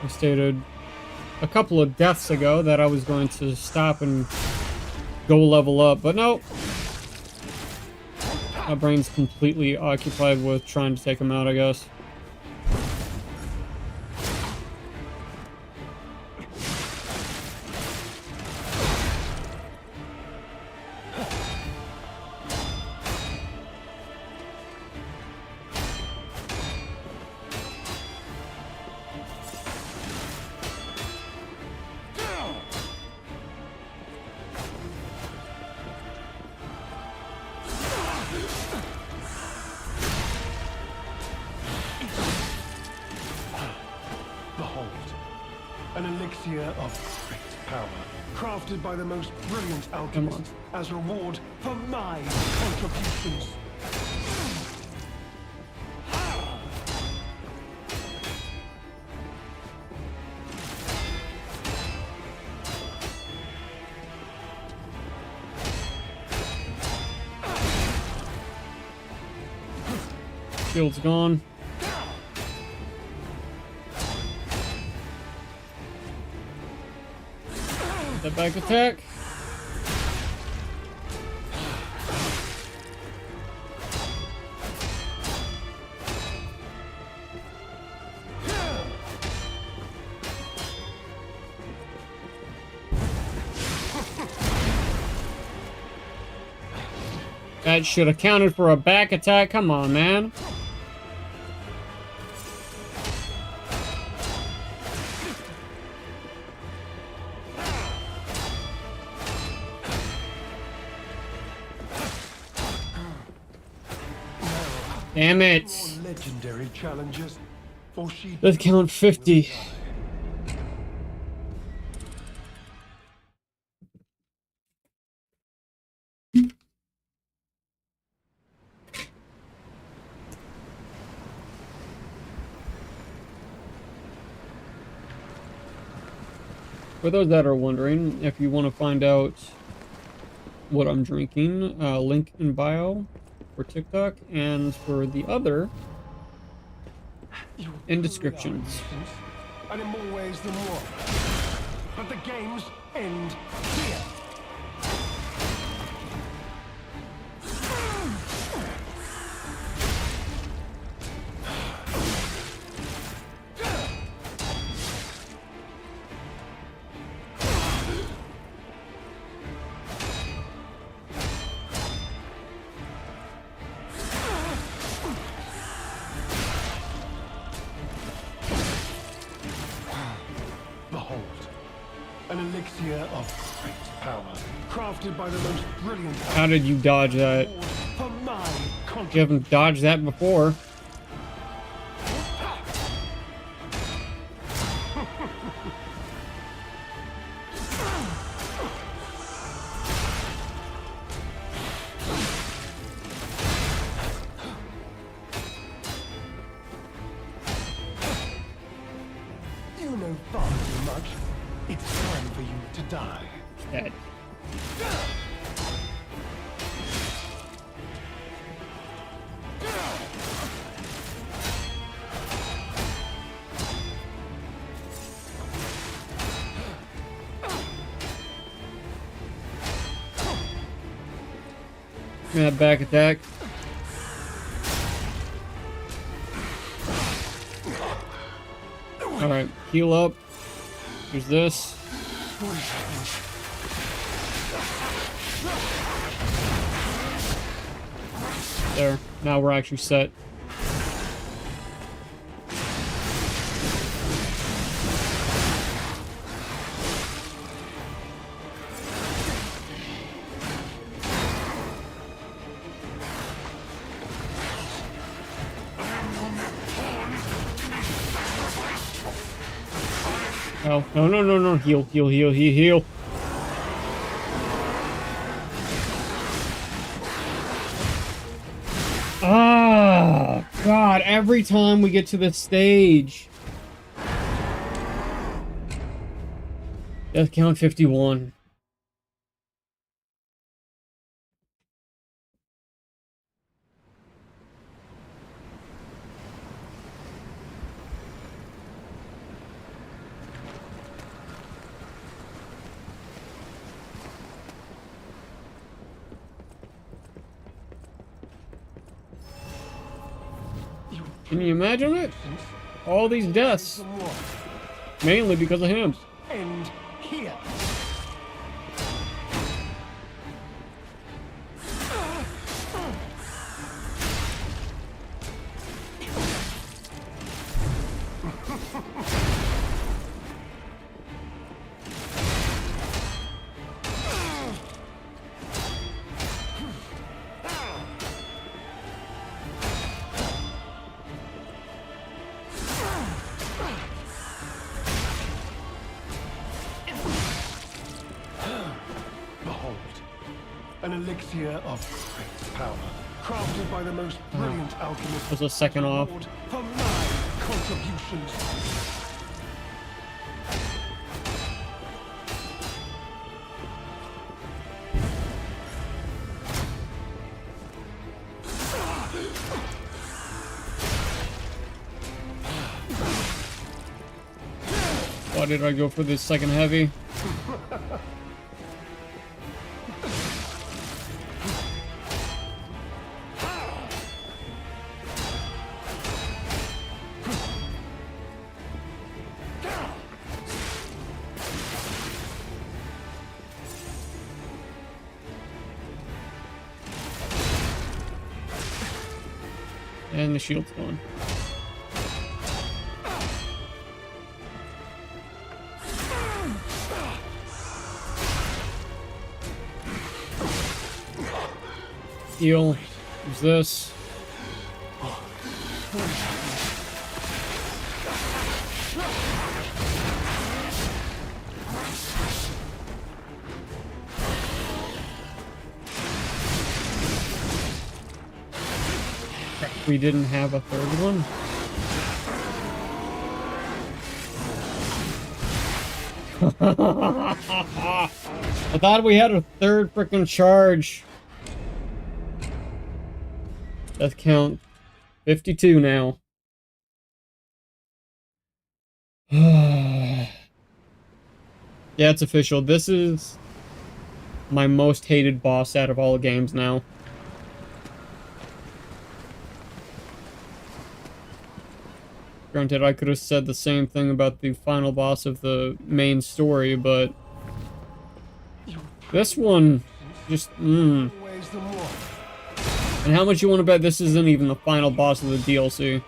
I stated a couple of deaths ago that I was going to stop and go level up, but no. My brain's completely occupied with trying to take him out, I guess. Behold, an elixir of great power, crafted by the most brilliant alchemists as reward for my contributions. Shield's gone. That back attack. That should have counted for a back attack. Come on, man. Damn it. More legendary challenges, for she Let's count 50. For those that are wondering, if you want to find out what I'm drinking, link in bio for TikTok, and for the other in descriptions. And in more ways than one. But the games end here. Behold, an elixir of great power, crafted by the most brilliant. How did you dodge that? For my You contribution. haven't dodged that before. You know far too much. It's time for you to die. Dead. That back attack. Alright, heal up. Here's this. There. Now we're actually set. Oh, no, no, no, no. Heal, heal, heal, heal, heal. Ah! God, every time we get to this stage. Death count 51. Can you imagine it? All these deaths. Mainly because of him. End here. Behold, an elixir of great power, crafted by the most brilliant alchemist. Was a second off. For my contributions. Why did I go for this second heavy? And the shield's gone. Heal. Use this. We didn't have a third one. I thought we had a third freaking charge. Death count 52 now. Yeah, it's official. This is my most hated boss out of all games now. Granted, I could have said the same thing about the final boss of the main story, but this one just And how much you want to bet this isn't even the final boss of the DLC?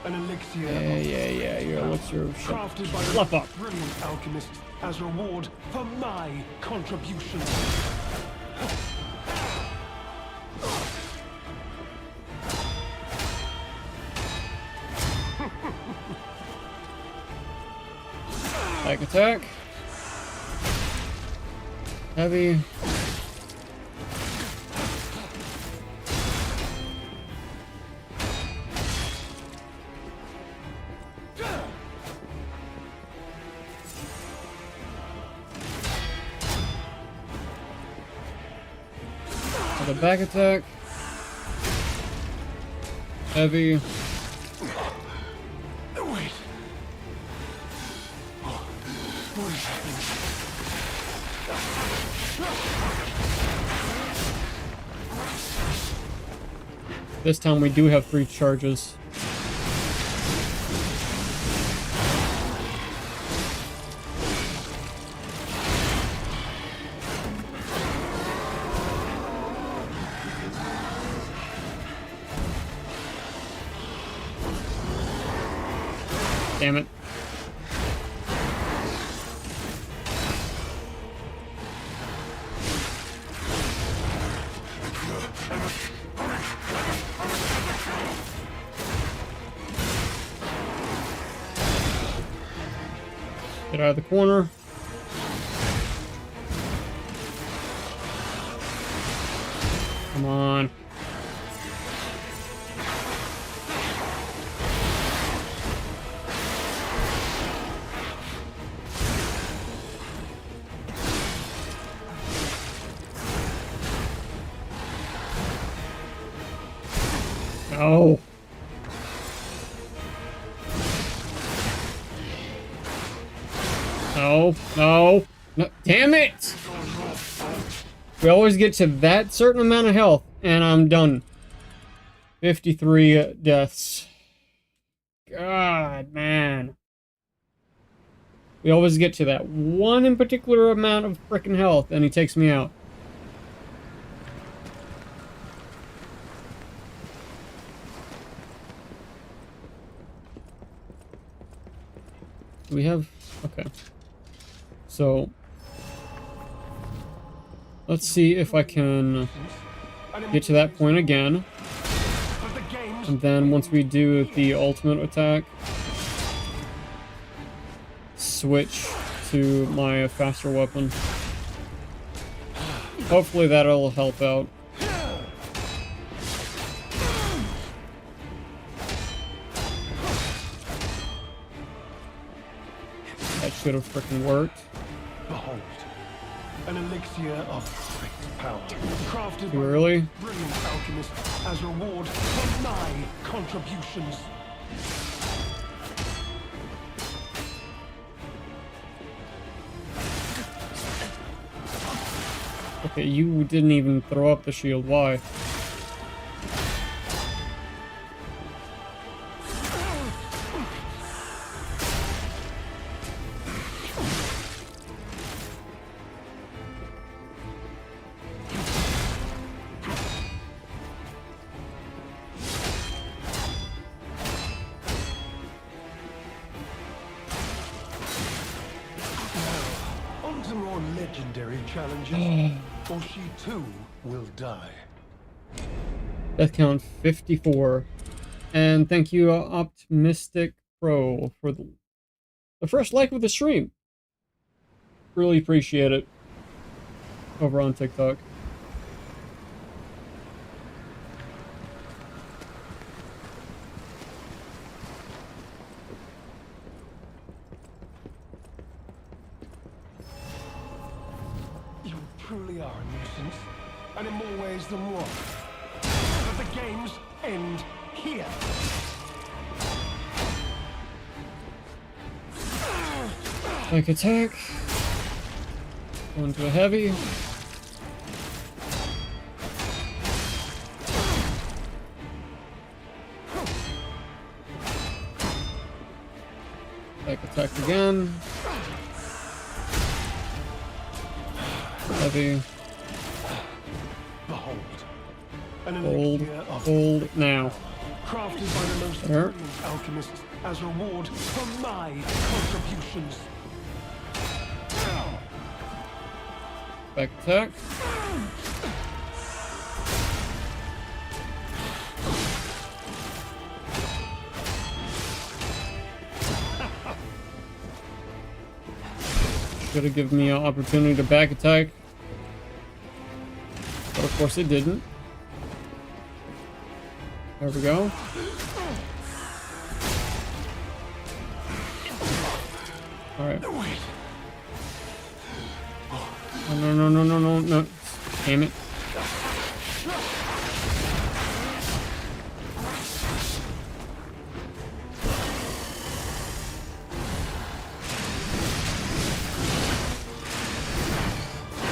An elixir Yeah, your elixir of shit. crafted by Fluff a up. brilliant alchemist as reward for my contributions. Back attack. Heavy. The back attack. Heavy. Wait. What is happening? This time we do have 3 charges. Damn it. Get out of the corner. Come on. No. No, no, no, damn it! We always get to that certain amount of health, and I'm done. 53 deaths. God, man. We always get to that one in particular amount of frickin' health, and he takes me out. Do we have... Okay. So... let's see if I can get to that point again. And then once we do the ultimate attack, switch to my faster weapon. Hopefully that'll help out. That should have freaking worked. Behold, an elixir of great power, crafted Too early. by a brilliant alchemist as reward for my contributions. Okay, you didn't even throw up the shield. Why? On to more legendary challenges, or she too will die. Death count 54. And thank you, Optimistic Pro, for the first like of the stream. Really appreciate it. Over on TikTok. You truly are a nuisance, and in more ways than one. But the games end here. Like attack. Going to a heavy. Like attack again. Heavy. Behold, an Hold. elixir of Hold now. crafted by the most There. brilliant alchemists as reward for my contributions. Back attack. Should have given me an opportunity to back attack. But of course it didn't. There we go. Alright. Oh, no, no, no, no, no, no. Damn it.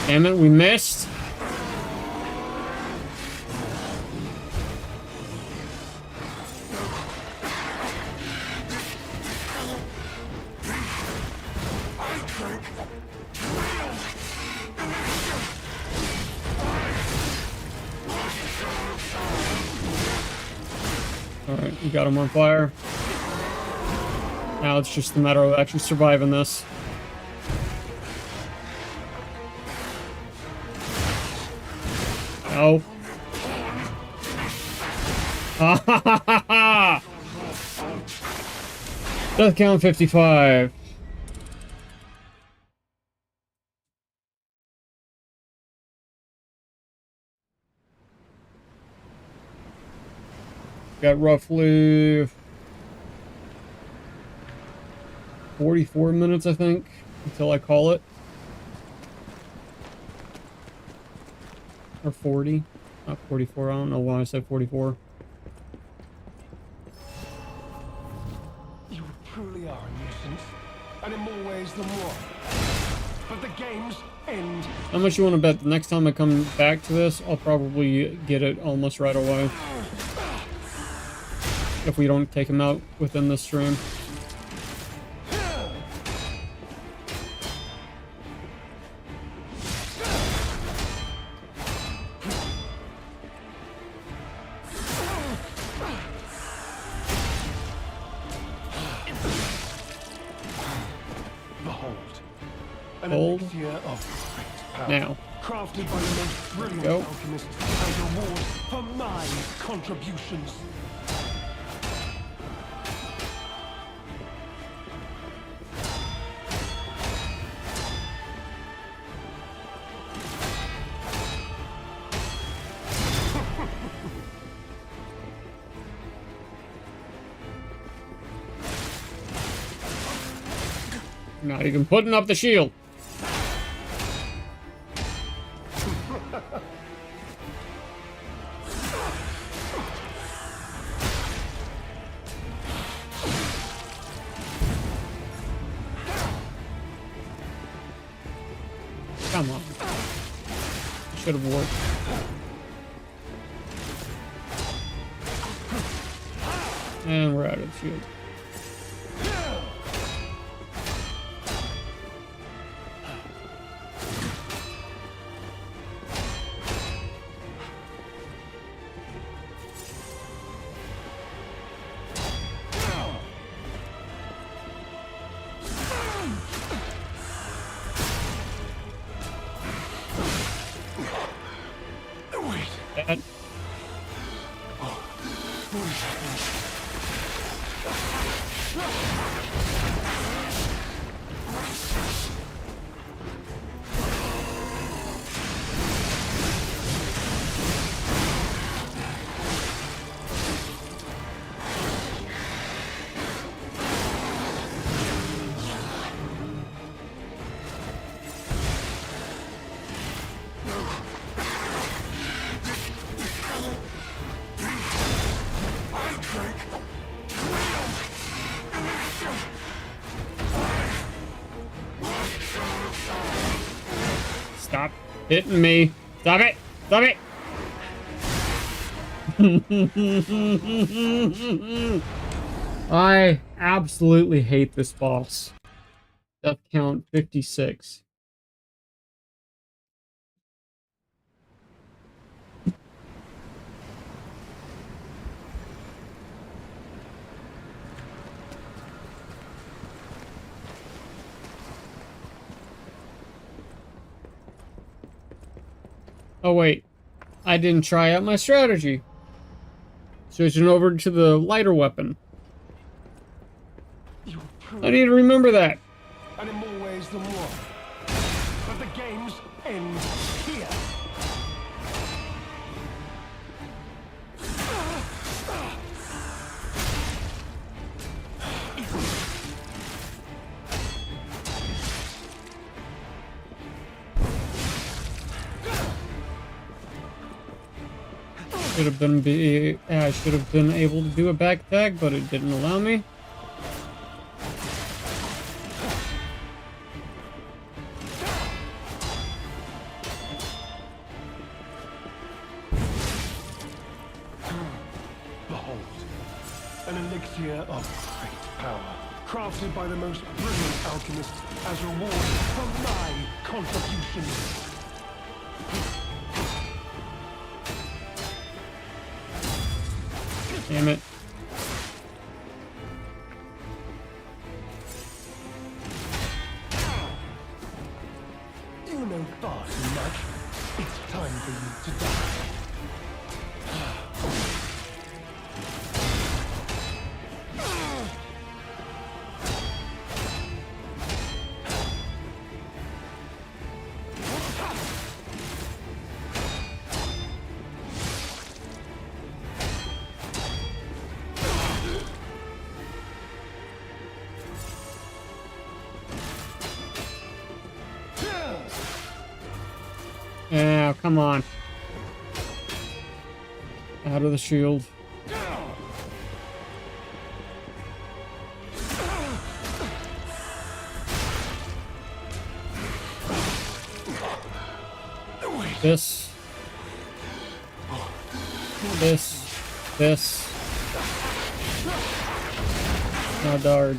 Damn it, we missed. Alright, we got him on fire. Now it's just a matter of actually surviving this. No. Ha ha ha ha ha! Death count 55. Got roughly 44 minutes, I think, until I call it. Or 40. Not 44. I don't know why I said 44. You truly are a nuisance, and in more ways than one. But the games end. How much you want to bet the next time I come back to this, I'll probably get it almost right away. If we don't take him out within this stream. Hold. Now. Crafted by the most brilliant alchemists as a reward for my contributions. Not even putting up the shield. Come on. Should have worked. And we're out of shield. That. Stop hitting me. Stop it. Stop it. I absolutely hate this boss. Death count 56. Oh wait, I didn't try out my strategy. Switching over to the lighter weapon. I need to remember that. And in more ways than one. But the games end here. I should have been able to do a back tag, but it didn't allow me. Behold, an elixir of great power, crafted by the most brilliant alchemists as reward for my contributions. Damn it. You know far too much. It's time for you to die. now. Come on. Out of the shield. This. Now dodge.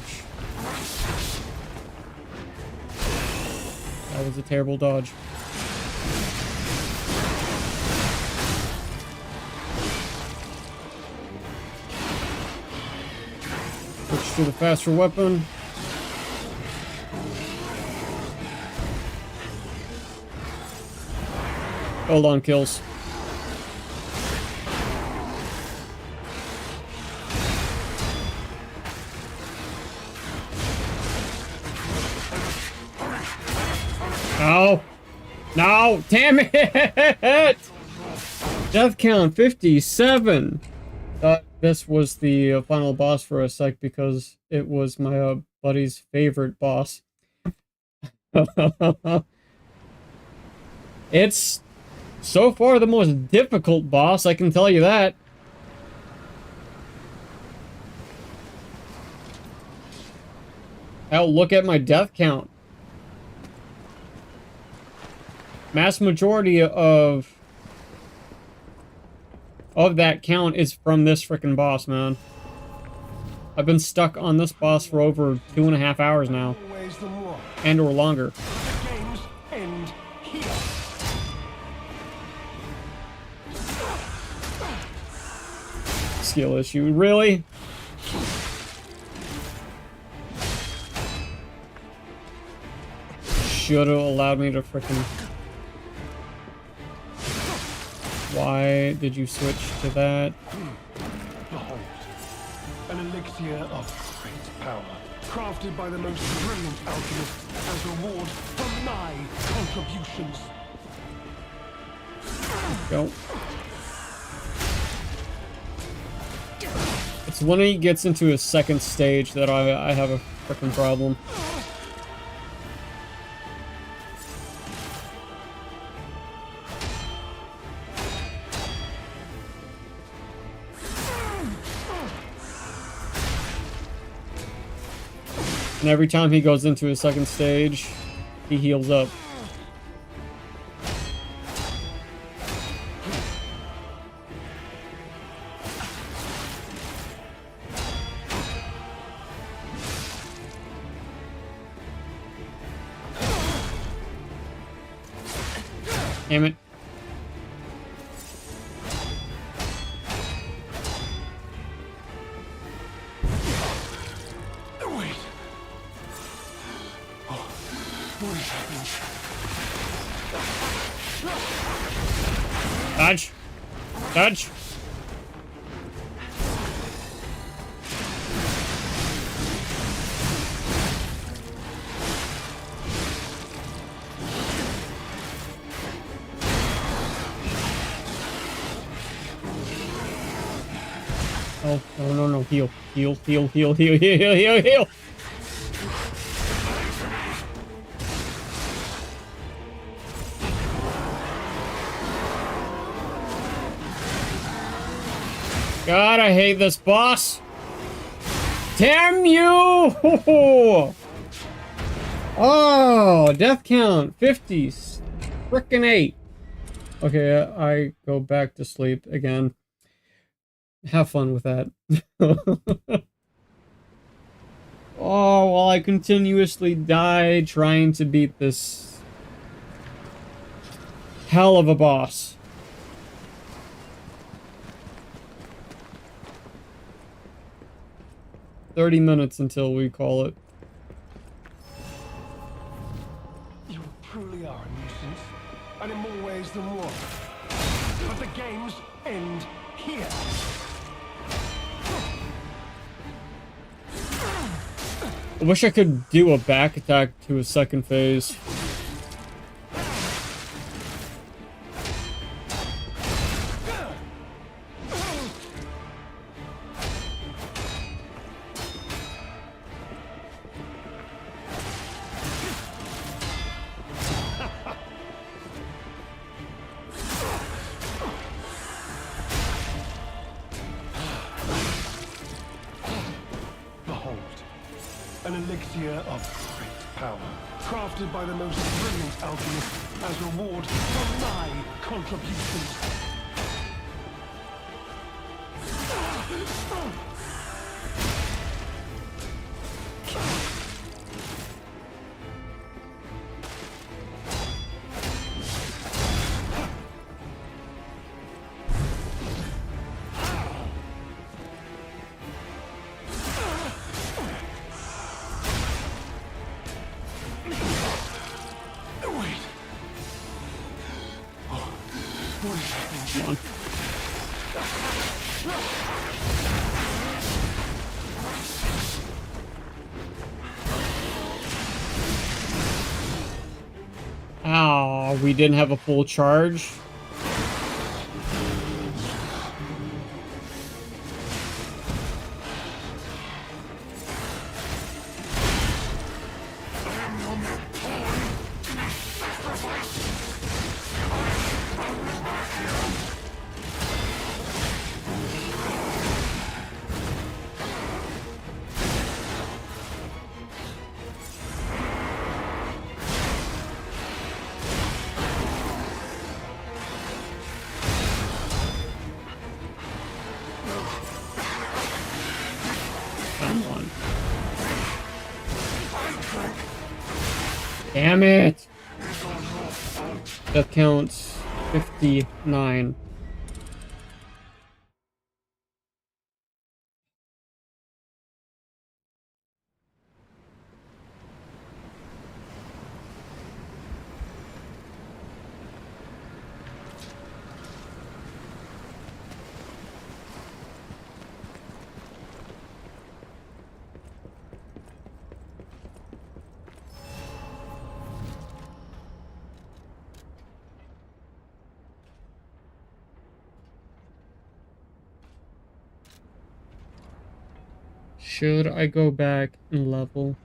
That was a terrible dodge. Switch to the faster weapon. Hold on, kills. No! No! Damn it! Death count 57. This was the final boss for a sec because it was my buddy's favorite boss. It's so far the most difficult boss, I can tell you that. Hell, look at my death count. Mass majority of that count is from this frickin' boss, man. I've been stuck on this boss for over 2.5 hours now. And or longer. Games end here. Skill issue, really? Should've allowed me to frickin'... Why did you switch to that? Behold, an elixir of great power, crafted by the most brilliant alchemist as reward for my contributions. Go. It's when he gets into his second stage that I have a frickin' problem. And every time he goes into his second stage, he heals up. Damn it. Dodge! Dodge! Oh, no, heal. Heal. God, I hate this boss. Damn you! Oh, death count 50, frickin' 8. Okay, I go back to sleep again. Have fun with that. Oh, while I continuously die trying to beat this hell of a boss. "30 minutes until we call it." You truly are a nuisance, and in more ways than one. But the games end here. I wish I could do a back attack to a second phase. an elixir of great power, crafted by the most brilliant alchemist as reward for my contributions. Come on. Oh, we didn't have a full charge. Come on. Damn it! That counts 59. Should I go back and level?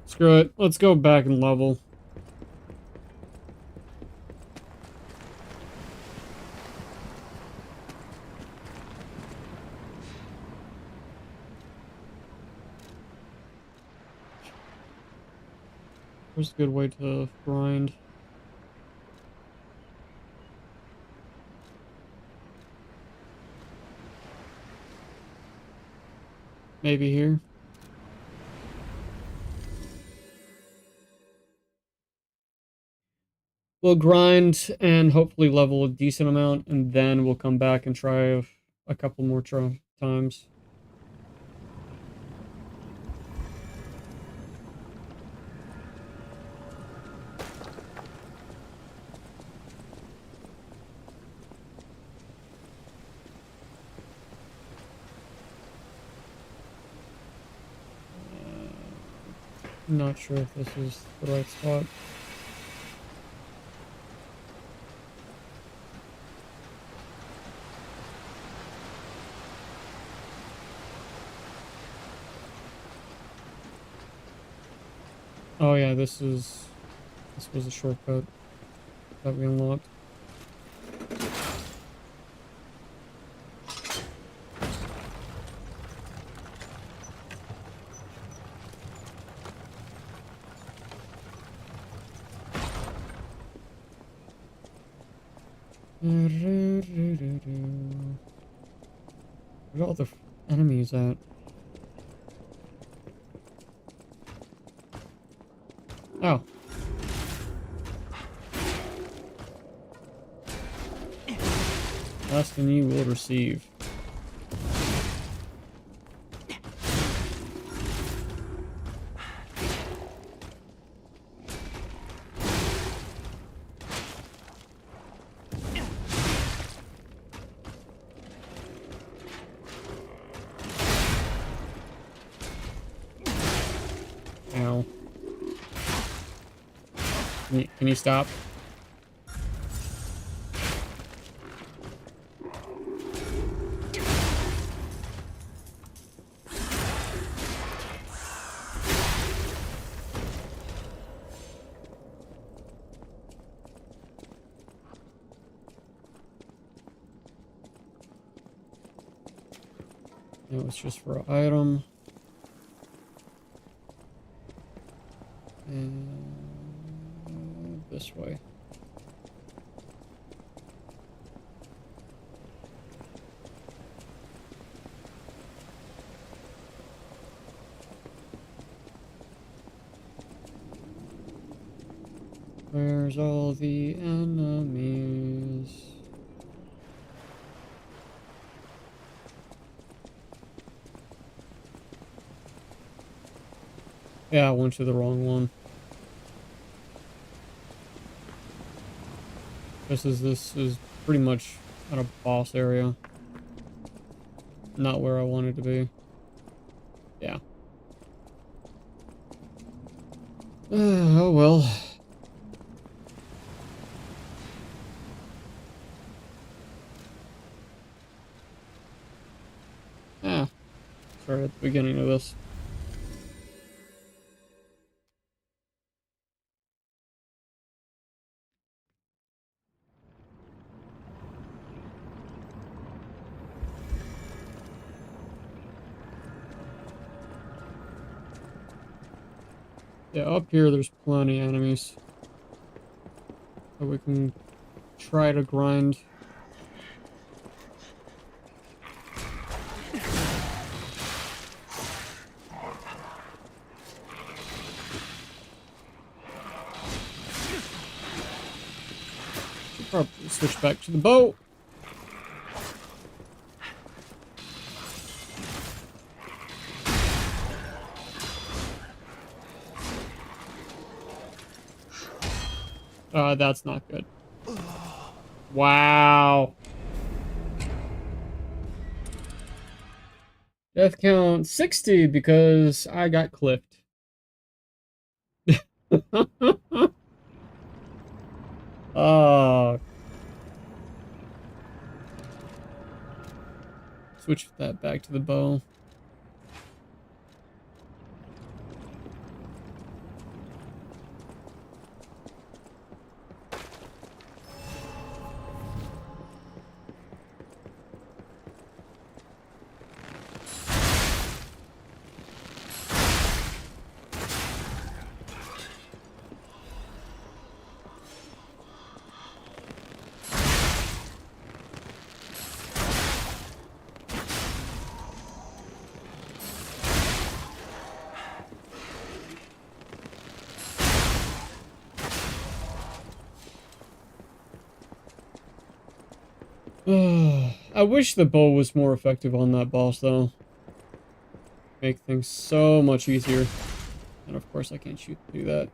Screw it. Let's go back and level. Where's a good way to grind? Maybe here. We'll grind and hopefully level a decent amount, and then we'll come back and try a couple more times. Not sure if this is the right spot. Oh yeah, this was a shortcut that we unlocked. Where are all the enemies at? Oh. Less than you will receive. Ow. Can you stop? No, it's just for an item. And this way. Where's all the enemies? Yeah, I went to the wrong one. This is pretty much at a boss area. Not where I wanted to be. Yeah. Oh well. Ah. Sorry, at the beginning of this. Yeah, up here there's plenty of enemies. So we can try to grind. Should probably switch back to the bow. That's not good. Wow. Death count 60 because I got clipped. Oh. Switch that back to the bow. I wish the bow was more effective on that boss, though. Make things so much easier. And of course I can't shoot through that.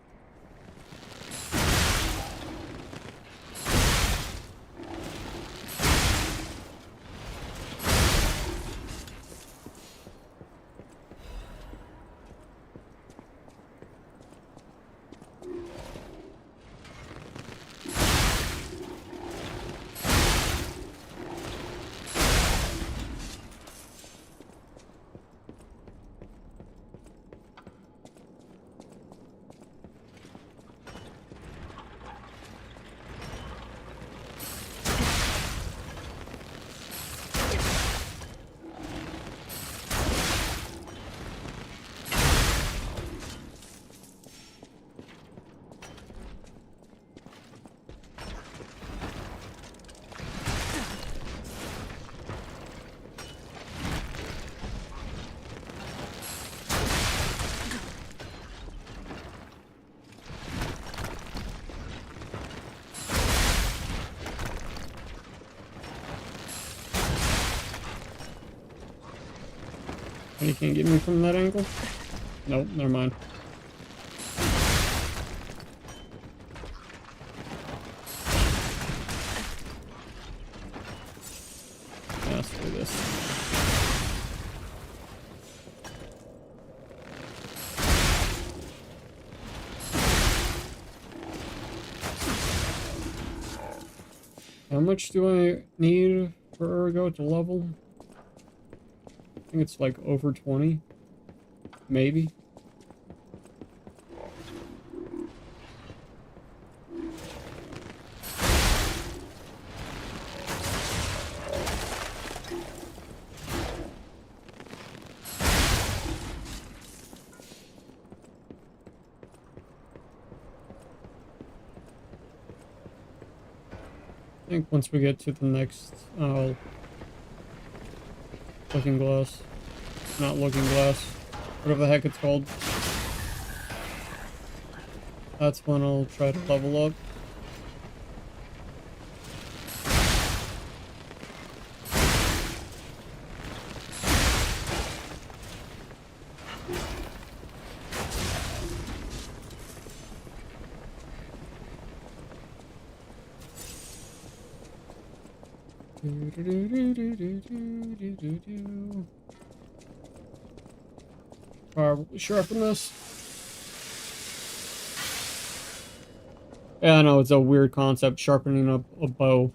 You can't get me from that angle? Nope, never mind. Yeah, let's do this. How much do I need for Ergo to level? I think it's like over 20. Maybe. think once we get to the next looking glass, not looking glass, whatever the heck it's called, that's when I'll try to level up. Sharpen this. Yeah, I know, it's a weird concept, sharpening up a bow.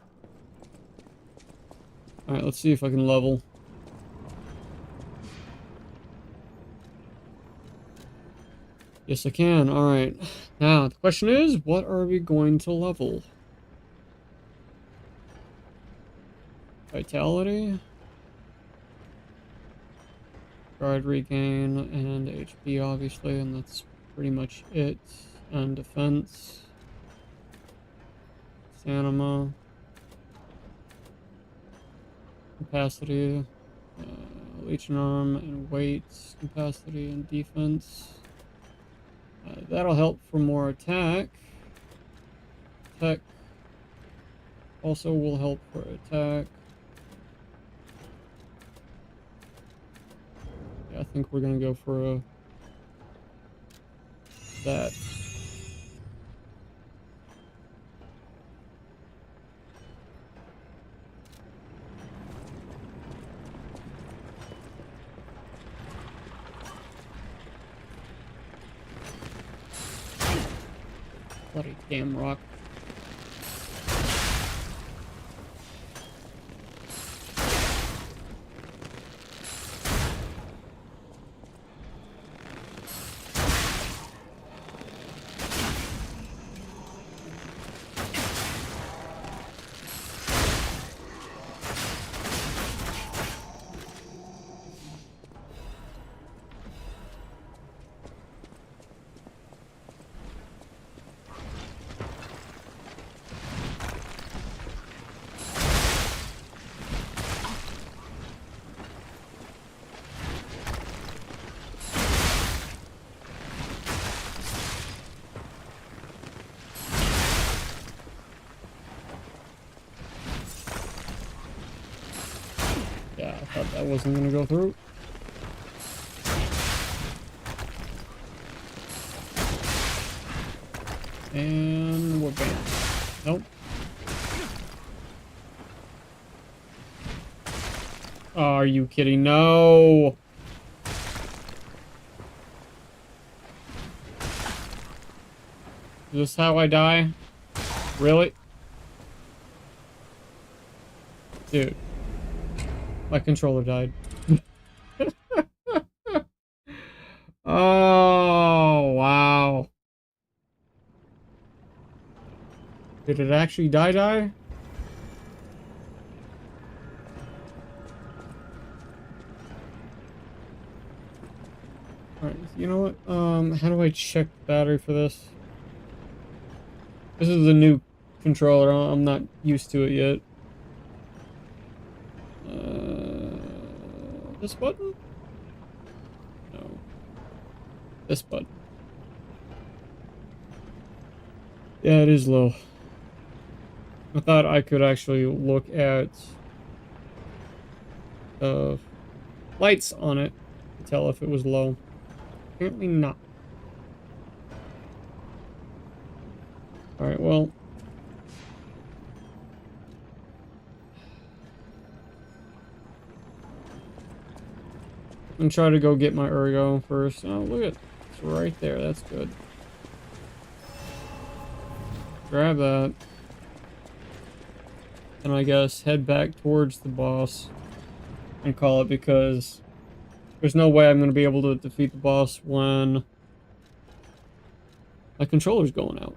Alright, let's see if I can level. Yes, I can. Alright. Now, the question is, what are we going to level? Vitality. Guard regain and HP, obviously, and that's pretty much it. And defense. Stamina. Capacity. Legion arm and weight. Capacity and defense. That'll help for more attack. Tech also will help for attack. Yeah, I think we're gonna go for that. Bloody damn rock. Yeah, I thought that wasn't gonna go through. And we're banned. Nope. Oh, are you kidding? No! Is this how I die? Really? Dude. My controller died. Oh, wow. Did it actually die? Alright, you know what? How do I check the battery for this? This is a new controller. I'm not used to it yet. This button? No. This button. Yeah, it is low. I thought I could actually look at lights on it to tell if it was low. Apparently not. Alright, well. I'm gonna try to go get my ergo first. Oh, look at it. It's right there. That's good. Grab that. And I guess head back towards the boss and call it, because there's no way I'm going to be able to defeat the boss when my controller's going out.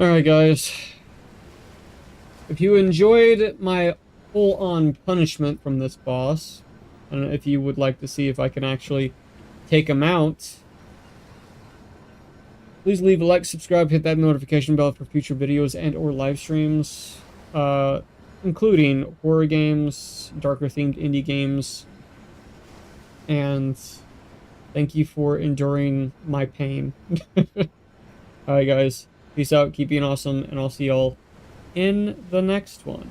Alright, guys. If you enjoyed my full-on punishment from this boss, and if you would like to see if I can actually take him out, please leave a like, subscribe, hit that notification bell for future videos and or live streams, including horror games, darker-themed indie games, and thank you for enduring my pain. Alright, guys. Peace out, keep being awesome, and I'll see y'all in the next one.